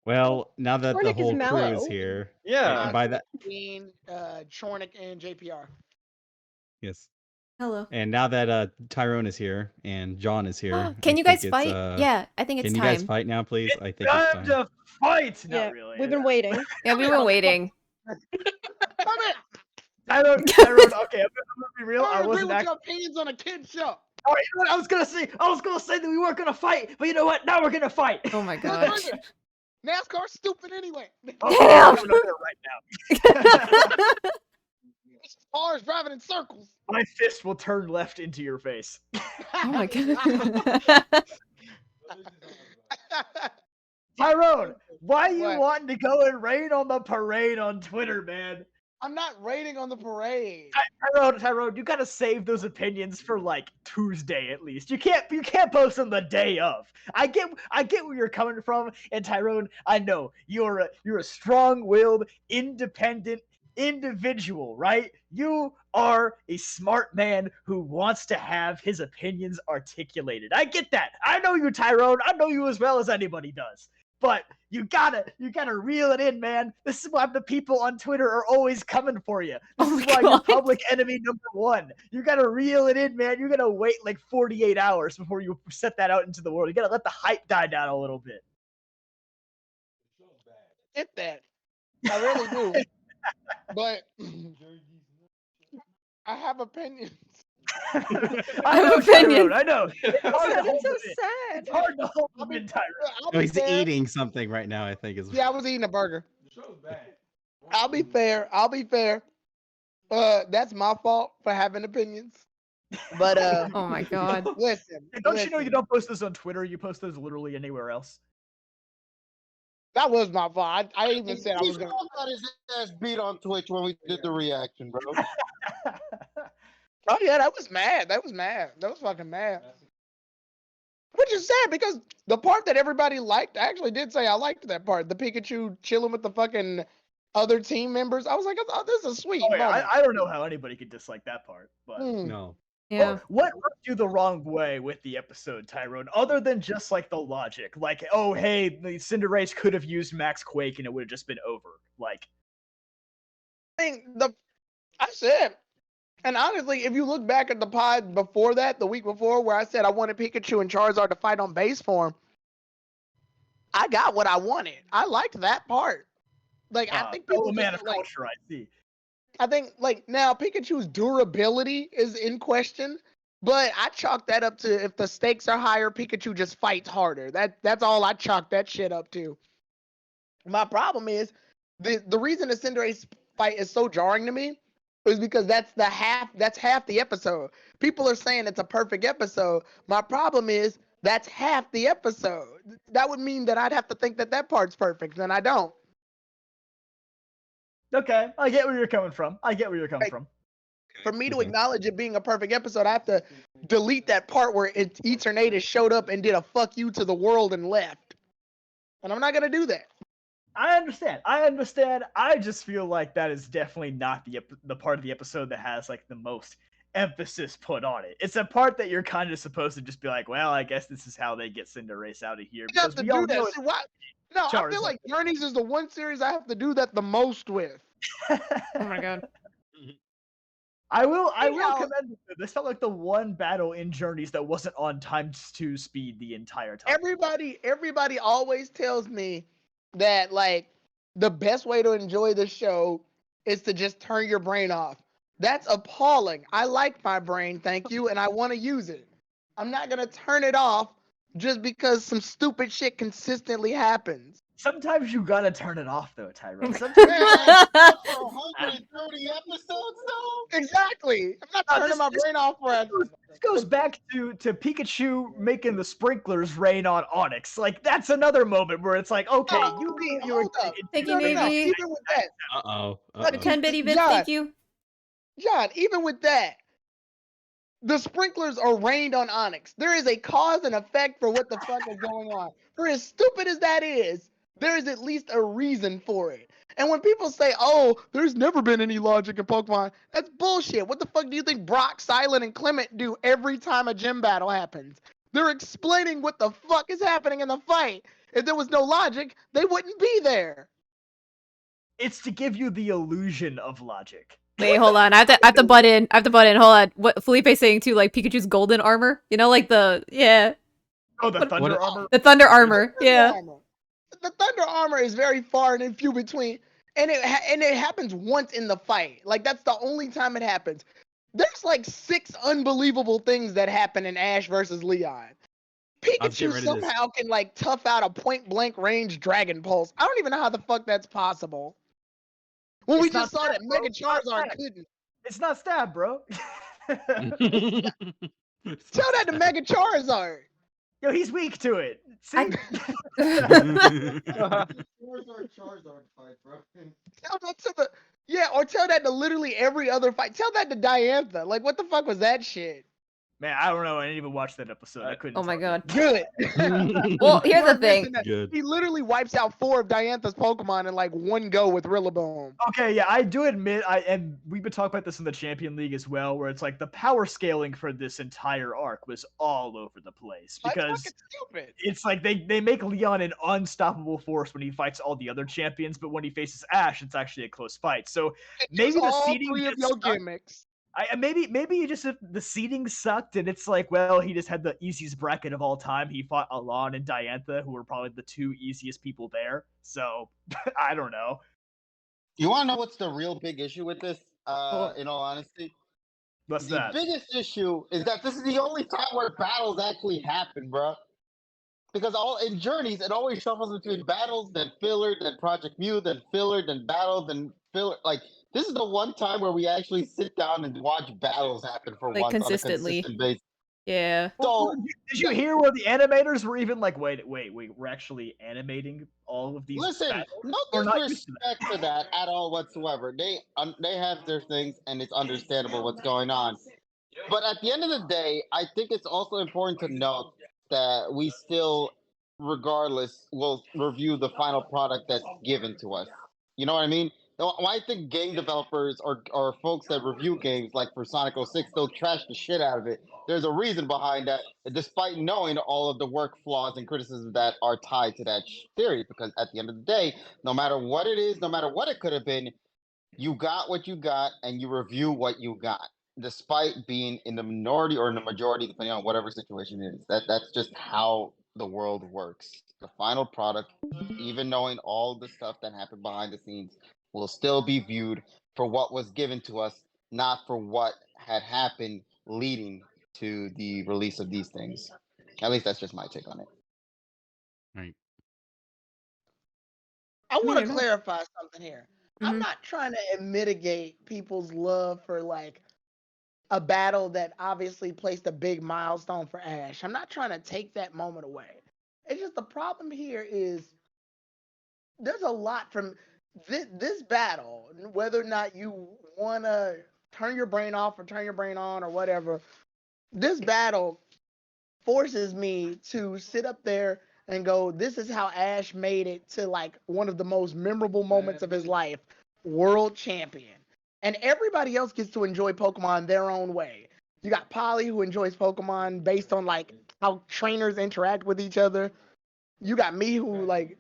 Well, now that the Hornick is whole crew mellow. is here, Yeah. and by that, Bean, Chornick, and JPR. yes, Hello. and now that Tyrone is here and John is here, Can I you guys think fight? it's, Yeah, I think it's Can you time. guys fight now, please? I think it's Time time. to fight! Yeah, Not really. we've been waiting. Yeah, we were waiting. Tyrone, okay, I'm gonna be real. I I agree wasn't with actually. your opinions on a kid show. All right, you know what I was gonna say? I was gonna say that we weren't gonna fight, but you know what? Now we're gonna fight. Oh my god. NASCAR's stupid anyway. Okay, Damn! I'm gonna do it right now. Cars driving in circles. My fist will turn left into your face. Oh my god. Tyrone, why are you What? wanting to go and rain on the parade on Twitter, man? I'm not raiding on the parade. Tyrone, you gotta save those opinions for like Tuesday at least. You can't post them the day of. I get where you're coming from, and Tyrone, I know you're a strong-willed, independent individual, right? You are a smart man who wants to have his opinions articulated. I get that. I know you, Tyrone. I know you as well as anybody does. But you gotta reel it in, man. This is why the people on Twitter are always coming for you. This Oh is my why you're God. public enemy number one. You gotta reel it in, man. You're gonna wait like 48 hours before you set that out into the world. You gotta let the hype die down a little bit. Get that. I really do. But I have opinions. I have know, opinions. Tyrone, I know. It's hard to Sounded hold so them in. sad. It's hard to hold I'll them be, in, Tyrone. I'll No, be he's fair. eating something right now. I think is. Yeah, I was eating a burger. The show's bad. I'll be fair. That's my fault for having opinions. But Oh my god. listen. Don't you know you listen. don't post this on Twitter? You post those literally anywhere else. That was my fault. I even said I He was gonna. got his ass beat on Twitch when we did the reaction, bro. Oh yeah, that was mad. That was mad. That was fucking mad. Which is sad because the part that everybody liked, I actually did say I liked that part. The Pikachu chilling with the fucking other team members. I was like, oh, this is a sweet Oh, yeah, moment. I don't know how anybody could dislike that part, but Hmm. No. Yeah. what rubbed you the wrong way with the episode, Tyrone? Other than just like the logic, like, oh hey, the Cinderace could have used Max Quake and it would have just been over. Like, I said, and honestly, if you look back at the pod before that, the week before, where I said I wanted Pikachu and Charizard to fight on base form, I got what I wanted. I liked that part. Like, I think people man just of like, culture, I see. I think like now Pikachu's durability is in question, but I chalk that up to if the stakes are higher, Pikachu just fights harder. That's all I chalk that shit up to. My problem is the reason the Cinderace fight is so jarring to me is because that's half the episode. People are saying it's a perfect episode. My problem is that's half the episode. That would mean that I'd have to think that that part's perfect, and I don't. Okay, I get where you're coming from. For me to Mhm. acknowledge it being a perfect episode, I have to delete that part where Eternatus showed up and did a fuck you to the world and left. And I'm not gonna do that. I understand. I just feel like that is definitely not the part of the episode that has like the most emphasis put on it. It's a part that you're kind of supposed to just be like, well, I guess this is how they get Cinderace out of here You have because to we all do know that. See, why? No, I Charizard. feel like Journeys is the one series I have to do that the most with. Oh my god. I will Anyhow- commend it. This felt like the one battle in Journeys that wasn't on ×2 speed the entire time. Everybody always tells me that like the best way to enjoy the show is to just turn your brain off. That's appalling. I like my brain, thank you, and I want to use it. I'm not gonna turn it off just because some stupid shit consistently happens. Sometimes you gotta turn it off though, Tyrone. Man, Sometimes for 130 episodes, though. Exactly. I'm not turning my brain off for a this goes back to Pikachu making the sprinklers rain on Onyx. Like that's another moment where it's like, okay, you were hold up. Thank you, No, no, no. Navy. Even with that, Uh-oh. But Uh-oh. 10 bitty bits, John. thank you. John, even with that, the sprinklers are rained on Onyx. There is a cause and effect for what the fuck is going on. For as stupid as that is, there is at least a reason for it. And when people say, oh, there's never been any logic in Pokemon, that's bullshit. What the fuck do you think Brock, Silent, and Clement do every time a gym battle happens? They're explaining what the fuck is happening in the fight. If there was no logic, they wouldn't be there. It's to give you the illusion of logic. Wait, hold on. I have to butt in. Hold on. What Felipe's saying too, like Pikachu's golden armor. You know, like the Oh, the Thunder What- Armor. the thunder armor. Thunder Yeah. Armor. The Thunder Armor is very far and few between, and it happens once in the fight. Like that's the only time it happens. There's like 6 unbelievable things that happen in Ash versus Leon. Let's get Pikachu rid of this. somehow can like tough out a point blank range Dragon Pulse. I don't even know how the fuck that's possible. When we It's not just saw that stab, bro. Mega It's not Charizard stab. couldn't. It's not stab, bro. Tell that to Mega Charizard. Yo, he's weak to it. See? Charizard fight, bro. Tell that to or tell that to literally every other fight. Tell that to Diantha. Like what the fuck was that shit? Man, I don't know. I didn't even watch that episode. I couldn't. Oh my tell you. god. Good. Well, here's the Mark thing. mentioned that Good. He literally wipes out 4 of Diantha's Pokemon in like one go with Rillaboom. Okay, yeah, I do admit, and we've been talking about this in the Champion League as well, where it's like the power scaling for this entire arc was all over the place That's because fucking stupid. it's like they make Leon an unstoppable force when he fights all the other champions, but when he faces Ash, it's actually a close fight. So maybe Use the all seeding 3 of just your sucked. gimmicks. Maybe you just the seeding sucked, and it's like, well, he just had the easiest bracket of all time. He fought Alon and Diantha, who were probably the 2 easiest people there. So I don't know. You want to know what's the real big issue with this? In all honesty, What's the that? biggest issue is that this is the only time where battles actually happen, bro. Because all in Journeys, it always shuffles between battles, then filler, then Project Mew, then filler, then battle, then filler. Like this is the one time where we actually sit down and watch battles happen for Like, once consistently. on a consistent basis. Yeah. So Did you hear where the animators were even like, wait, we're actually animating all of these listen, battles? no We're not used to that. disrespect to that at all whatsoever. They have their things, and it's understandable what's going on. But at the end of the day, I think it's also important to note that we still, regardless, will review the final product that's given to us. You know what I mean? I think game developers or folks that review games, like for Sonic 06, they'll trash the shit out of it. There's a reason behind that, despite knowing all of the work flaws and criticisms that are tied to that theory. Because at the end of the day, no matter what it is, no matter what it could have been, you got what you got and you review what you got, despite being in the minority or in the majority, depending on whatever situation it is. That's just how the world works. The final product, even knowing all the stuff that happened behind the scenes, will still be viewed for what was given to us, not for what had happened leading to the release of these things. At least that's just my take on it. Right. I want to you're not. clarify something here. I'm Mhm. not trying to mitigate people's love for like a battle that obviously placed a big milestone for Ash. I'm not trying to take that moment away. It's just the problem here is there's a lot from this battle, whether or not you want to turn your brain off or turn your brain on or whatever. This battle forces me to sit up there and go, this is how Ash made it to like one of the most memorable moments of his life, world champion. And everybody else gets to enjoy Pokemon their own way. You got Polly, who enjoys Pokemon based on like how trainers interact with each other. You got me who made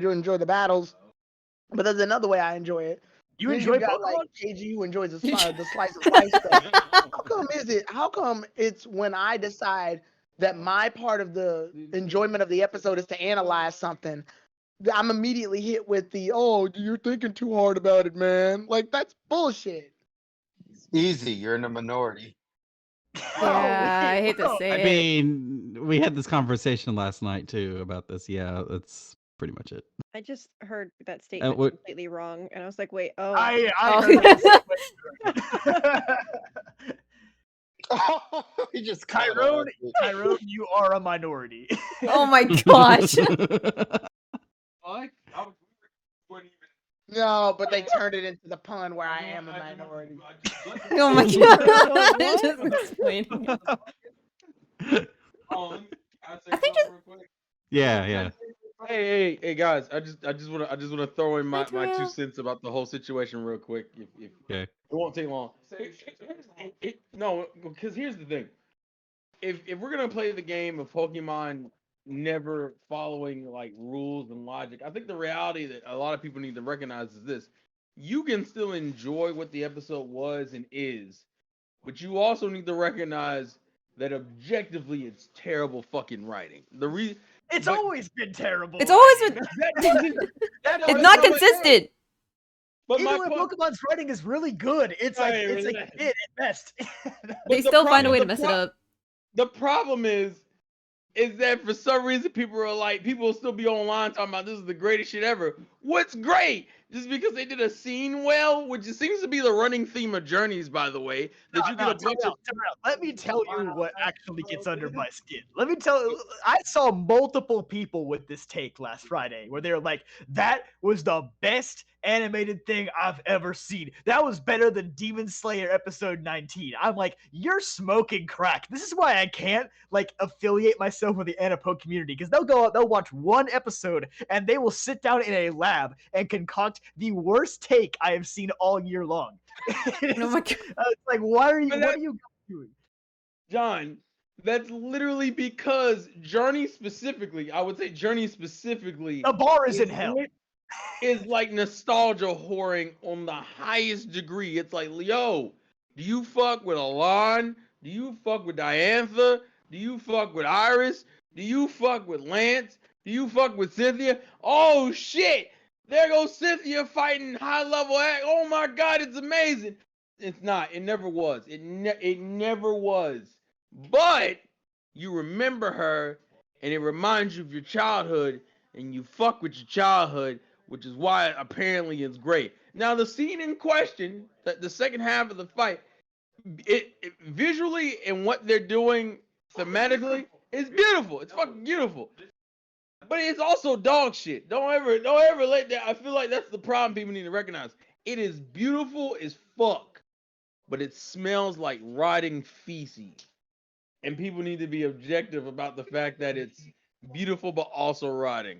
you enjoy the battles, but there's another way I enjoy it. You Then enjoy you got Pokemon? like KG, who enjoys the slice of life stuff. How come it's when I decide that my part of the enjoyment of the episode is to analyze something, that I'm immediately hit with the, oh, you're thinking too hard about it, man. Like, that's bullshit. Easy, you're in the minority. Yeah, I hate to Bro, say I it. mean, we had this conversation last night too about this. Yeah, that's pretty much it. I just heard that statement what- completely wrong, and I was like, wait, oh. I Oh. heard that. We just called it Tyrone, out. Tyrone, you are a minority. Oh my gosh. Like, I wouldn't even. No, but they turned it into the pun where I am a minority. Oh my god. Just explaining it. I think just- yeah. Hey, guys! I just wanna throw in my Hi, 2 Terrell. cents about the whole situation real quick. If Okay. it won't take long. No, because here's the thing. If we're gonna play the game of Pokemon never following like rules and logic, I think the reality that a lot of people need to recognize is this: you can still enjoy what the episode was and is, but you also need to recognize that objectively it's terrible fucking writing. It's But- always been terrible. It's always writing. been. That It's doesn't not make sense. consistent. But Even my when point, Pokemon's writing is really good, it's like Hey, it's like relax. mid at best. They the still find a problem- way to the mess it pro- up. the problem is that for some reason people will still be online talking about this is the greatest shit ever. What's great? Just because they did a scene well, which seems to be the running theme of Journeys, by the way, that you get a bunch of. Terrell, let me tell you what actually gets under my skin. Let me tell you, I saw multiple people with this take last Friday where they were like, that was the best animated thing I've ever seen. That was better than Demon Slayer episode 19. I'm like, you're smoking crack. This is why I can't like affiliate myself with the Anapo community, because they'll watch one episode and they will sit down in a lab and concoct the worst take I have seen all year long. Oh my god. It's like, what are you doing? John, that's literally because Journey specifically, I would say Journey specifically, The bar is in hell. is like nostalgia whoring on the highest degree. It's like, yo, do you fuck with Alon? Do you fuck with Diantha? Do you fuck with Iris? Do you fuck with Lance? Do you fuck with Cynthia? Oh shit! There goes Cynthia fighting high level act. Oh my god, it's amazing. It's not. It never was. It never was. But you remember her, and it reminds you of your childhood, and you fuck with your childhood, which is why apparently it's great. Now the scene in question, the second half of the fight, it visually and what they're doing thematically is beautiful. It's fucking beautiful. But it's also dog shit. Don't ever let that. I feel like that's the problem people need to recognize. It is beautiful as fuck, but it smells like rotting feces. And people need to be objective about the fact that it's beautiful but also rotting.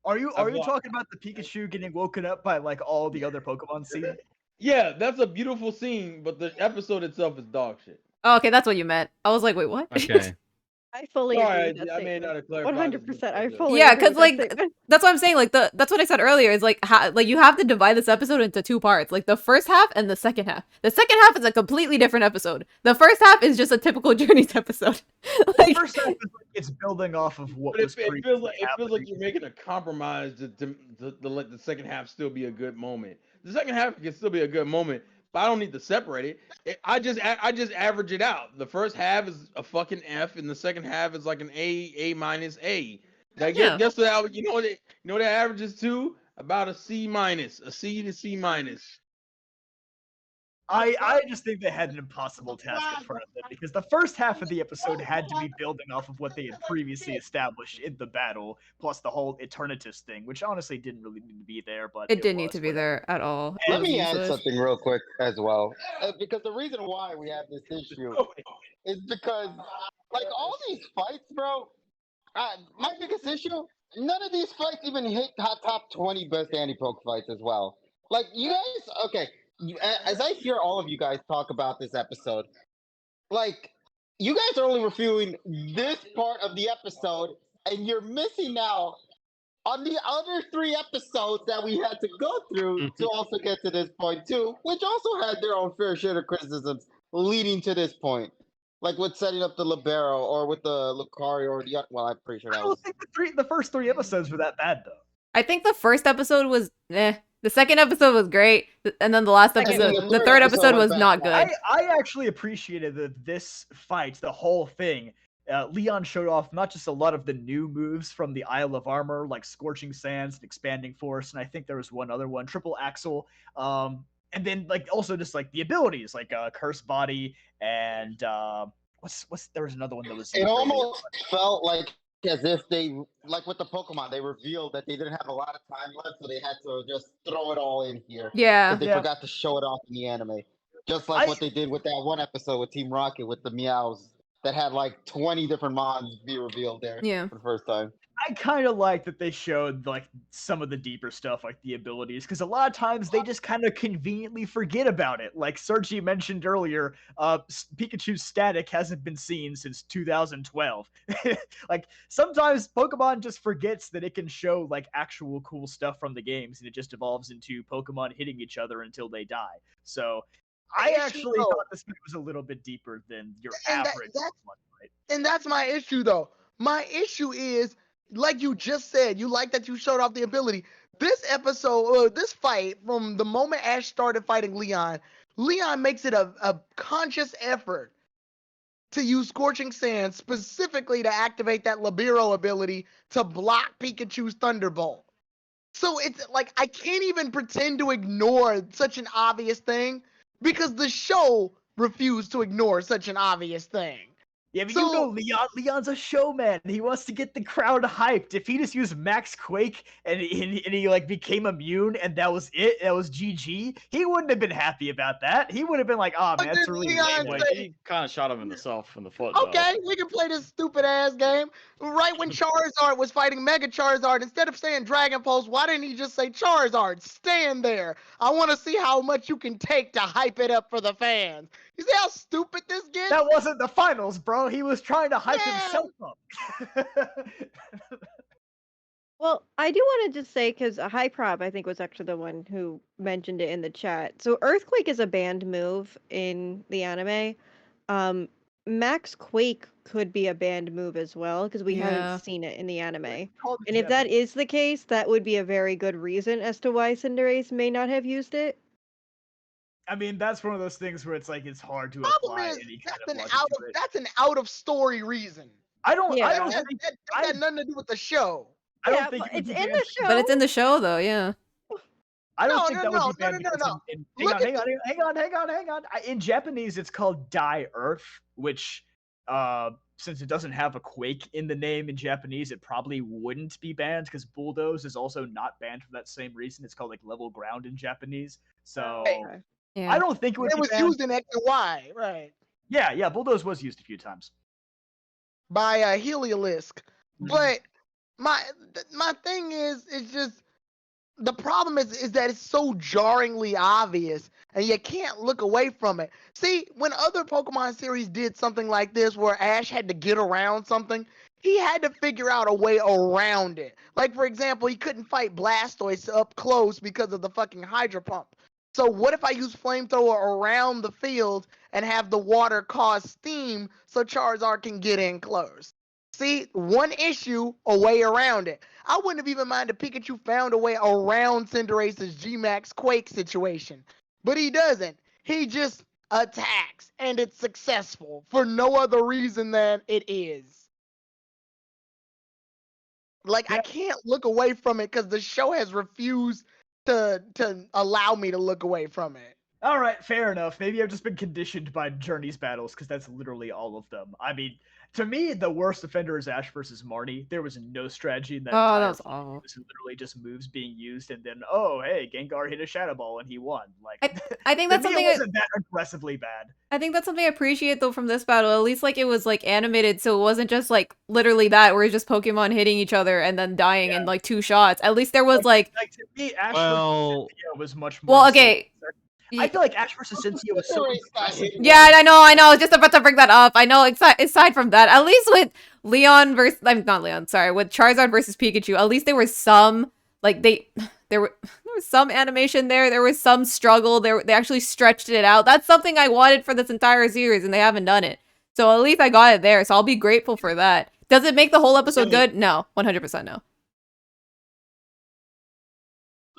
Are you I've wa- talking about the Pikachu getting woken up by like all the other Pokemon scene? Yeah, that's a beautiful scene, but the episode itself is dog shit. Oh, okay, that's what you meant. I was like, wait, what? Okay. I fully Sorry, agree with that I may not statement. have clarified this 100%. I before. fully Yeah, agree because with that like statement. that's what I'm saying. Like that's what I said earlier. Is like like you have to divide this episode into two parts, like the first half and the second half. The second half is a completely different episode. The first half is just a typical Journeys episode. The like, first half is like it's building off of what But was it feels previously like happening. you're making a compromise to let the second half still be a good moment. The second half can still be a good moment, but I don't need to separate it. I just average it out. The first half is a fucking F, and the second half is like an A minus A. Like Yeah. guess what? You know what that averages to? About a C minus, a C to C minus. I just think they had an impossible task in front of them because the first half of the episode had to be building off of what they had previously established in the battle, plus the whole Eternatus thing, which honestly didn't really need to be there, but it didn't need was, to be whatever. there at all. It Let was me add useless. something real quick as well, because the reason why we have this issue is because, like, all these fights, bro. My biggest issue: none of these fights even hit top 20 best anti-poke fights as well. Like, you guys, okay. As I hear all of you guys talk about this episode, like, you guys are only reviewing this part of the episode, and you're missing out on the other 3 episodes that we had to go through to also get to this point too, which also had their own fair share of criticisms leading to this point, like with setting up the libero or with the Lucario or the well, I'm pretty sure I that was. don't think the first 3 episodes were that bad though. I think the first episode was The second episode was great, and then the last Second episode, one. the third episode was not good. I actually appreciated that this fight, the whole thing. Leon showed off not just a lot of the new moves from the Isle of Armor, like Scorching Sands and Expanding Force, and I think there was one other one, Triple Axle. And then like also just like the abilities, like Curse Body and what's there was another one that was. It almost felt like as if they, like with the Pokemon, they revealed that they didn't have a lot of time left, so they had to just throw it all in here. Yeah. Because they forgot to show it off in the anime. Just like what they did with that one episode with Team Rocket with the Meows that had like 20 different mons be revealed there for the first time. I kind of like that they showed like some of the deeper stuff, like the abilities, because a lot of times they just kind of conveniently forget about it. Like Sergi mentioned earlier, Pikachu's static hasn't been seen since 2012. Like sometimes Pokemon just forgets that it can show like actual cool stuff from the games, and it just evolves into Pokemon hitting each other until they die. So I actually thought this was a little bit deeper than your average Pokemon fight. And that's my issue, though. My issue is, like you just said, you like that you showed off the ability. This episode, this fight, from the moment Ash started fighting Leon makes it a conscious effort to use Scorching Sands specifically to activate that Libero ability to block Pikachu's Thunderbolt. So it's like, I can't even pretend to ignore such an obvious thing because the show refused to ignore such an obvious thing. Yeah, but you know Leon's a showman. He wants to get the crowd hyped. If he just used Max Quake and he like became immune and that was it, that was GG, he wouldn't have been happy about that. He would have been like, "Oh man, that's really lame." Like, he kind of shot him in the foot. Okay, we can play this stupid ass game. Right when Charizard was fighting Mega Charizard, instead of saying Dragon Pulse, why didn't he just say Charizard? Stand there. I want to see how much you can take to hype it up for the fans. You see how stupid this gets? That wasn't the finals, bro. He was trying to hype himself up. Well, I do want to just say, because High Prob, I think, was actually the one who mentioned it in the chat. So Earthquake is a banned move in the anime. Max Quake could be a banned move as well, because we haven't seen it in the anime. And if that is the case, that would be a very good reason as to why Cinderace may not have used it. I mean, that's one of those things where it's like it's hard to apply any kind of logic to it. That's an out of story reason. I don't think that had nothing to do with the show. I don't think it's in the show. But it's in the show, though. Yeah. I don't No, think no, that would no, be no, banned no, no, because no. hang Look on, at hang on. In Japanese, it's called Die Earth, which, since it doesn't have a quake in the name in Japanese, it probably wouldn't be banned because bulldoze is also not banned for that same reason. It's called like level ground in Japanese. So Hey, Okay. Yeah. I don't think it would it be was banned. used in X and Y, right? Yeah, bulldoze was used a few times. By Heliolisk. But my thing is just the problem is that it's so jarringly obvious and you can't look away from it. See, when other Pokemon series did something like this where Ash had to get around something, he had to figure out a way around it. Like, for example, he couldn't fight Blastoise up close because of the fucking Hydro Pump. So what if I use Flamethrower around the field and have the water cause steam so Charizard can get in close? See, one issue, a way around it. I wouldn't have even minded Pikachu found a way around Cinderace's G-Max Quake situation. But he doesn't. He just attacks, and it's successful for no other reason than it is. Like, I Yeah. can't look away from it because the show has refused to allow me to look away from it. All right, fair enough. Maybe I've just been conditioned by Journey's battles because that's literally all of them. I mean, to me, the worst offender is Ash versus Marnie. There was no strategy in that Oh, that entire was fight. awful. It was literally just moves being used, and then hey, Gengar hit a Shadow Ball and he won. Like, I think to that's me, something it wasn't that aggressively bad. I think that's something I appreciate though from this battle. At least like it was like animated, so it wasn't just like literally that where it's just Pokemon hitting each other and then dying in like 2 shots. At least there was like to me, Ash Well, versus Cynthia was much more. well, okay. I feel like Ash versus Cynthia was so Cinderace got hit aggressive. Yeah, I know. I was just about to bring that up. I know. Aside from that, at least with Leon versus, I'm not Leon. Sorry, with Charizard versus Pikachu, at least there was some like there was some animation there. There was some struggle. They actually stretched it out. That's something I wanted for this entire series, and they haven't done it. So at least I got it there. So I'll be grateful for that. Does it make the whole episode good? No, 100% no.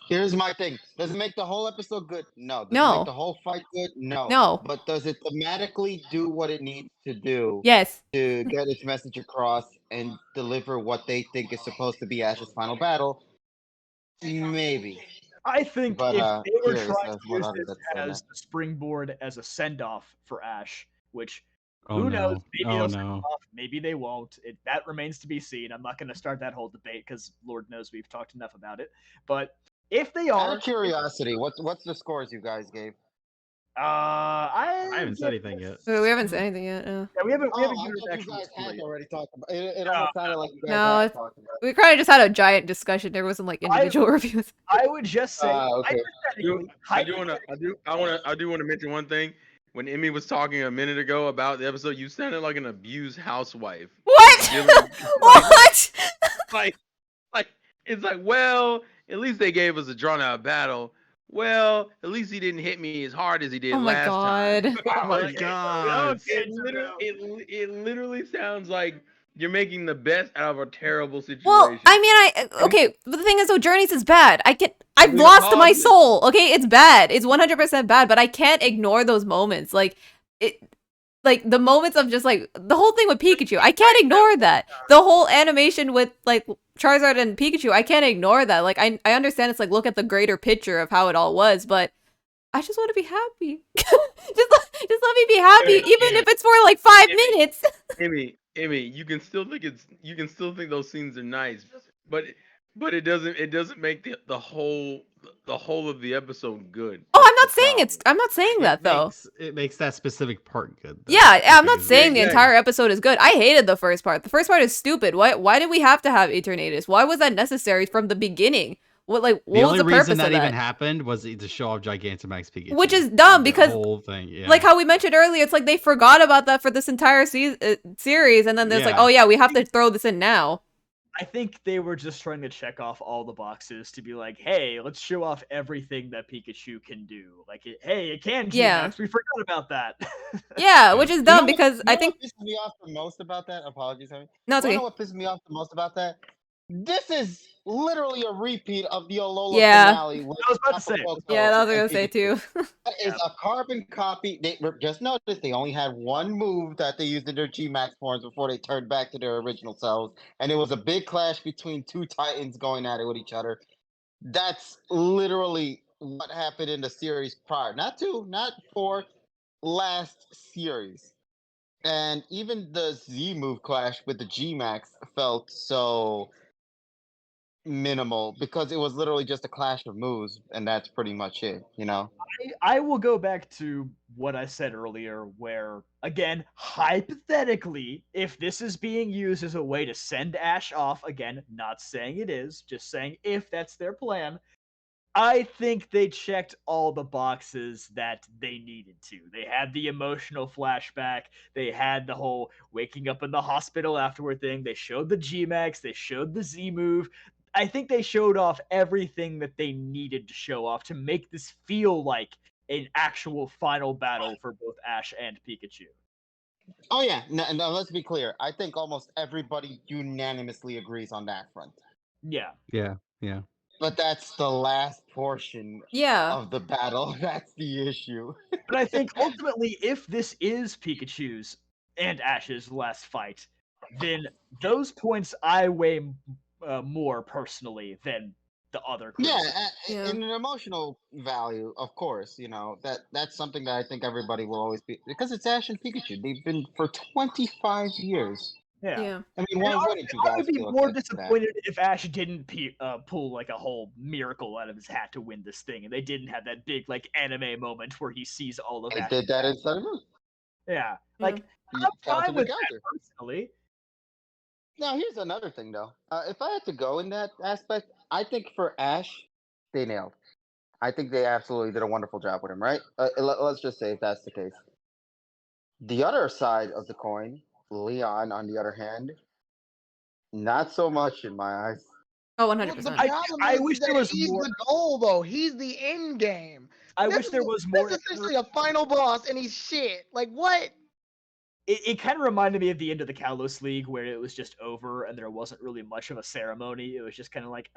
Here's my thing. Does it make the whole episode good? No. Does it No. make the whole fight good? No. No. But does it thematically do what it needs to do Yes. to get its message across and deliver what they think is supposed to be Ash's final battle? Maybe. I think But, if they were curious trying as to what use others this have said on as a springboard, as a send-off for Ash, which oh who knows? no, Maybe oh they'll send no. him off. Maybe they won't. That remains to be seen. I'm not going to start that whole debate because Lord knows we've talked enough about it. But if they Out are, of curiosity, what's the scores you guys gave? I haven't said anything yet. We haven't said anything yet. No. Yeah, we haven't Oh, given I an thought you actual guys score had yet. already talked about it. It almost sounded like you guys No, had it's- talked about it. We kind of just had a giant discussion. There wasn't like individual reviews. I would just say, Okay. I do want to mention one thing. When Emmy was talking a minute ago about the episode, you sounded like an abused housewife. What? What? Like, it's like, well, at least they gave us a drawn out battle. Well, at least he didn't hit me as hard as he did Oh my last god. time. Oh my Like, god. it literally sounds like you're making the best out of a terrible situation. Well, I mean, okay. But the thing is, though, Journeys is bad. I've We lost my paused it. soul. Okay, it's bad. It's 100% bad. But I can't ignore those moments. Like the moments of just like the whole thing with Pikachu. I can't ignore that. The whole animation with like Charizard and Pikachu. I can't ignore that. Like I understand it's like look at the greater picture of how it all was, but I just want to be happy. just let me be happy, even if it's for like 5 minutes. Emmy, you can still think those scenes are nice, but it doesn't make the whole of the episode good. Oh, I'm That's not the saying problem. I'm not saying that though. It makes that specific part good. Though, Yeah, I'm not because saying the Exactly. entire episode is good. I hated the first part. The first part is stupid. Why did we have to have Eternatus? Why was that necessary from the beginning? What the was only the purpose reason of that that? even happened was to show off Gigantamax Pikachu. Which is dumb The because whole thing, yeah. like how we mentioned earlier, it's like they forgot about that for this entire series, and then there's like, Yeah. oh yeah, we have to throw this in now. I think they were just trying to check off all the boxes to be like, hey, let's show off everything that Pikachu can do. Like, it can G-Max. Yeah. We forgot about that. Yeah, which is You dumb know because what, I think what pisses me off the most about that? Apologies, honey. no, it's You okay. know what pisses me off the most about that? This is literally a repeat of the Alola Yeah. finale. With I was about to say. Tapu Koko Yeah, that was what I and was gonna say Pikachu. too. That is a carbon copy. Just notice they only had one move that they used in their G-Max forms before they turned back to their original selves, and it was a big clash between two Titans going at it with each other. That's literally what happened in the series prior. Not 2, not 4, last series. And even the Z move clash with the G Max felt so minimal because it was literally just a clash of moves, and that's pretty much it, you know? I will go back to what I said earlier, where, again, hypothetically, if this is being used as a way to send Ash off, again, not saying it is, just saying if that's their plan, I think they checked all the boxes that they needed to. They had the emotional flashback. They had the whole waking up in the hospital afterward thing. They showed the G-Max. They showed the Z move. I think they showed off everything that they needed to show off to make this feel like an actual final battle for both Ash and Pikachu. Oh yeah, no, let's be clear. I think almost everybody unanimously agrees on that front. Yeah. Yeah, yeah. But that's the last portion Yeah. of the battle. That's the issue. But I think ultimately, if this is Pikachu's and Ash's last fight, then those points I weigh more personally than the other Yeah, criticism. Yeah. in an emotional value, of course, you know, that's something that I think everybody will always be, because it's Ash and Pikachu. They've been for 25 years. Yeah. Yeah. I mean, And why honestly, wouldn't you I guys would be feel more attached to that? disappointed if Ash didn't pull like a whole miracle out of his hat to win this thing, and they didn't have that big like anime moment where he sees all of They Ash. did that in Sun and Moon. Yeah, Yeah. like You I'm count to fine the with that counter. personally. Now, here's another thing, though. If I had to go in that aspect, I think for Ash, they nailed. I think they absolutely did a wonderful job with him, right? Let's just say if that's the case. The other side of the coin, Leon, on the other hand, not so much in my eyes. Oh, Well, 100%. the problem I is wish that there was he's more. the goal, though. He's the end game. I This wish is there was more. This is essentially a final boss, and he's shit. Like what? It kind of reminded me of the end of the Kalos League where it was just over and there wasn't really much of a ceremony. It was just kind of like,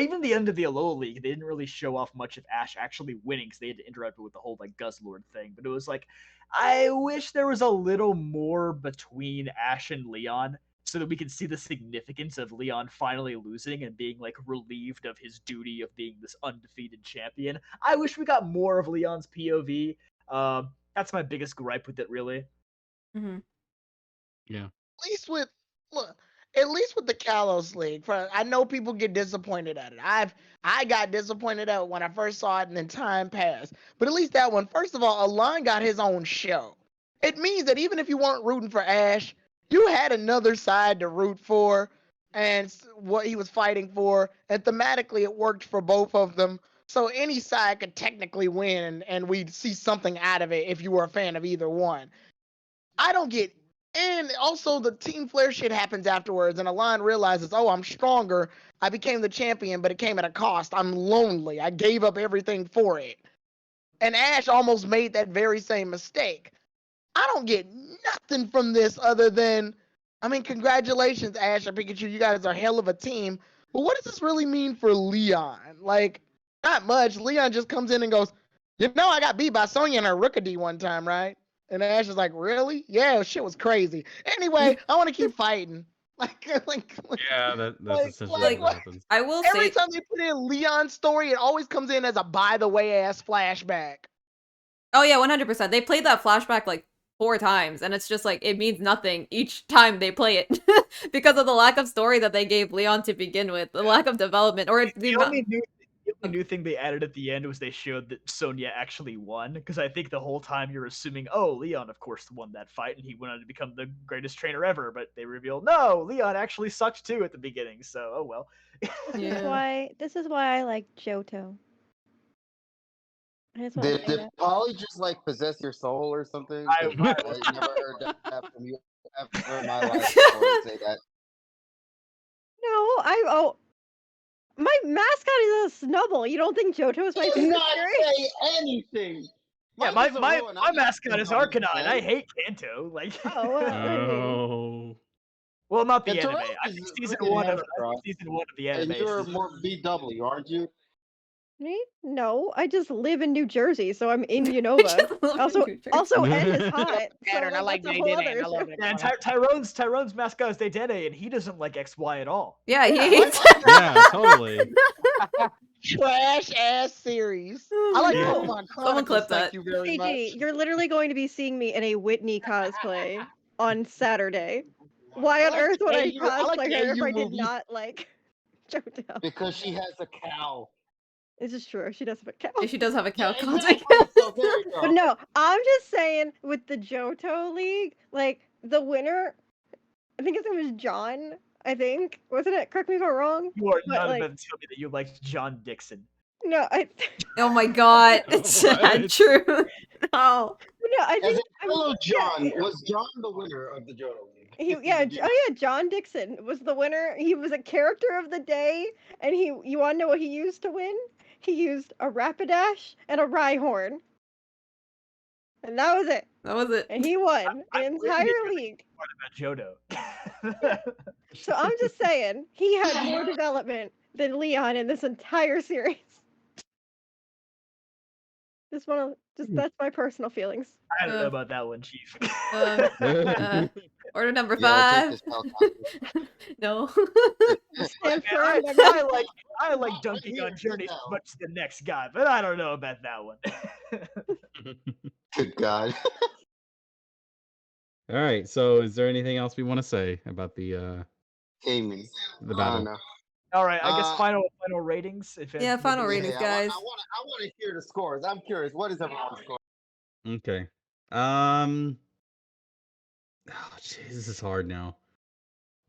even the end of the Alola League, they didn't really show off much of Ash actually winning because they had to interrupt it with the whole like Guzzlord thing. But it was like, I wish there was a little more between Ash and Leon so that we could see the significance of Leon finally losing and being like relieved of his duty of being this undefeated champion. I wish we got more of Leon's POV. That's my biggest gripe with it, really. Mm-hmm. Yeah. At least with the Kalos League, I know people get disappointed at it. I got disappointed at it when I first saw it, and then time passed. But at least that one, first of all, Alon got his own show. It means that even if you weren't rooting for Ash, you had another side to root for, and what he was fighting for, and thematically it worked for both of them. So any side could technically win, and we'd see something out of it if you were a fan of either one. I don't get, and also the Team Flare shit happens afterwards, and Alon realizes, oh, I'm stronger. I became the champion, but it came at a cost. I'm lonely. I gave up everything for it. And Ash almost made that very same mistake. I don't get nothing from this other than, I mean, congratulations, Ash and Pikachu. You guys are a hell of a team. But what does this really mean for Leon? Like, not much. Leon just comes in and goes, you know, I got beat by Sonya and her Rookidee one time, right? And Ash is like, really? Yeah, shit was crazy. Anyway, I want to keep fighting. Yeah, that's like- essentially like what what? happens. I will Every say, time they put in Leon's story, it always comes in as a by the way ass flashback. oh yeah, 100%. They played that flashback like 4 times, and it's just like it means nothing each time they play it because of the lack of story that they gave Leon to begin with, the lack of development, or the The only new thing they added at the end was they showed that Sonya actually won, because I think the whole time you're assuming, oh, Leon, of course, won that fight, and he went on to become the greatest trainer ever, but they revealed, no, Leon actually sucked too at the beginning, so, oh well. Yeah. This is why I like Johto. I just want to say Did that. Polly just like possess your soul or something? I- 'Cause I never heard that from you ever in my life before you say that. No, my mascot is a Snubble. You don't think Johto is my Did favorite not fairy? say anything. Yeah, Mine was a my ruin. I'm not mascot is Pokemon Arcanine. fan. I hate Kanto. Like, Oh well, I mean, Oh. well, not the Yeah, anime. Terrell I is think season freaking one of Heracross, the anime. and you're is- more BW, aren't you? me? No, I just live in New Jersey, so I'm in Unova. Also, N is hot. Pattern. So I like that's a whole Dayden. other I love issue. it. Yeah, Tyrone's mascot is Dedenne, and he doesn't like XY at all. Yeah, he Yeah, hates. why- Yeah, totally. trash ass series. Oh I my like God. Pokemon Someone Chronicles. clip Thank that. you very much. KG, you're literally going to be seeing me in a Whitney cosplay on Saturday. Why I on like earth would I AU I like cosplay her if AU I did movies. not like JoJo? Because she has a cow. This is true. She does have a cow. Yeah, she does have a Yeah, cow cosmic. exactly. So there you But go. no, I'm just saying with the Johto League, like the winner, I think his name was John. I think wasn't it? Correct me if I'm wrong. You are But, not like- about to tell me that you liked John Dixon. No, Oh my god, it's not What? true. No. no, I As think a fellow yeah, John, was John the winner of the Johto League? John Dixon was the winner. He was a character of the day, and you want to know what he used to win? He used a Rapidash and a Rhyhorn, and that was it. That was it. And he won I'm an really entire gonna league. What about Johto? So I'm just saying he had more development than Leon in this entire series. That's my personal feelings. I don't know about that one, Chief. Order number Yeah, 5. take this cow cosmic. No. Stand Man, firm. I like dunking on Journey as much as the next guy, but I don't know about that one. Good God. All right. So, is there anything else we want to say about the Gaming. the I battle? don't know. All right, I guess Uh, final ratings. Yeah, final Yeah, ratings, I guys. want to hear the scores. I'm curious. What is everyone's score? Okay. Oh, jeez, this is hard now.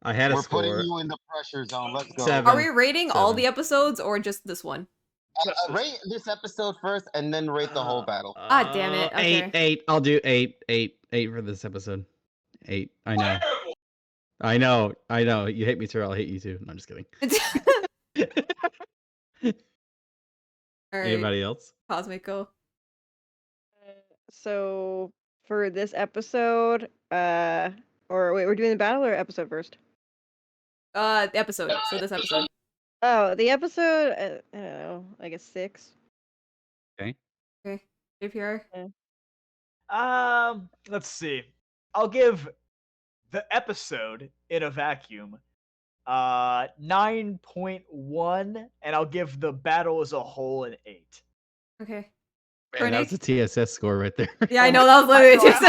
I had a We're putting score. you in the pressure zone. Let's go. 7. Are we rating all 7. the episodes or just this one? Rate this episode first, and then rate the whole battle. Ah, damn it. Okay. 8. I'll do 8. 8 for this episode. 8. I know. I know. I know. You hate me, Terrell. I hate you too. No, I'm just kidding. All right. Anybody else? Cosmic, go. So for this episode, or wait, we're doing the battle or episode first? The episode. So this episode. Oh, the episode. I don't know. I guess 6. Okay. JPR. Let's see. I'll give the episode in a vacuum 9.1, and I'll give the battle as a whole an 8. Okay. Man, that was a TSS score right there. Yeah, I know. That was literally I, just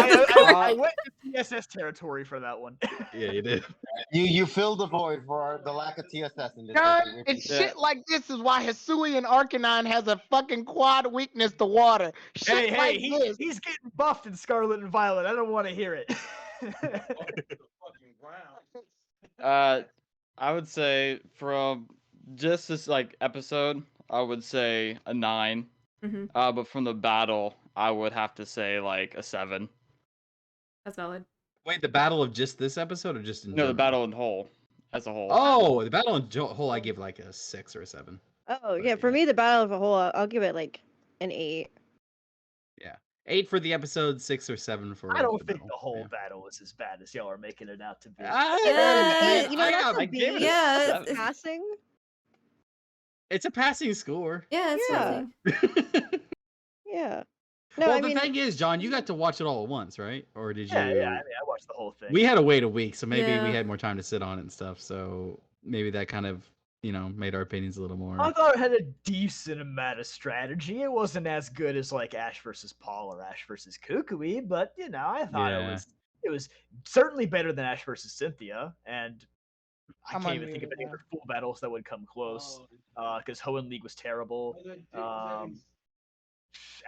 I went to TSS territory for that one. Yeah, you did. You filled the void for the lack of TSS in this. John, episode. it's Yeah. shit like this is why Hisuian Arcanine has a fucking quad weakness to water. Shit Hey, like this. he's getting buffed in Scarlet and Violet. I don't want to hear it. I would say from just this episode, I would say a 9. hmm But from the battle, I would have to say a 7. That's valid. Wait, the battle of just this episode or just in No, general? the battle in whole, as a whole. Oh, the battle in whole, I give like a 6 or a 7. Oh yeah, for me the battle of a whole, I'll give it like an 8. Yeah, 8 for the episode, 6 or 7 for. I don't the think battle. the whole Yeah. battle is as bad as y'all are making it out to be. Yeah, You know, that's I a gave it B. a Yeah, seven. It's passing. It's a passing score. Yeah, it's Yeah. something. Yeah. No, Well, I the mean, thing is, John, you got to watch it all at once, right? Or did you? Yeah, I mean, I watched the whole thing. We had to wait a week, so maybe Yeah. we had more time to sit on it and stuff. So maybe that kind of, made our opinions a little more. I thought it had a decent amount of strategy. It wasn't as good as Ash versus Paul or Ash versus Kukui, but I thought Yeah. it was certainly better than Ash versus Cynthia, and I I'm can't even think of unmuted any now. other full battles that would come close. Because Hoenn League was terrible.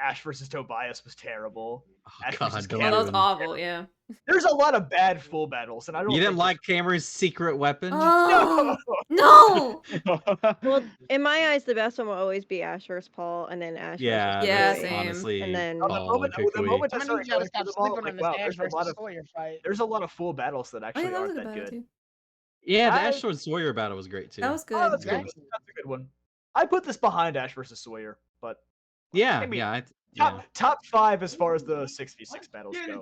Ash versus Tobias was terrible. Oh, Ash God, versus don't Oh, that was even- awful. Yeah. There's a lot of bad full battles, and I don't. You didn't think like Cameron's secret weapon? Oh No. no! well, in my eyes, the best one will always be Ash versus Paul, and then Ash Yeah, versus Yeah, that's Kukui. same. honestly. And then- The Paul moment, and the Kukui. moment I I'm gonna started need y'all going to stop through them all, sleeping like, on this wow, Ash there's a lot versus of Sawyer fight. there's a lot of full battles that Oh, actually yeah, that aren't wasn't that bad good. too. Yeah, the I- Ashford Sawyer battle was great too. That was Oh, good. that's good. That's a good one. I put this behind Ash versus Sawyer, but Yeah, maybe yeah, top 5 as far as the 6v6 battles go.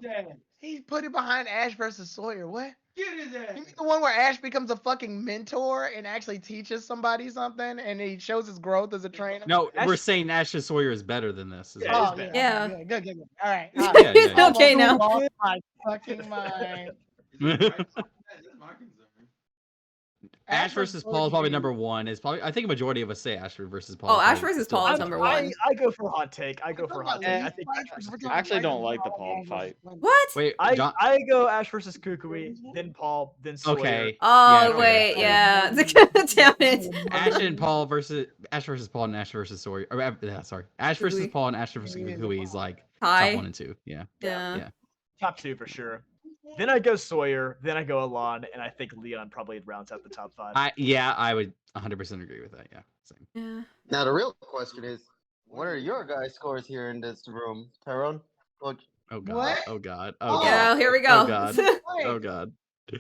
He put it behind Ash versus Sawyer. What? Get his ass. You mean the one where Ash becomes a fucking mentor and actually teaches somebody something and he shows his growth as a trainer? No, Ash- we're saying Ashford Sawyer is better than this. is Yeah, what it's Oh, we're yeah. saying. Yeah. Good, good. All right. Yeah, All right. yeah, yeah. Okay, now. Lost my fucking mind. That's my concern. Ash versus Paul is probably number one. It's probably I think a majority of us say Ash versus Paul. Oh, is Ash probably versus still Paul is the number top. one. I go for hot take. I go for hot take. I I think Ash versus I actually don't like the Paul fight. What? Wait, I John. I go Ash versus Kukui, then Paul, then Sawyer. Okay. Oh Yeah, wait, fair. yeah. Damn it. Ash versus Paul and Ash versus Sawyer. Sorry, Ash versus Kukui. Paul and Ash versus Kukui is like Hi. top 1 and 2. Yeah. Yeah. Yeah. Top 2 for sure. Then I go Sawyer, then I go Alon, and I think Leon probably rounds out the top 5. I would 100% agree with that. Yeah. Same. Yeah. Now the real question is, what are your guys' scores here in this room, Tyrone? Coach? Oh god. What? Oh god. Oh. Oh Yeah, god. here we Oh go. god. Wait, Oh god.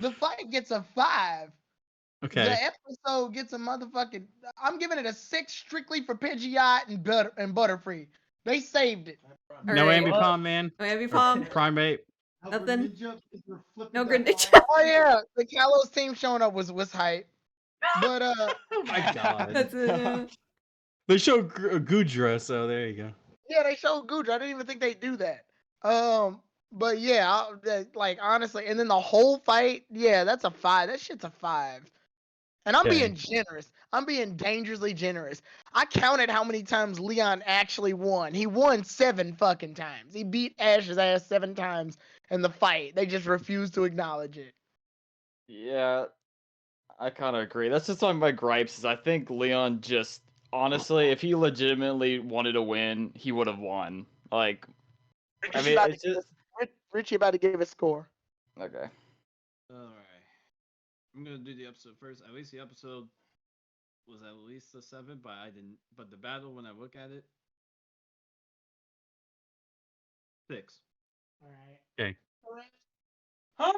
the fight gets a 5. Okay. The episode gets a motherfucking. I'm giving it a 6 strictly for Pidgeot and Butterfree. They saved it. No Alright. Ambipom, man. Oh, Ambipom. Or Primate. Nothing. No Greninja. Oh yeah, the Kalos team showing up was hype. But Oh my god. That's it. Yeah. They show Gudra, so there you go. yeah, they showed Gudra. I didn't even think they'd do that. But yeah, like honestly, and then the whole fight, yeah, that's a 5. That shit's a 5. And I'm Okay. being generous. I'm being dangerously generous. I counted how many times Leon actually won. He won 7 fucking times. He beat Ash's ass 7 times in the fight. They just refused to acknowledge it. Yeah, I kind of agree. That's just one of my gripes. Is I think Leon just honestly, if he legitimately wanted to win, he would have won. Like, I mean, it's just Richie about to give a score. okay. Alright. I'm gonna do the episode first. At least the episode was at least a 7, but I didn't. But the battle, when I look at it, 6. Alright. Okay. Huh?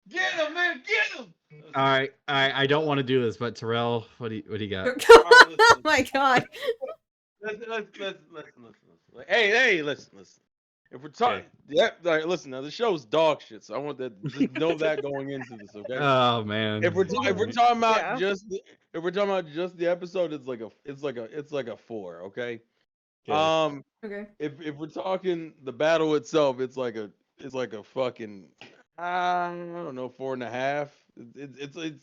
Get him, man! Get him! All right. I don't want to do this, but Terrell, what do you got? Oh my god. Listen. Hey, listen. If we're talking, yeah, like, listen. Now the show's dog shit, so I want that. Just know that going into this, okay? Oh man. If we're talking about Yeah. if we're talking about just the episode, it's like a 4, okay? Okay. Okay. If we're talking the battle itself, it's like a fucking I don't know, 4.5.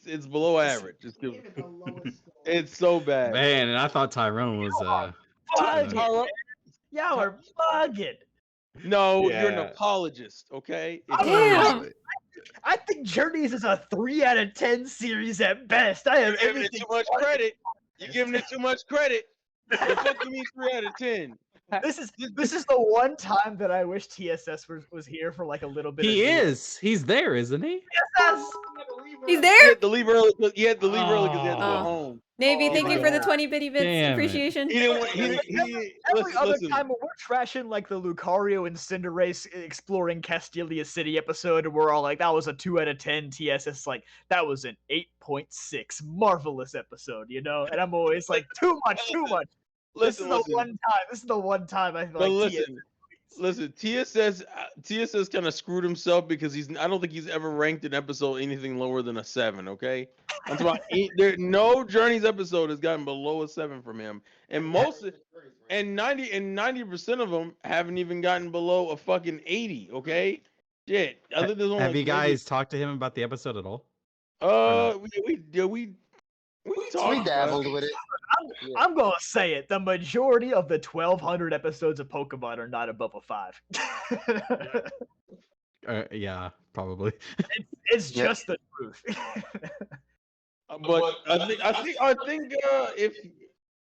It's below average. Just give, it's so bad. Man, and I thought Tyrone was Tyrone- Y'all are bugging. No, you're an Yeah. apologist, okay? Damn. I think Journeys is a 3 out of 10 series at best. I have You're giving it everything. too much credit. You're giving it too much credit. What the fuck you mean 3 out of 10? This is the one time that I wish TSS was here for like a little bit. He of is. He's there, isn't he? TSS. He's You there? had to leave early. You had to leave early because you had to go Oh. home. Navy, thank you for the yeah. 20 bitty bits. Damn it. Appreciation. He didn't want. Every other Listen. time when we're trashing like the Lucario and Cinderace exploring Castilia City episode, and we're all like, that was a 2 out of 10 TSS, like that was an 8.6. Marvelous episode, you know? And I'm always like, too much. This is the one time I feel But like listen, TSS kind of screwed himself because I don't think he's ever ranked an episode anything lower than a 7. Okay, I'm talking about no Journeys episode has gotten below a 7 from him, and 90% of them haven't even gotten below a fucking 80. Okay, shit. I think there's only Have you maybe- guys talked to him about the episode at all? We talked. We dabbled with it. I'm gonna say it. The majority of the 1,200 episodes of Pokemon are not above a 5. Yeah, probably. It's Yeah. just the truth. But I think if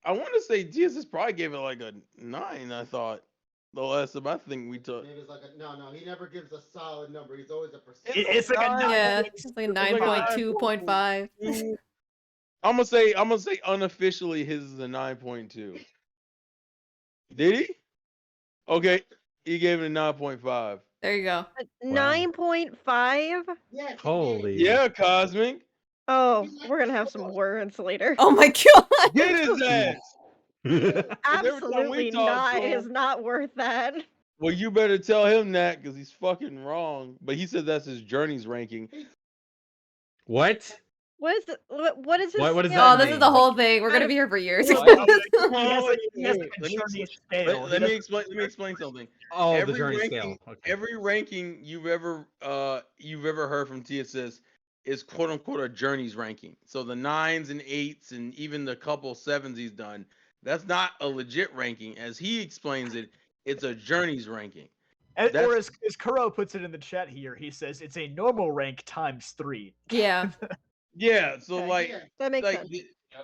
I want to say TSS probably gave it like a 9. I thought the last time I think we took. Maybe it's like no. He never gives a solid number. He's always a percentage. It's like a Yeah, it's like a 9.2.5. I'm gonna say unofficially his is a 9.2. Did he? Okay, he gave it a 9.5. There you go. 9.5? Holy. Yeah, Cosmic. Oh, we're gonna have some words later. Oh my god. Get his ass. Every time we Absolutely talk not. to It him- is not worth that. Well, you better tell him that because he's fucking wrong. But he said that's his Journeys ranking. What? What is it? What is his? What is scale? that Oh, this is mean? the whole thing. We're gonna be here for years. Well, He has like a Let me journey explain- scale. Let me explain something. Oh, the Every journey ranking- scale. Okay. Every ranking you've ever heard from TSS is quote unquote a journeys ranking. So the 9s and 8s and even the couple 7s he's done, that's not a legit ranking. As he explains it, it's a journeys ranking. Or as Kuro puts it in the chat here, he says it's a normal rank times 3. Yeah. Yeah, so Okay. That makes sense.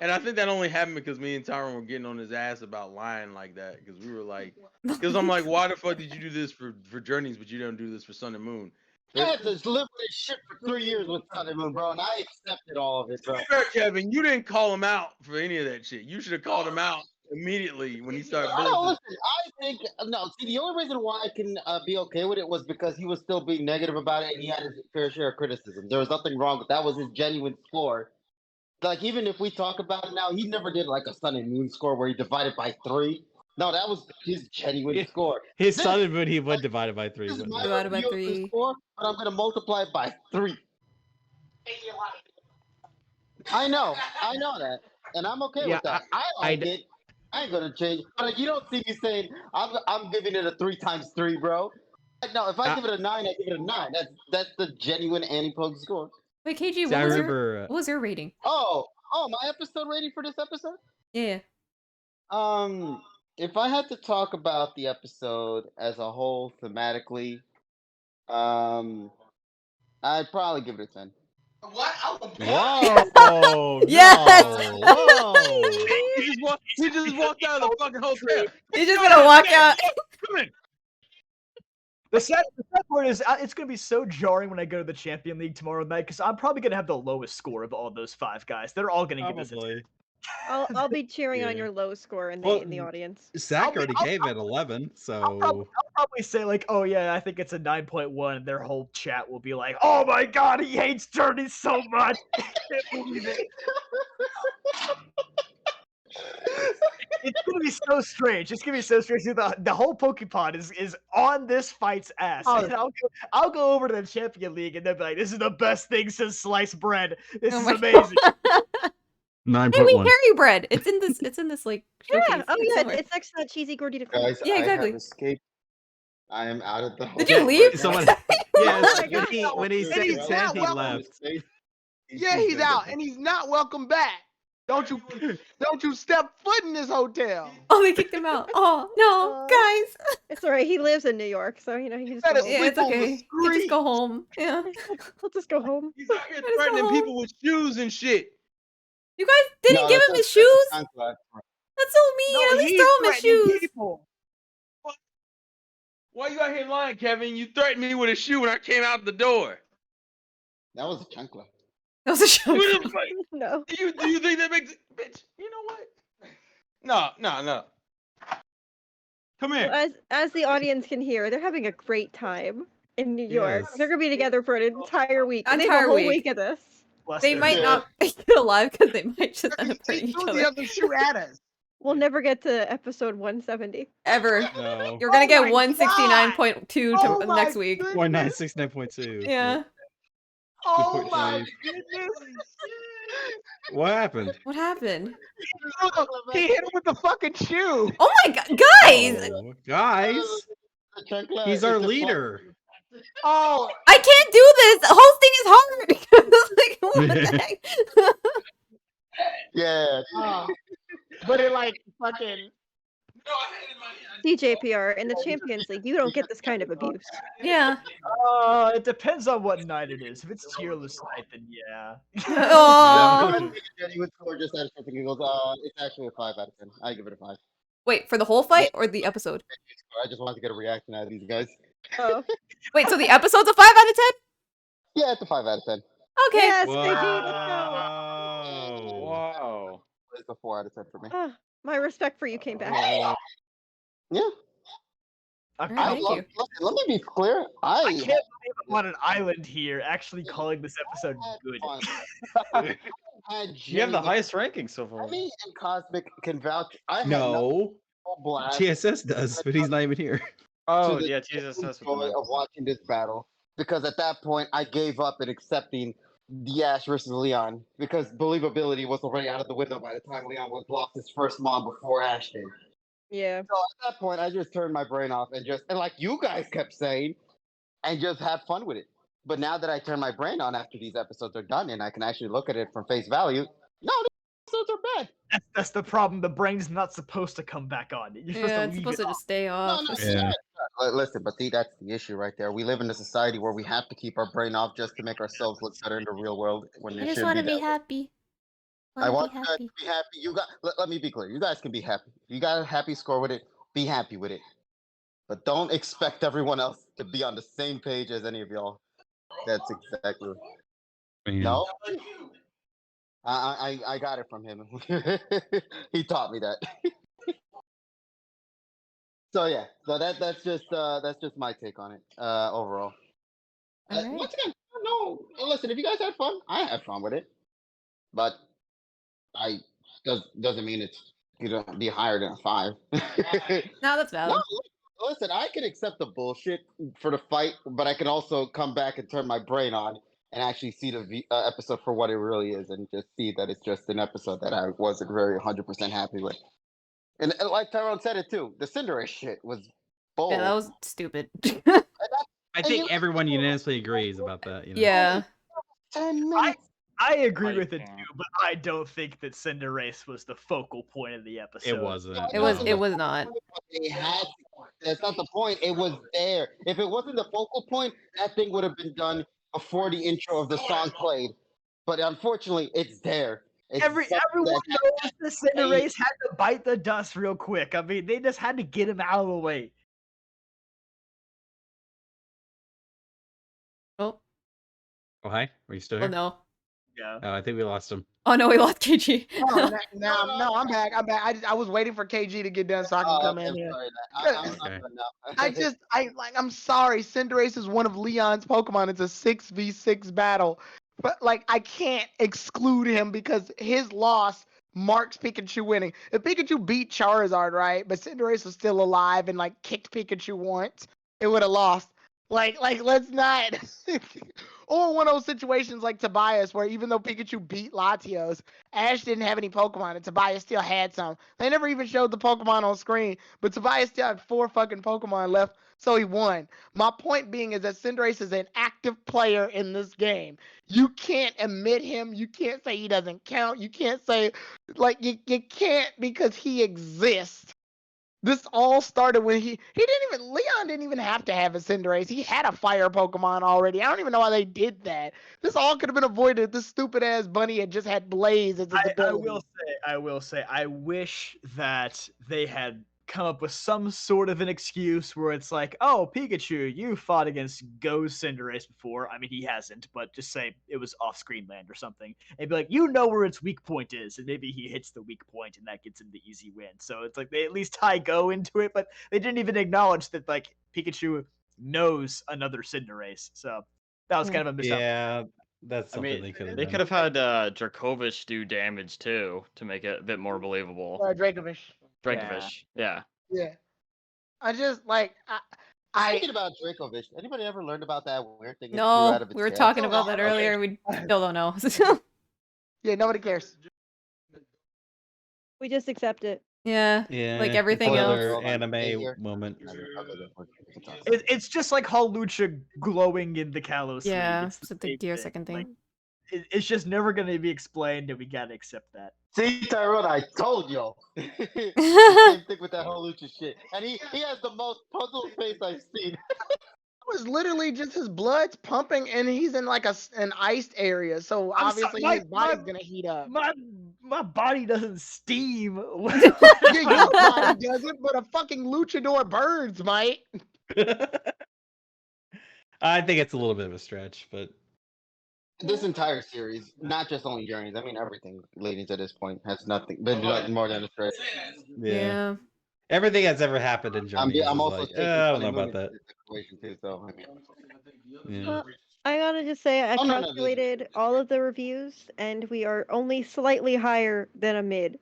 and I think that only happened because me and Tyron were getting on his ass about lying like that. Because we were like, because I'm like, why the fuck did you do this for Journeys, but you don't do this for Sun and Moon? I had to live with this shit for 3 years with Sun and Moon, bro, and I accepted all of it, bro. Fair, Kevin, you didn't call him out for any of that shit. You should have called him out immediately when he started. No, listen, I think no. See, the only reason why I can be okay with it was because he was still being negative about it, and he had his fair share of criticism. There was nothing wrong with that. Was his genuine score. Like, even if we talk about it now, he never did like a Sun and Moon score where he divided by 3. No, that was his genuine score. His Sun and Moon, he would divide it by 3. This is my Divided by review of the 3. score, but I'm gonna multiply it by 3. I know that, and I'm okay Yeah, with that. I like it. I ain't gonna change. But like, you don't see me saying I'm giving it a 3 times 3, bro. No, if I give it a 9, I give it a 9. That's the genuine Annie-Poke score. Wait, KG, See, what was your rating? Oh, my episode rating for this episode? Yeah. If I had to talk about the episode as a whole thematically, I'd probably give it a 10. What? Whoa! Yes! No, whoa! He just walked out of the fucking hotel. He's just gonna walk out. Come in. The sad part is it's going to be so jarring when I go to the Champion League tomorrow night because I'm probably going to have the lowest score of all those 5 guys. They're all going to give us a 10. I'll be cheering on Yeah. your low score in Well, the audience. Zach already gave it 11, so I'll probably say like, oh yeah, I think it's a 9.1, and their whole chat will be like, oh my god, he hates Journey so much. I can't believe it. It's gonna be so strange. It's gonna be so strange. The whole PokePod is on this fight's ass. Oh. And I'll go over to the Champion League and they'll be like, "This is the best thing since sliced bread. This Oh is my amazing." 9.1. Hey, we carry bread. It's in this like showcase. Yeah. Oh yeah. somewhere. It's next to that cheesy gordita. Guys, Yeah, exactly. I have escaped. I am out of the Did you hotel leave? right Someone, now. yes, my God. when he said he's 10, not he welcome. left. Yeah, he's out, and he's not welcome back. Don't you step foot in this hotel. Oh, they kicked him out. Oh no, guys. It's alright. He lives in New York, so you know he can just Better go home. Yeah, it's Sleep on the okay. You just street. go home. Yeah. He'll just go home. He's out here Let us go threatening home. people with shoes and shit. You guys didn't give him his shoes? That's so mean. No, At least he's throw him his threatening shoes. people. Why you out here lying, Kevin? You threatened me with a shoe when I came out the door. That was a chancla. That was a show. No. Do you think that makes bitch? You know what? No. Come here. As the audience can hear, they're having a great time in New York. Yes. They're gonna be together for an entire week. And they have Entire a whole week. week of this. Bless They their might hearts. not make it alive because they might just end up hurting He each threw the other. other shoe at us. We'll never get to episode 170. Ever. No. You're gonna Oh get my 169.2 Oh to my next week. goodness. 1969.2. Yeah. Oh my 2.5. goodness. What happened? What happened? He hit him with the fucking shoe. Oh my god, guys! Oh, guys, The chancla he's is our the leader. Oh, I can't do this! Hosting is hard! Like, what the heck? Yeah. oh. But it like fucking. DJPR, in the Champions League, you don't get this kind of abuse. Yeah. It depends on what night it is. If it's tierless night, then yeah. Oh. Genuine score just out of something. He goes, it's actually a 5 out of 10. I give it a 5. Wait, for the whole fight or the episode? I just wanted to get a reaction out of these guys. Oh. Wait, so the episode's a 5 out of 10? Yeah, it's a 5 out of 10. Okay. Yes, KG, let's go. Wow. Wow. It's a 4 out of 10 for me. Ah, my respect for you came back. Yeah. Alright, I thank love, you. look, let me be clear. I I can't believe I'm on an island here, actually calling this episode had good. fun. I had You have the genuine- highest ranking so far. Me and Cosmic can vouch. I had nothing No, but blast TSS does, but he's not even here. Oh, the yeah, Jesus true has joy of watching this battle, because at that point I gave up in accepting the Ash versus Leon, because believability was already out of the window by the time Leon was blocked his first mon before Ash did. Yeah. So at that point, I just turned my brain off and like you guys kept saying, and just had fun with it. But now that I turn my brain on after these episodes are done and I can actually look at it from face value, no, these episodes are bad. That's the problem. The brain's not supposed to come back on. You're supposed Yeah, to it's leave supposed it to on. just stay off. Yeah. Listen, but see, that's the issue right there. We live in a society where we have to keep our brain off just to make ourselves look better in the real world when I it just shouldn't want to be be that way. happy. I Want want to you be guys happy. to be happy. Let me be clear. You guys can be happy. If you got a happy score with it, be happy with it. But don't expect everyone else to be on the same page as any of y'all. That's exactly. Yeah. No, I got it from him. He taught me that. So yeah, so that's just my take on it overall. All right. Once again, no. Listen, if you guys had fun, I had fun with it, but I doesn't mean it's gonna be higher than a 5. No, that's No, valid. listen, I can accept the bullshit for the fight, but I can also come back and turn my brain on and actually see the episode for what it really is, and just see that it's just an episode that I wasn't very 100% happy with. And like Tyrone said it too, the Cinderace shit was bold. Yeah, that was stupid. I think everyone unanimously agrees about that. You know. Yeah. 10 minutes. I agree I with it can't. too, but I don't think that Cinderace was the focal point of the episode. It wasn't. It was. no. It was not. They had to. That's not the point. It was there. If it wasn't the focal point, that thing would have been done before the intro of the song played. But unfortunately, it's there. It's Everyone something that knows that Cinderace had to bite the dust real quick. I mean, they just had to get him out of the way. Oh. Oh, hi. Are you still Oh here? no. Yeah. Oh, I think we lost him. Oh no, we lost KG. Oh, no, I'm back. I'm back. I was waiting for KG to get done so I can come okay, in here. sorry. I'm Okay. done now. I'm sorry. Cinderace is one of Leon's Pokemon. It's a 6v6 battle. But, like, I can't exclude him because his loss marks Pikachu winning. If Pikachu beat Charizard, right, but Cinderace was still alive and, like, kicked Pikachu once, it would have lost. Like, let's not. Or one of those situations like Tobias, where even though Pikachu beat Latios, Ash didn't have any Pokemon, and Tobias still had some. They never even showed the Pokemon on screen, but Tobias still had 4 fucking Pokemon left, so he won. My point being is that Cinderace is an active player in this game. You can't omit him. You can't say he doesn't count. You can't say, like, you can't because he exists. This all started when Leon didn't even have to have a Cinderace. He had a fire Pokemon already. I don't even know why they did that. This all could have been avoided if this stupid ass bunny had just had Blaze as his ability. I will say, I wish that they had come up with some sort of an excuse where it's like, oh, Pikachu, you fought against Go Cinderace before. I mean, he hasn't, but just say it was off-screen land or something. And be like, you know where its weak point is, and maybe he hits the weak point, and that gets him the easy win. So it's like they at least tie Go into it, but they didn't even acknowledge that, like, Pikachu knows another Cinderace. So that was kind of a mishap. Yeah, that's I something mean, they could have they done. could have had Dracovish do damage too to make it a bit more believable. Dracovish. Dracovish, yeah. Yeah. I just, like, Thinking about Dracovish, anybody ever learned about that weird thing? It grew No, out of its we were tail? talking about that Okay. earlier. We still don't know. yeah, nobody cares. We just accept it. Yeah. Yeah, Like everything else. another Hold on, anime stay here. moment. It's just like Holucha glowing in the Kalos League. Yeah. It's the It's a same deer thing. second Like, thing. it's just never going to be explained, and we got to accept that. See, Tyrone, I told you. Same thing with that whole Lucha shit. And he has the most puzzled face I've seen. It was literally just his blood's pumping, and he's in like an iced area, so I'm obviously sorry, his body's gonna heat up. My body doesn't steam. Yeah, your body doesn't, but a fucking luchador burns, mate. I think it's a little bit of a stretch, but This entire series, not just only Journeys, I mean everything leading to this point has been nothing more than a stretch. Yeah. Everything that's ever happened in Journeys is I'm also like, taking I don't know Sunny Moon about that. into this equation too, so I mean. Yeah. I gotta just say, I Oh, no, no, calculated all of the reviews, and we are only slightly higher than a mid,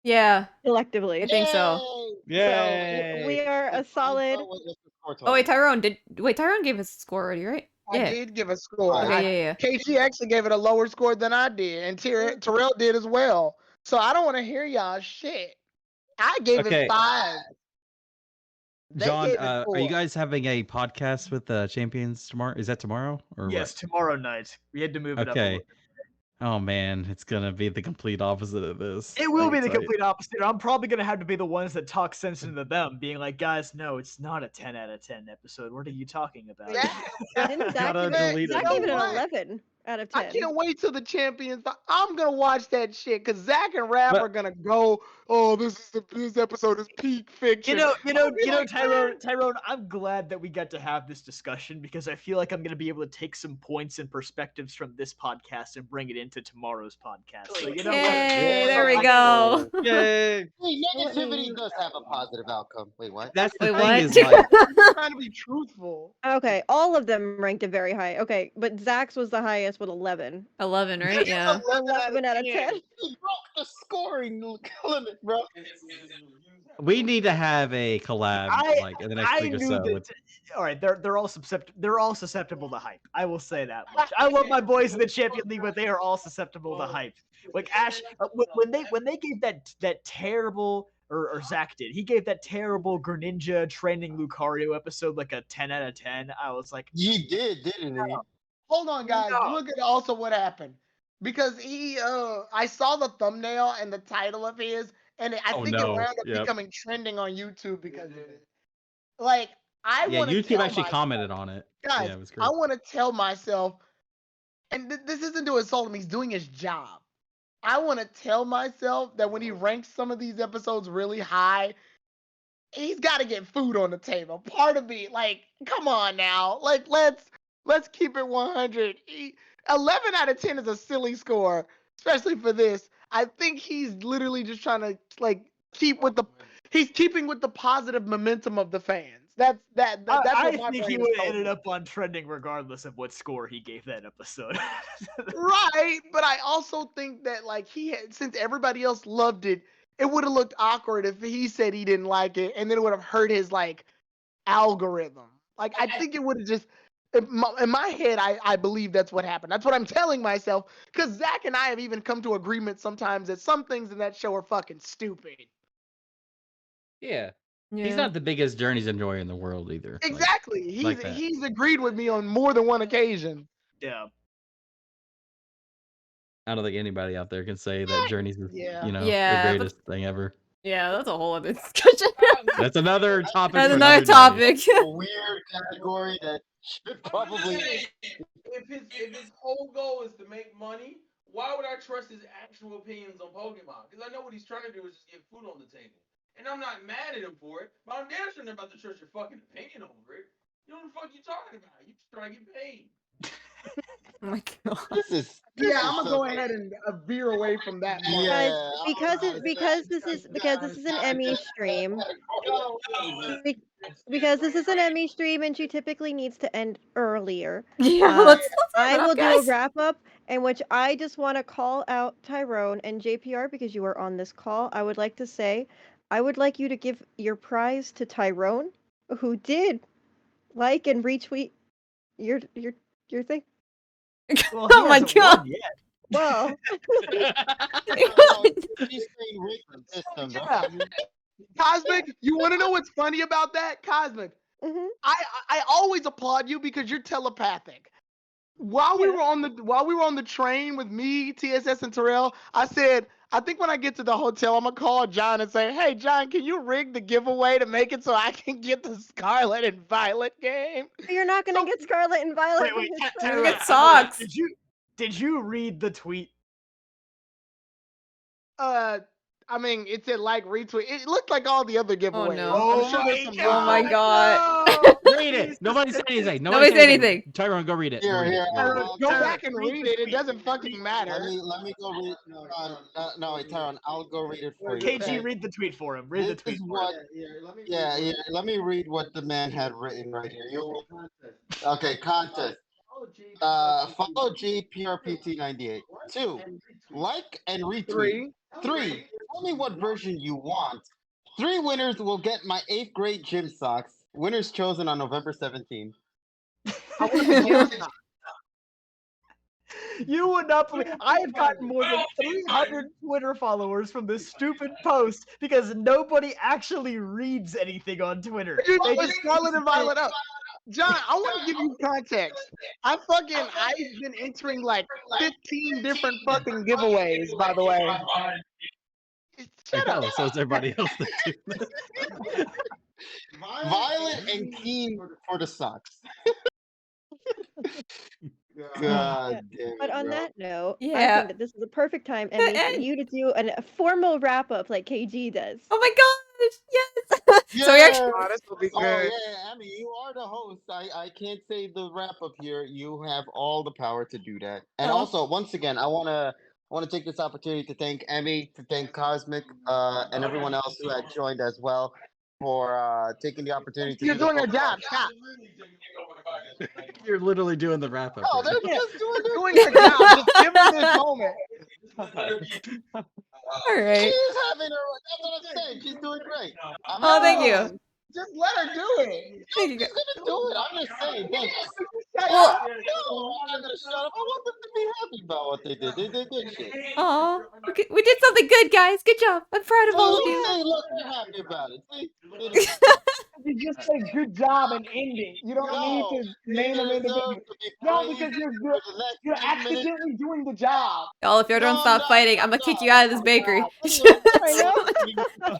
Yeah. collectively. I think so. Yay! So we are a solid. What's the score Oh wait, total? Tyrone gave us a score already, right? I Yeah. did give a score. Okay, yeah. KG actually gave it a lower score than I did, and Terrell did as well. So I don't want to hear y'all shit. I gave Okay. it 5. They John, gave it are you 4. guys having a podcast with the champions tomorrow? Is that tomorrow or Yes, tomorrow night. We had to move it up a Okay. little. Oh man, it's gonna be the complete opposite of this. It will I be can the tell you. complete opposite. I'm probably gonna have to be the ones that talk sense into them, being like, guys, no, it's not a 10 out of 10 episode. What are you talking about? Didn't Zach Gotta give it? delete Zach it. gave it You know an what? 11 out of I 10. can't wait till the champions. I'm gonna watch that shit because Zach and Raph But- are gonna go. Oh, this episode is peak fiction. You know, be like, Tyrone, I'm glad that we got to have this discussion because I feel like I'm going to be able to take some points and perspectives from this podcast and bring it into tomorrow's podcast. So you know what? Yay, there we go. Yay! Hey, Let me- negativity does have a positive outcome. Wait, what? That's the Wait, thing what? is like I'm trying to be truthful. Okay, all of them ranked it very high. Okay, but Zach's was the highest with 11. 11, right? Yeah. 11 out of 10. He broke the scoring limit, bro. we need to have a collab like in the next I week or knew so. that. All right, they're all susceptible to hype. I will say that much. I love my boys in the Champion League, but they are all susceptible to hype. Like Ash, when they gave that terrible, or Zach did, he gave that terrible Greninja training Lucario episode like a 10 out of 10. I was like, He did, didn't he? Hold on, guys. No. Look at also what happened. Because I saw the thumbnail and the title of his, and I Oh, think it no. wound up Yep. becoming trending on YouTube because of it. Like, I Yeah, want to YouTube tell actually myself, commented on it. guys, Yeah, it was great. I want to tell myself, and this isn't to insult him, he's doing his job. I want to tell myself that when he ranks some of these episodes really high, he's got to get food on the table. Part of me, like, come on now, like let's keep it 100. 11 out of 10 is a silly score, especially for this. I think he's literally just trying to like he's keeping with the positive momentum of the fans. That's I what my think he brain would is have telling ended me. up on trending regardless of what score he gave that episode. Right, but I also think that like since everybody else loved it, it would have looked awkward if he said he didn't like it, and then it would have hurt his like algorithm. Like I think it would have just in my head, I believe that's what happened. That's what I'm telling myself because Zach and I have even come to agreement sometimes that some things in that show are fucking stupid. Yeah. Yeah. He's not the biggest Journeys enjoyer in the world either. Like, Exactly. like that. He's agreed with me on more than one occasion. Yeah. I don't think anybody out there can say that Journeys is, Yeah. Yeah, the but- greatest thing ever. Yeah, that's a whole other discussion. That's another topic. That's for another another day. topic. A weird category that should probably. If his whole goal is to make money, why would I trust his actual opinions on Pokemon? Because I know what he's trying to do is just get food on the table. And I'm not mad at him for it, but I'm damn sure not about to trust your fucking opinion over it. You know what the fuck you talking about? You just trying to get paid. Oh my god. This is I'm gonna go ahead and veer away from that. Mark. Yeah, because this is an Emmy stream. Because this is an Emmy stream and she typically needs to end earlier. Yeah, let's wrap I it up, will do guys. a wrap up in which I just want to call out Tyrone and JPR because you are on this call. I would like to say, I would like you to give your prize to Tyrone, who did like and retweet your thing. Well, Oh he my hasn't won God. yet. Well, Yeah. Cosmic, you want to know what's funny about that? Cosmic, mhm. I always applaud you because you're telepathic. While we were on the train with me, TSS, and Terrell, I said, I think when I get to the hotel, I'm gonna call John and say, "Hey, John, can you rig the giveaway to make it so I can get the Scarlet and Violet game?" You're not gonna get Scarlet and Violet. Wait, because Tyrone, Tyrone- get socks. Did you read the tweet? I mean, it said like retweet. It looked like all the other giveaways. no. I'm sure there's some Oh my wrong. God. Read it. Nobody said anything. Nobody said anything. Tyrone, go read it. Here, Read it. here. Go back and read it. It doesn't fucking matter. Let me go read. No, wait, Tyrone. I'll go read it for you. KG, okay? read the tweet for him. Read the This tweet is for what. him. Yeah. Let me read what the man had written right here. Okay, contest. Follow GPRPT98. 2. Like and retweet. 3. Tell me what version you want. 3 winners will get my 8th grade gym socks. Winners chosen on November 17th. You would not believe. I have gotten more than 300 Twitter followers from this stupid post because nobody actually reads anything on Twitter. You They know just Scarlet and Violet up. John, I want to give you context. I've been entering like 15 different fucking giveaways, by the way. I Shut up. know, so is everybody else that do this. Violet and Keen for the socks. God damn But it, on bro. that note, I Yeah. think that this is the perfect time, Emmy, for end. you to do a formal wrap up like KG does. Oh my gosh, yes. So we actually. Yeah. Oh, this will be Oh good. yeah, Emmy, you are the host. I can't say the wrap up here. You have all the power to do that. And Oh. also, once again, I wanna take this opportunity to thank Emmy, to thank Cosmic, and everyone else who had joined as well for taking the opportunity to You're do the doing your Pokemon. job. Stop. You're literally doing the wrap up. No, right they're now. just doing their Doing your job. Just give them this moment. All She right. is having her. That's what I'm saying. She's doing great. I'm Oh, thank happy. you. Just let her do it. Thank you. She's gonna do it. I'm just saying. Thanks. Well, No, I'm not gonna shut up. I want them to be happy about what they did. They did good shit. aw, we did something good, guys. Good job. I'm proud of all of you. See, look, they're happy about it. See? You just say good job and end it. You don't need No, to they name them deserve individually. to be No, praised because for the next you're 10 minutes. accidentally doing the job. Y'all, if y'all don't No, stop I'm fighting, not. I'm gonna I'm kick you not. out of this bakery. I know.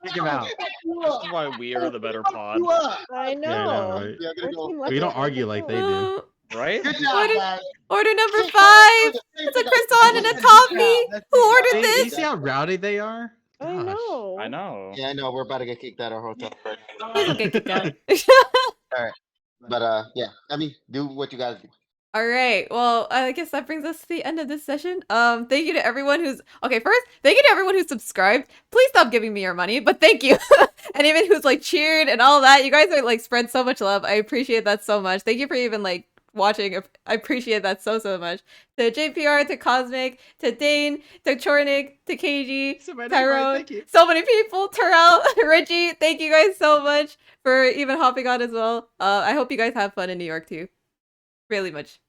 Kick him out. This is why we are the better pod, You up. I know. Yeah, I know, right? Yeah, I'm gonna We're go. Team We don't Lucky. argue like they do. right? Good job, Order, guys. order number Kick 5. her to the It's a sink. croissant and a Good coffee. job. Who ordered See, you this? see how rowdy they are? I Gosh. know. I know. Yeah, I know. We're about to get kicked out of our hotel. Right now. Please don't get kicked out. All right. But yeah, I mean, do what you guys do. All right. Well, I guess that brings us to the end of this session. Thank you to everyone who's first, thank you to everyone who's subscribed. Please stop giving me your money, but thank you. And even who's like cheered and all that. You guys are like spread so much love. I appreciate that so much. Thank you for even like watching. I appreciate that so much. To JPR, to Cosmic, to Dane, to Chornik, to KG, Tyrone, Thank you. so many people, Terrell, Reggie, thank you guys so much for even hopping on as well. I hope you guys have fun in New York too. Really much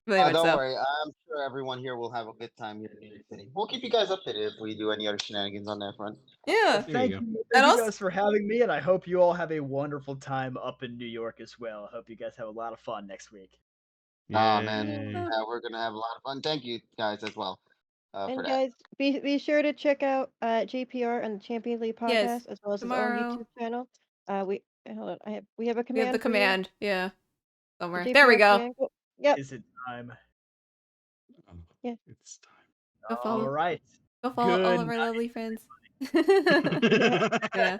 Don't so. worry. I'm sure everyone here will have a good time here in New York City. We'll keep you guys updated if we do any other shenanigans on that front. Yeah. There Thank you go. you, And thank you also- guys for having me, and I hope you all have a wonderful time up in New York as well. I hope you guys have a lot of fun next week. Oh man, Yay. we're gonna have a lot of fun. Thank you guys as well for And that. guys, be sure to check out JPR and the Champions League podcast Yes, as well as tomorrow. his own YouTube channel. Hold on, we have a command. We have the for you. command. Yeah. Somewhere. The There we JPR go. command. Yep. Is it time? Yeah. It's Go follow. All right. Go follow all Good of our night. lovely friends. time. Yeah.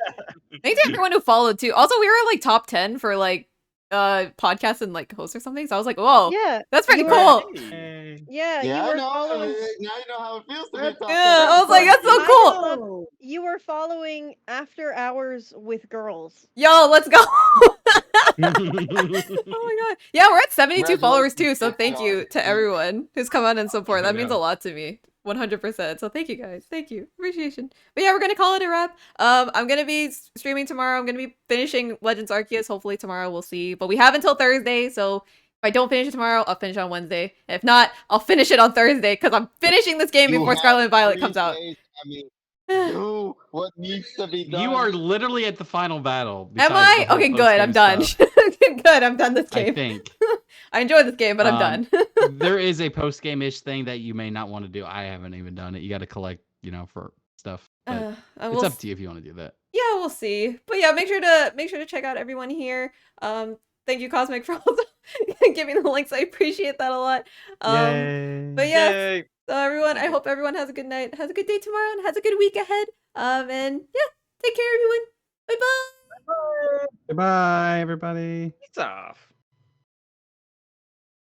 Thanks to everyone who followed too. Also, we were like top 10 for like podcasts and like hosts or something. So I was like, whoa, Yeah. that's pretty you were- cool. Yay. Yeah, Yeah, you I were know. following. Now you know how it feels to be a top Yeah, 10. I was like, that's so I cool. just love- You were following After Hours with Girls. Yo, let's go. Oh my god. Yeah, we're at 72 followers too, so thank you to everyone who's come on and support. That means a lot to me. 100%. So thank you guys. Thank you. Appreciation. But yeah, we're gonna call it a wrap. I'm gonna be streaming tomorrow. I'm gonna be finishing Legends Arceus. Hopefully tomorrow, we'll see. But we have until Thursday, so if I don't finish it tomorrow, I'll finish it on Wednesday. And if not, I'll finish it on Thursday because I'm finishing this game You before have Scarlet and Violet 3 comes out. days. I mean, do what needs to be done. You are literally at the final battle. Am besides I? the whole Okay, good. I'm post-game done. stuff, Good. I'm done this I game. think. I enjoyed this game, but I'm done. There is a post game ish thing that you may not want to do. I haven't even done it. You got to collect, for stuff. But it's we'll up to you if you want to do that. Yeah, we'll see. But yeah, make sure to check out everyone here. Thank you, Cosmic, for also giving the links. I appreciate that a lot. Yay. But yeah, Yay. so everyone, I hope everyone has a good night, has a good day tomorrow, and has a good week ahead. And yeah, take care, everyone. Bye bye. Goodbye, everybody. It's off.